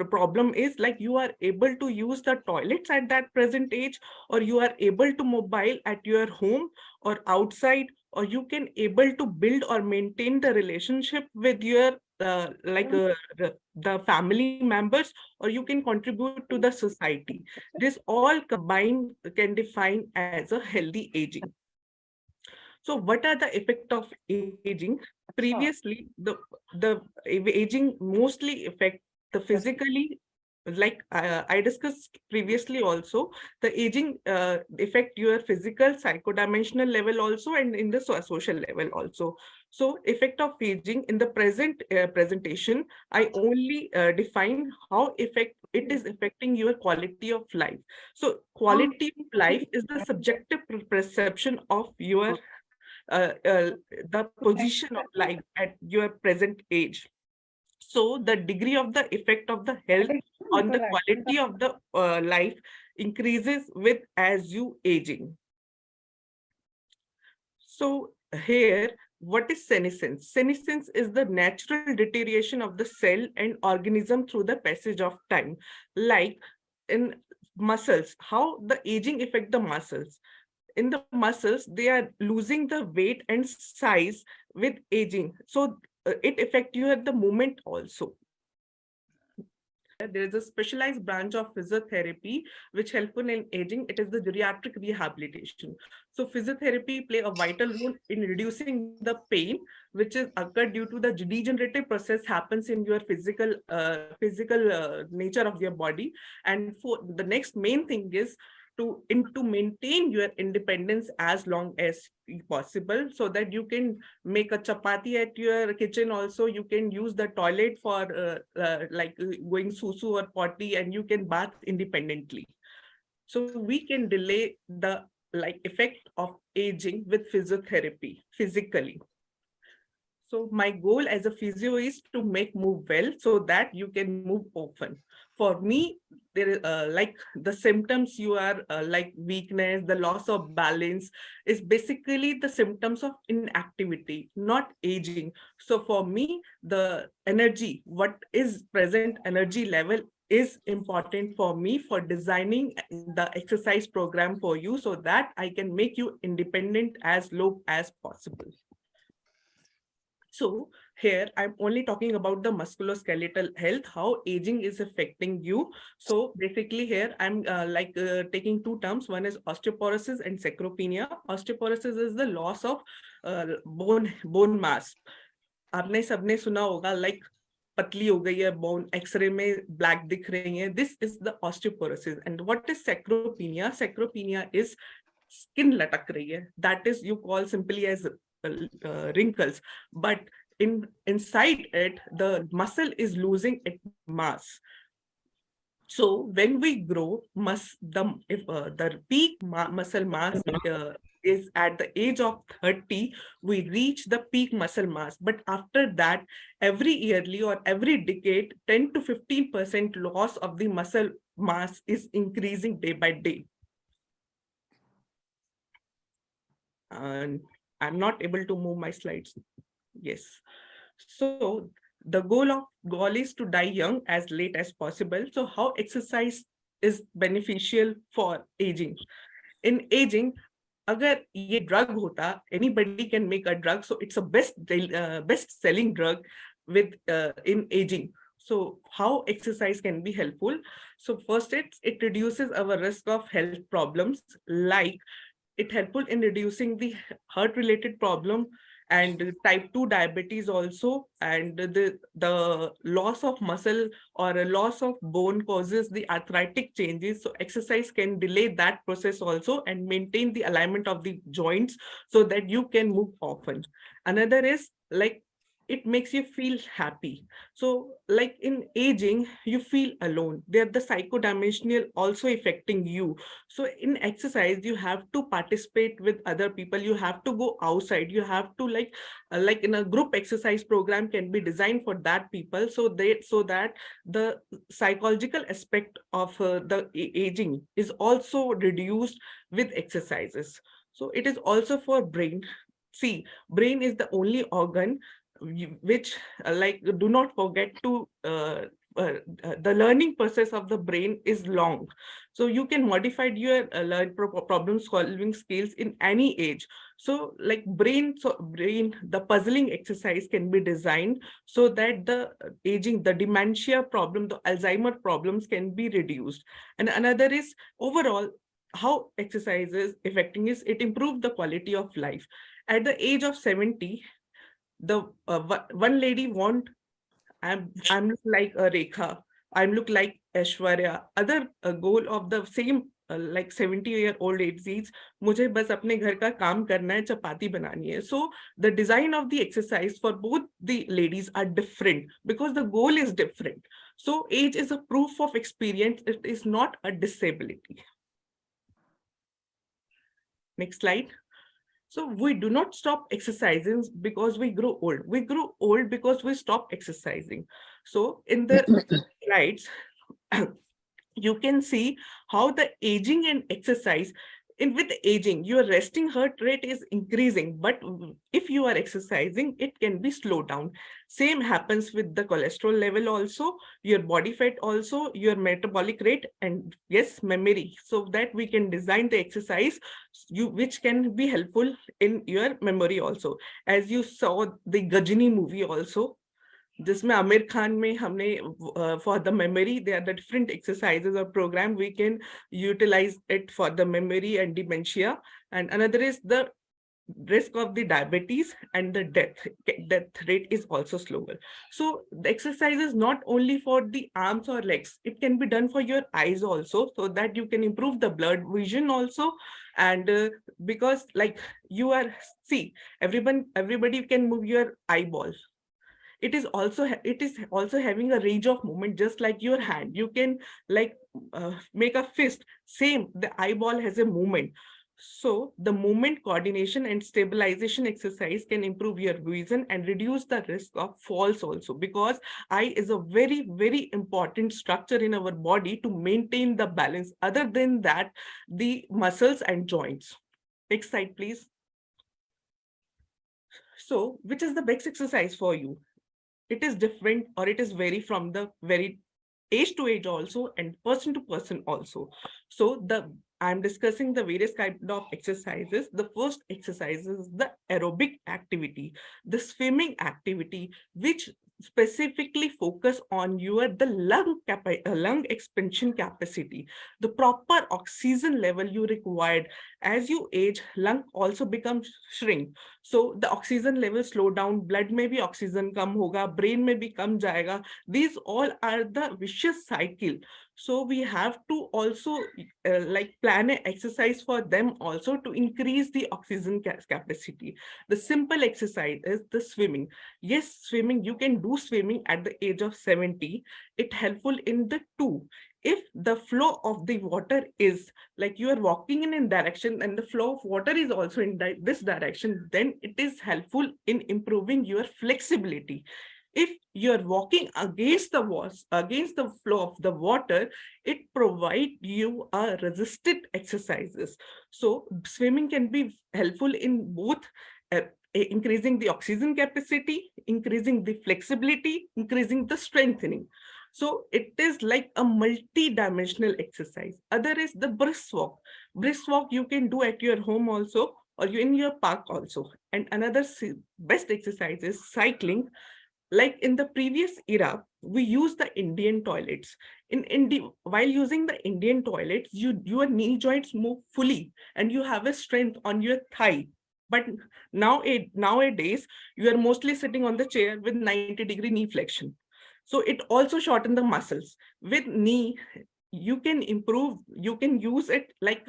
Speaker 16: problem is like you are able to use the toilets at that present age, or you are able to mobile at your home or outside, or you can able to build or maintain the relationship with your the family members, or you can contribute to the society. This all combined can define as a healthy aging. So what are the effects of aging? Previously, the aging mostly affect the physically, like I discussed previously also, the aging affect your physical, psychodimensional level also, and in the social level also. So effect of aging in the present presentation, I only define how it is affecting your quality of life. So quality of life is the subjective perception of your the position of life at your present age. So the degree of the effect of the health on the quality of the life increases with as you aging. So here, what is senescence? Senescence is the natural deterioration of the cell and organism through the passage of time. Like in muscles, how the aging affect the muscles. In the muscles, they are losing the weight and size with aging. So it affects you at the moment also. There is a specialized branch of physiotherapy which helpful in aging. It is the geriatric rehabilitation. So physiotherapy play a vital role in reducing the pain which is occurred due to the degenerative process happens in your physical nature of your body. And for the next main thing is to maintain your independence as long as possible, so that you can make a chapati at your kitchen also. You can use the toilet for like going susu or potty, and you can bath independently. So we can delay the effect of aging with physiotherapy physically. So my goal as a physio is to make move well so that you can move often. For me, there is like the symptoms you are like weakness, the loss of balance is basically the symptoms of inactivity, not aging. So for me, the energy, what is present energy level is important for me for designing the exercise program for you so that I can make you independent as low as possible. So here I'm only talking about the musculoskeletal health, how aging is affecting you. So basically here I'm taking two terms. One is osteoporosis and sarcopenia. Osteoporosis is the loss of bone mass. आपने सबने सुना होगा like पतली हो गई है bone, X-ray में black दिख रही है. This is the osteoporosis. And what is sarcopenia? Sarcopenia is skin लटक रही है. That is you call simply as wrinkles, but inside it the muscle is losing its mass. So when we grow, the peak muscle mass is at the age of 30, we reach the peak muscle mass. But after that, every yearly or every decade, 10 to 15% loss of the muscle mass is increasing day by day. And I'm not able to move my slides. Yes. So the goal is to die young as late as possible. So how exercise is beneficial for aging? In aging, agar ye drug hota, anybody can make a drug. So it's a best selling drug with in aging. So how exercise can be helpful? So first, it reduces our risk of health problems, like it helpful in reducing the heart related problem. and type 2 diabetes also, and the loss of muscle or a loss of bone causes the arthritic changes. So exercise can delay that process also and maintain the alignment of the joints so that you can move often. Another is like it makes you feel happy. So like in aging, you feel alone. They're the psychodimensional also affecting you. So in exercise, you have to participate with other people. You have to go outside. You have to like in a group exercise program can be designed for that people. So that the psychological aspect of the aging is also reduced with exercises. So it is also for brain. See, brain is the only organ which like do not forget to the learning process of the brain is long. So you can modify your problem solving skills in any age. So like brain, the puzzling exercise can be designed so that the aging, the dementia problem, the Alzheimer problems can be reduced. And another is overall how exercise is affecting is it improves the quality of life. At the age of 70, the one lady want I'm look like a Rekha, I'm look like Aishwarya. Other goal of the same like 70-year-old disease, मुझे बस अपने घर का काम करना है, चपाती बनानी है. So the design of the exercise for both the ladies are different because the goal is different. So age is a proof of experience. It is not a disability. Next slide. So we do not stop exercising because we grow old. We grow old because we stop exercising. So in the slides, you can see how the aging and exercise, with aging, your resting heart rate is increasing, but if you are exercising, it can be slowed down. Same happens with the cholesterol level also, your body fat also, your metabolic rate, and yes, memory, so that we can design the exercise which can be helpful in your memory also. As you saw the Ghajini movie also, जिसमें आमिर खान में हमने for the memory, there are the different exercises or program we can utilize it for the memory and dementia. And another is the risk of the diabetes and the death rate is also slower. So the exercise is not only for the arms or legs, it can be done for your eyes also, so that you can improve the blood vision also. And because like you are, see, everybody can move your eyeball. It is also having a range of movement, just like your hand. You can like make a fist. Same, the eyeball has a movement. So the movement coordination and stabilization exercise can improve your vision and reduce the risk of falls also, because eye is a very, very important structure in our body to maintain the balance. Other than that, the muscles and joints. Next slide, please. So which is the best exercise for you? It is different, or it is vary from the very age to age also, and person to person also. So I'm discussing the various kind of exercises. The first exercise is the aerobic activity, the swimming activity, which specifically focus on the lung expansion capacity, the proper oxygen level you required. As you age, lung also becomes shrink. So the oxygen level slow down, blood में भी oxygen कम होगा, brain में भी कम जाएगा. These all are the vicious cycle. So we have to also like plan an exercise for them also to increase the oxygen capacity. The simple exercise is the swimming. Yes, swimming, you can do swimming at the age of 70. It helpful in the two. If the flow of the water is like you are walking in a direction and the flow of water is also in this direction, then it is helpful in improving your flexibility. If you're walking against the walls, against the flow of the water, it provides you a resisted exercises. So swimming can be helpful in both increasing the oxygen capacity, increasing the flexibility, increasing the strengthening. So it is like a multi-dimensional exercise. Other is the brisk walk. Brisk walk you can do at your home also, or you in your park also. And another best exercise is cycling. Like in the previous era, we use the Indian toilets. In India, while using the Indian toilets, your knee joints move fully and you have a strength on your thigh. But nowadays, you are mostly sitting on the chair with 90-degree knee flexion. So it also shortens the muscles. With knee, you can use it like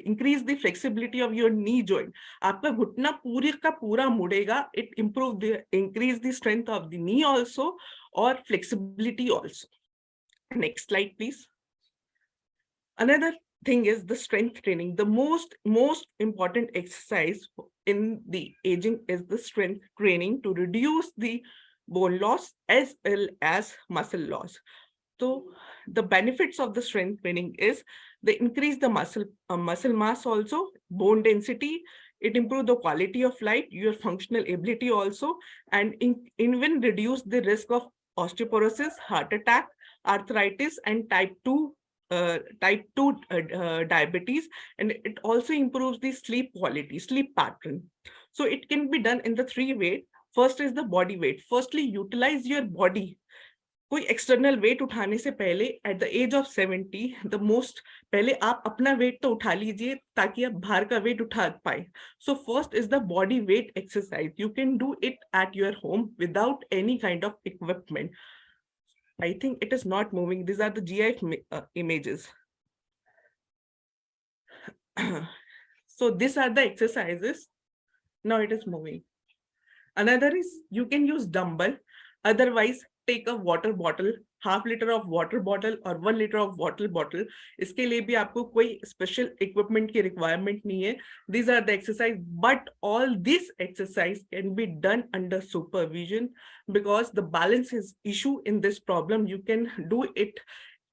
Speaker 16: increase the flexibility of your knee joint. आपका घुटना पूरे का पूरा मुड़ेगा. It increase the strength of the knee also, or flexibility also. Next slide, please. Another thing is the strength training. The most important exercise in the aging is the strength training to reduce the bone loss as well as muscle loss. So the benefits of the strength training is they increase the muscle mass also, bone density. It improves the quality of life, your functional ability also, and even reduce the risk of osteoporosis, heart attack, arthritis, and type 2 diabetes. And it also improves the sleep quality, sleep pattern. So it can be done in the 3 ways. First is the body weight. Firstly, utilize your body. कोई external weight उठाने से पहले at the age of 70 the most पहले आप अपना wait तो उठा लीजिए ताकि आप बाहर का वेट उठा पाए. So first is the body weight exercise. You can do it at your home without any kind of equipment. I think it is not moving. These are the GIF images. So these are the exercises. Now it is moving. Another is you can use dumbbell. Otherwise, take a water bottle, half liter of water bottle or 1 liter of water bottle. इसके लिए भी आपको कोई special equipment की requirement नहीं है. These are the exercise, but all this exercise can be done under supervision because the balance is issue in this problem. You can do it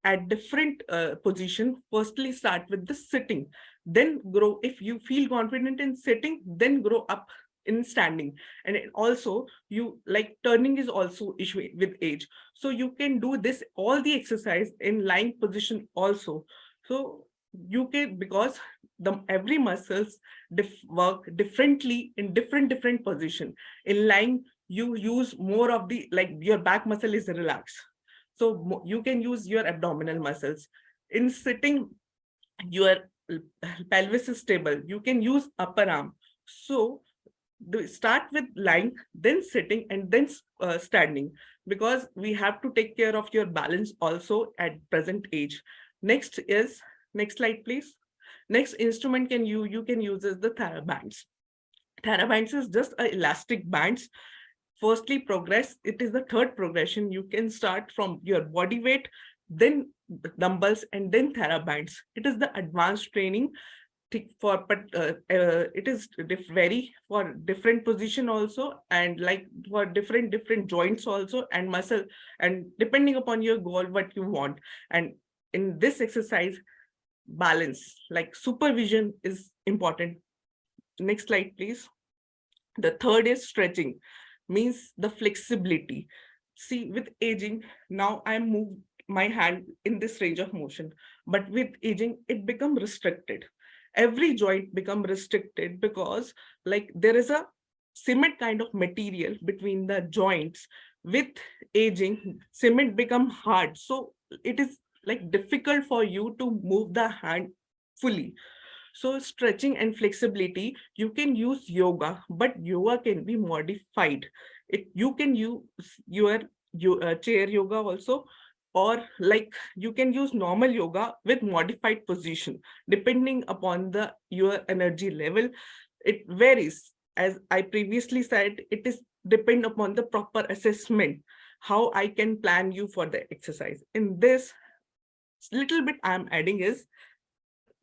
Speaker 16: at different position. Firstly, start with the sitting, then grow. If you feel confident in sitting, then grow up in standing. And also you like turning is also issue with age. So you can do this all the exercise in lying position also. So you can, because every muscles work differently in different position. In lying, you use more of the, like your back muscle is relaxed, so you can use your abdominal muscles. In sitting, your pelvis is stable, you can use upper arm. So start with lying, then sitting, and then standing, because we have to take care of your balance also at present age. Next slide, please. Next instrument you can use is the TheraBands. TheraBands is just elastic bands. Firstly, progress. It is the third progression. You can start from your body weight, then dumbbells, and then TheraBands. It is the advanced training for, but it is vary for different position also, and like for different joints also, and muscle, and depending upon your goal what you want. And in this exercise, balance, like supervision, is important. Next slide, please. The third is stretching, means the flexibility. See, with aging, now I move my hand in this range of motion, but with aging it become restricted. Every joint become restricted because like there is a cement kind of material between the joints. With aging, cement become hard, so it is like difficult for you to move the hand fully. So stretching and flexibility, you can use yoga, but yoga can be modified. You can use your chair yoga also, or like you can use normal yoga with modified position depending upon your energy level. It varies. As I previously said, it is depend upon the proper assessment, how I can plan you for the exercise. In this little bit I'm adding is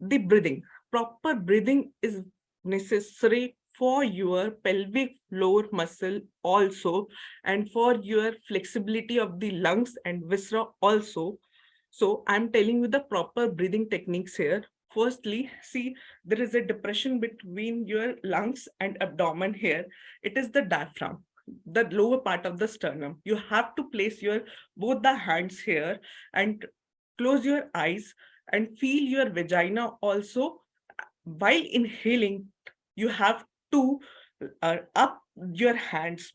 Speaker 16: the breathing. Proper breathing is necessary for your pelvic floor muscle also, and for your flexibility of the lungs and viscera also. So I'm telling you the proper breathing techniques here. Firstly, see, there is a depression between your lungs and abdomen here. It is the diaphragm, the lower part of the sternum. You have to place both the hands here and close your eyes and feel your vagina also. While inhaling, you have to up your hands,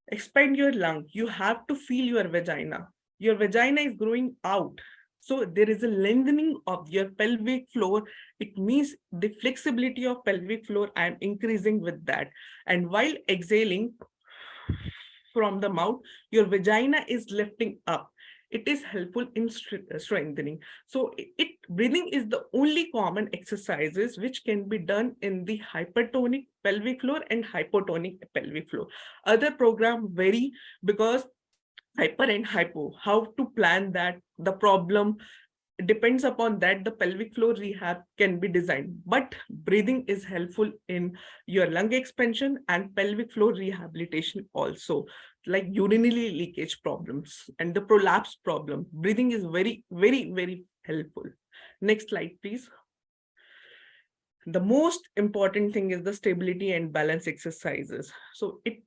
Speaker 16: expand your lung. You have to feel your vagina. Your vagina is growing out. So there is a lengthening of your pelvic floor. It means the flexibility of pelvic floor I am increasing with that. And while exhaling from the mouth, your vagina is lifting up. It is helpful in strengthening. So breathing is the only common exercises which can be done in the hypertonic pelvic floor and hypotonic pelvic floor. Other program vary because hyper and hypo, how to plan that, the problem depends upon that, the pelvic floor rehab can be designed. But breathing is helpful in your lung expansion and pelvic floor rehabilitation also, like urinary leakage problems and the prolapse problem. Breathing is very, very, very helpful. Next slide, please. The most important thing is the stability and balance exercises. So it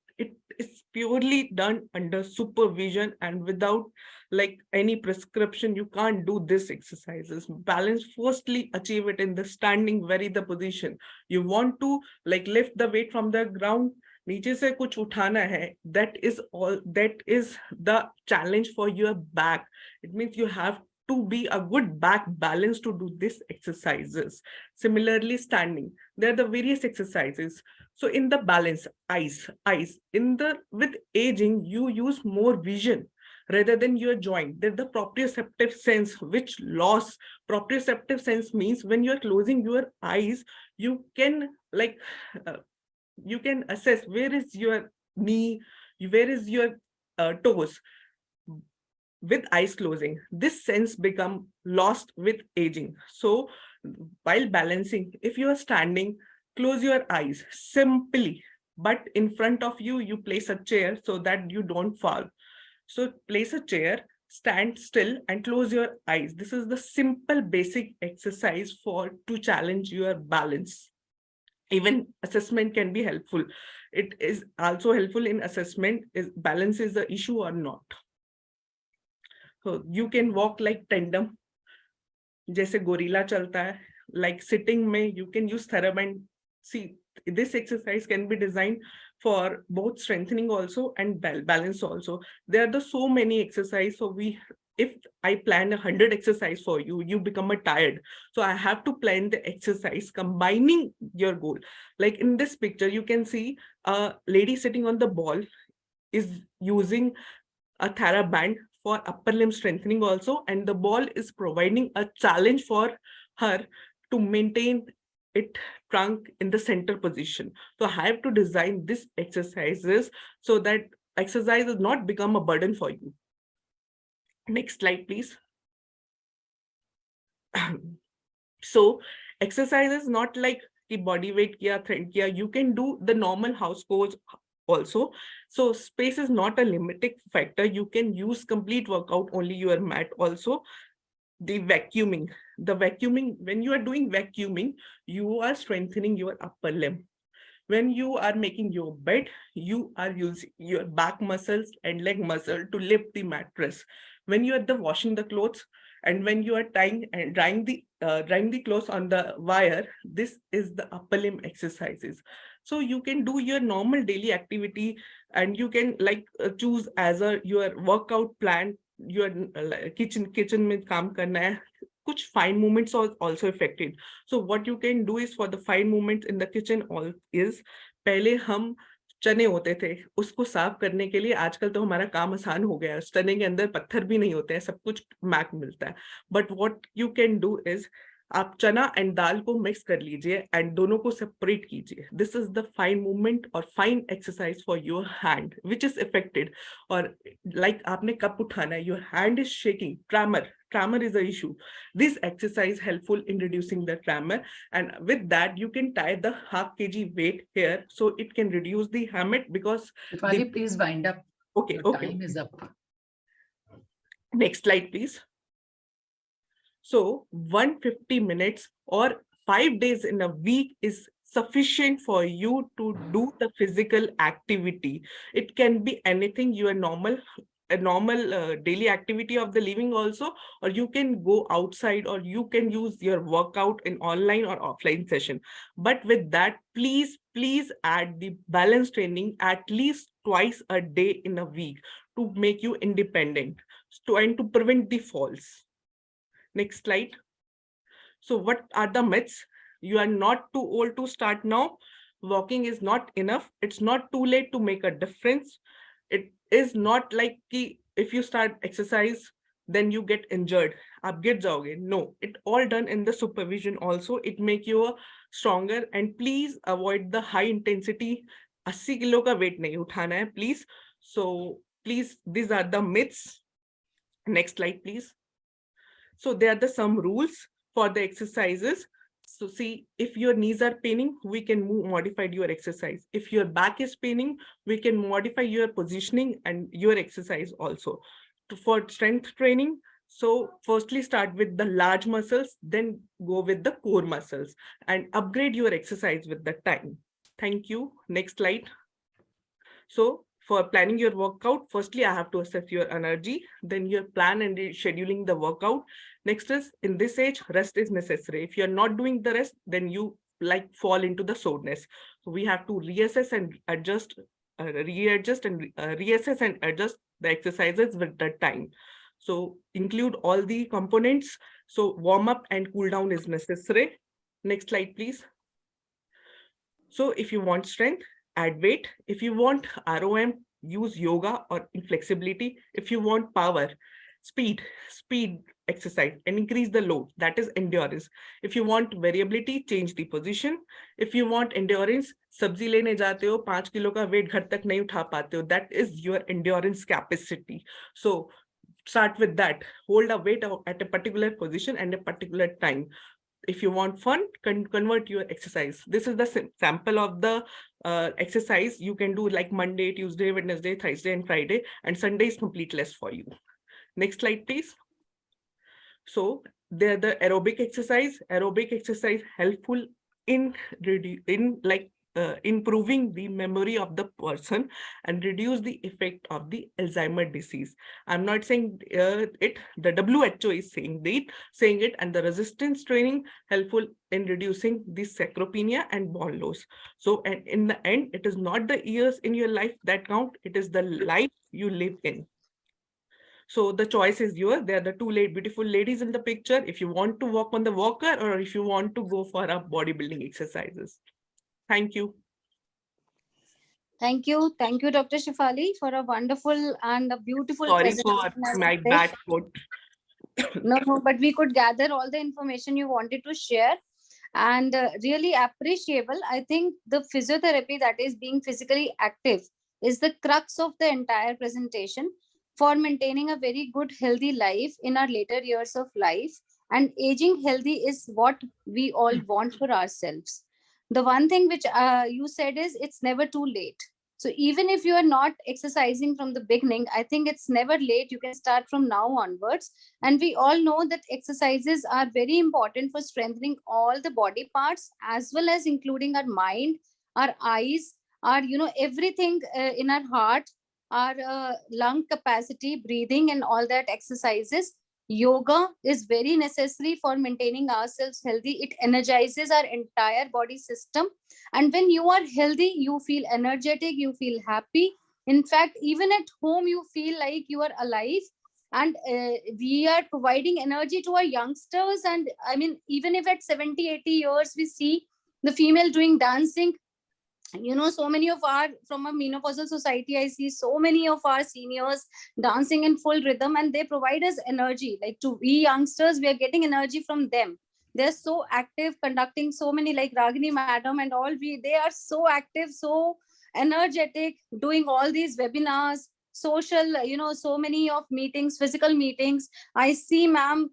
Speaker 16: is purely done under supervision, and without like any prescription, you can't do this exercises. Balance, firstly achieve it in the standing, vary the position. You want to like lift the weight from the ground, नीचे से कुछ उठाना है, that is the challenge for your back. It means you have to be a good back balance to do these exercises. Similarly, standing, there are the various exercises. So in the balance, eyes, with aging, you use more vision rather than your joint. There's the proprioceptive sense, which loss. Proprioceptive sense means when you're closing your eyes, you can like, you can assess where is your knee, where is your toes. With eyes closing, this sense become lost with aging. So while balancing, if you are standing, close your eyes simply, but in front of you, you place a chair so that you don't fall. So place a chair, stand still and close your eyes. This is the simple basic exercise to challenge your balance. Even assessment can be helpful. It is also helpful in assessment, is balance is the issue or not. So you can walk like tandem, जैसे gorilla चलता है, like sitting में you can use TheraBand. See, this exercise can be designed for both strengthening also and balance also. There are so many exercises. So if I plan 100 exercise for you, you become tired. So I have to plan the exercise combining your goal. Like in this picture, you can see a lady sitting on the ball is using a TheraBand for upper limb strengthening also, and the ball is providing a challenge for her to maintain it trunk in the center position. So I have to design these exercises so that exercise does not become a burden for you. Next slide, please. So exercise is not like the body weight kiya, thread kiya. You can do the normal house chores also. So space is not a limiting factor. You can use complete workout, only your mat also. The vacuuming, when you are doing vacuuming, you are strengthening your upper limb. When you are making your bed, you are using your back muscles and leg muscle to lift the mattress. When you are washing the clothes, and when you are tying and drying the clothes on the wire, this is the upper limb exercises. So you can do your normal daily activity, and you can like choose as your workout plan. Your kitchen mein kaam karna hai. Kuch fine movements are also affected. So what you can do is, for the fine movements in the kitchen is, पहले हम चने होते थे, उसको साफ करने के लिए आजकल तो हमारा काम आसान हो गया है. चने के अंदर पत्थर भी नहीं होते हैं, सब कुछ मैक मिलता है. But what you can do is, आप चना एंड दाल को मिक्स कर लीजिए एंड दोनों को सेपरेट कीजिए. This is the fine movement और fine exercise for your hand which is affected. और लाइक आपने कप उठाना है, your hand is shaking, tremor is the issue. This exercise helpful in reducing the tremor, and with that you can tie the half kg weight here, so it can reduce the hammock. Because
Speaker 1: please wind up.
Speaker 16: Okay,
Speaker 1: Your
Speaker 16: okay.
Speaker 1: Time is up.
Speaker 16: Next slide, please. So 150 minutes or 5 days in a week is sufficient for you to do the physical activity. It can be anything, your normal daily activity of the living also, or you can go outside, or you can use your workout in online or offline session. But with that, please add the balance training at least twice a day in a week to make you independent, and to prevent the falls. Next slide. So what are the myths? You are not too old to start now. Walking is not enough. It's not too late to make a difference. It is not like if you start exercise, then you get injured. Aap gir jaoge. No, it all done in the supervision also. It make you stronger, and please avoid the high intensity. 80 kilo ka weight nahi uthana hai, please. So please, these are the myths. Next slide, please. So there are some rules for the exercises. So see, if your knees are paining, we can modify your exercise. If your back is paining, we can modify your positioning and your exercise also. For strength training, so firstly start with the large muscles, then go with the core muscles and upgrade your exercise with the time. Thank you. Next slide. So for planning your workout, firstly, I have to assess your energy, then your plan and scheduling the workout. Next is, in this age, rest is necessary. If you're not doing the rest, then you fall into the soreness. So we have to reassess and adjust, reassess and adjust the exercises with the time. So include all the components. So warm up and cool down is necessary. Next slide, please. So if you want strength, add weight. If you want ROM, use yoga or inflexibility. If you want power, speed exercise and increase the load, that is endurance. If you want variability, change the position. If you want endurance, sabzi lene jate ho, 5 kilo ka weight ghar tak nahi utha pate ho, that is your endurance capacity. So start with that. Hold a weight at a particular position and a particular time. If you want fun, convert your exercise. This is the sample of the exercise you can do, like Monday, Tuesday, Wednesday, Thursday, and Friday, and Sunday is complete less for you. Next slide, please. So there the aerobic exercise. Aerobic exercise helpful in improving the memory of the person and reduce the effect of the Alzheimer's disease. I'm not saying it, the WHO is saying it, and the resistance training helpful in reducing the sarcopenia and bone loss. So, and in the end, it is not the years in your life that count, it is the life you live in. So the choice is yours. There are the two beautiful ladies in the picture. If you want to walk on the walker or if you want to go for a bodybuilding exercises. Thank you.
Speaker 15: Thank you. Thank you, Dr. Shefali, for a wonderful and a beautiful
Speaker 16: presentation. Sorry for my bad foot.
Speaker 15: No, but we could gather all the information you wanted to share, and really appreciable. I think the physiotherapy that is being physically active is the crux of the entire presentation for maintaining a very good, healthy life in our later years of life. And aging healthy is what we all want for ourselves. The one thing which you said is it's never too late. So even if you are not exercising from the beginning, I think it's never late. You can start from now onwards. And we all know that exercises are very important for strengthening all the body parts, as well as including our mind, our eyes, our, everything in our heart, our lung capacity, breathing, and all that exercises. Yoga is very necessary for maintaining ourselves healthy. It energizes our entire body system. And when you are healthy, you feel energetic, you feel happy. In fact, even at home, you feel like you are alive. And we are providing energy to our youngsters. And I mean, even if at 70, 80 years, we see the female doing dancing, so many of from a menopausal society, I see so many of our seniors dancing in full rhythm, and they provide us energy. Like to we youngsters, we are getting energy from them. They're so active, conducting so many, like Ragini madam and all, they are so active, so energetic, doing all these webinars, social, so many of meetings, physical meetings. I see ma'am,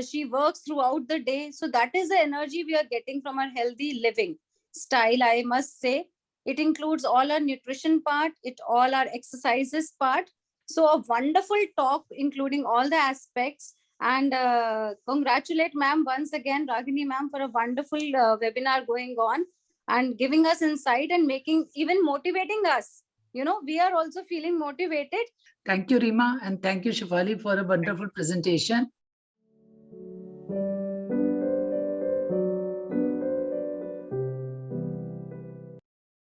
Speaker 15: she works throughout the day. So that is the energy we are getting from our healthy living style, I must say. It includes all our nutrition part, all our exercises part. So a wonderful talk, including all the aspects. And congratulate ma'am once again, Ragini ma'am, for a wonderful webinar going on and giving us insight and even motivating us. We are also feeling motivated.
Speaker 1: Thank you, Rima, and thank you, Shefali, for a wonderful presentation.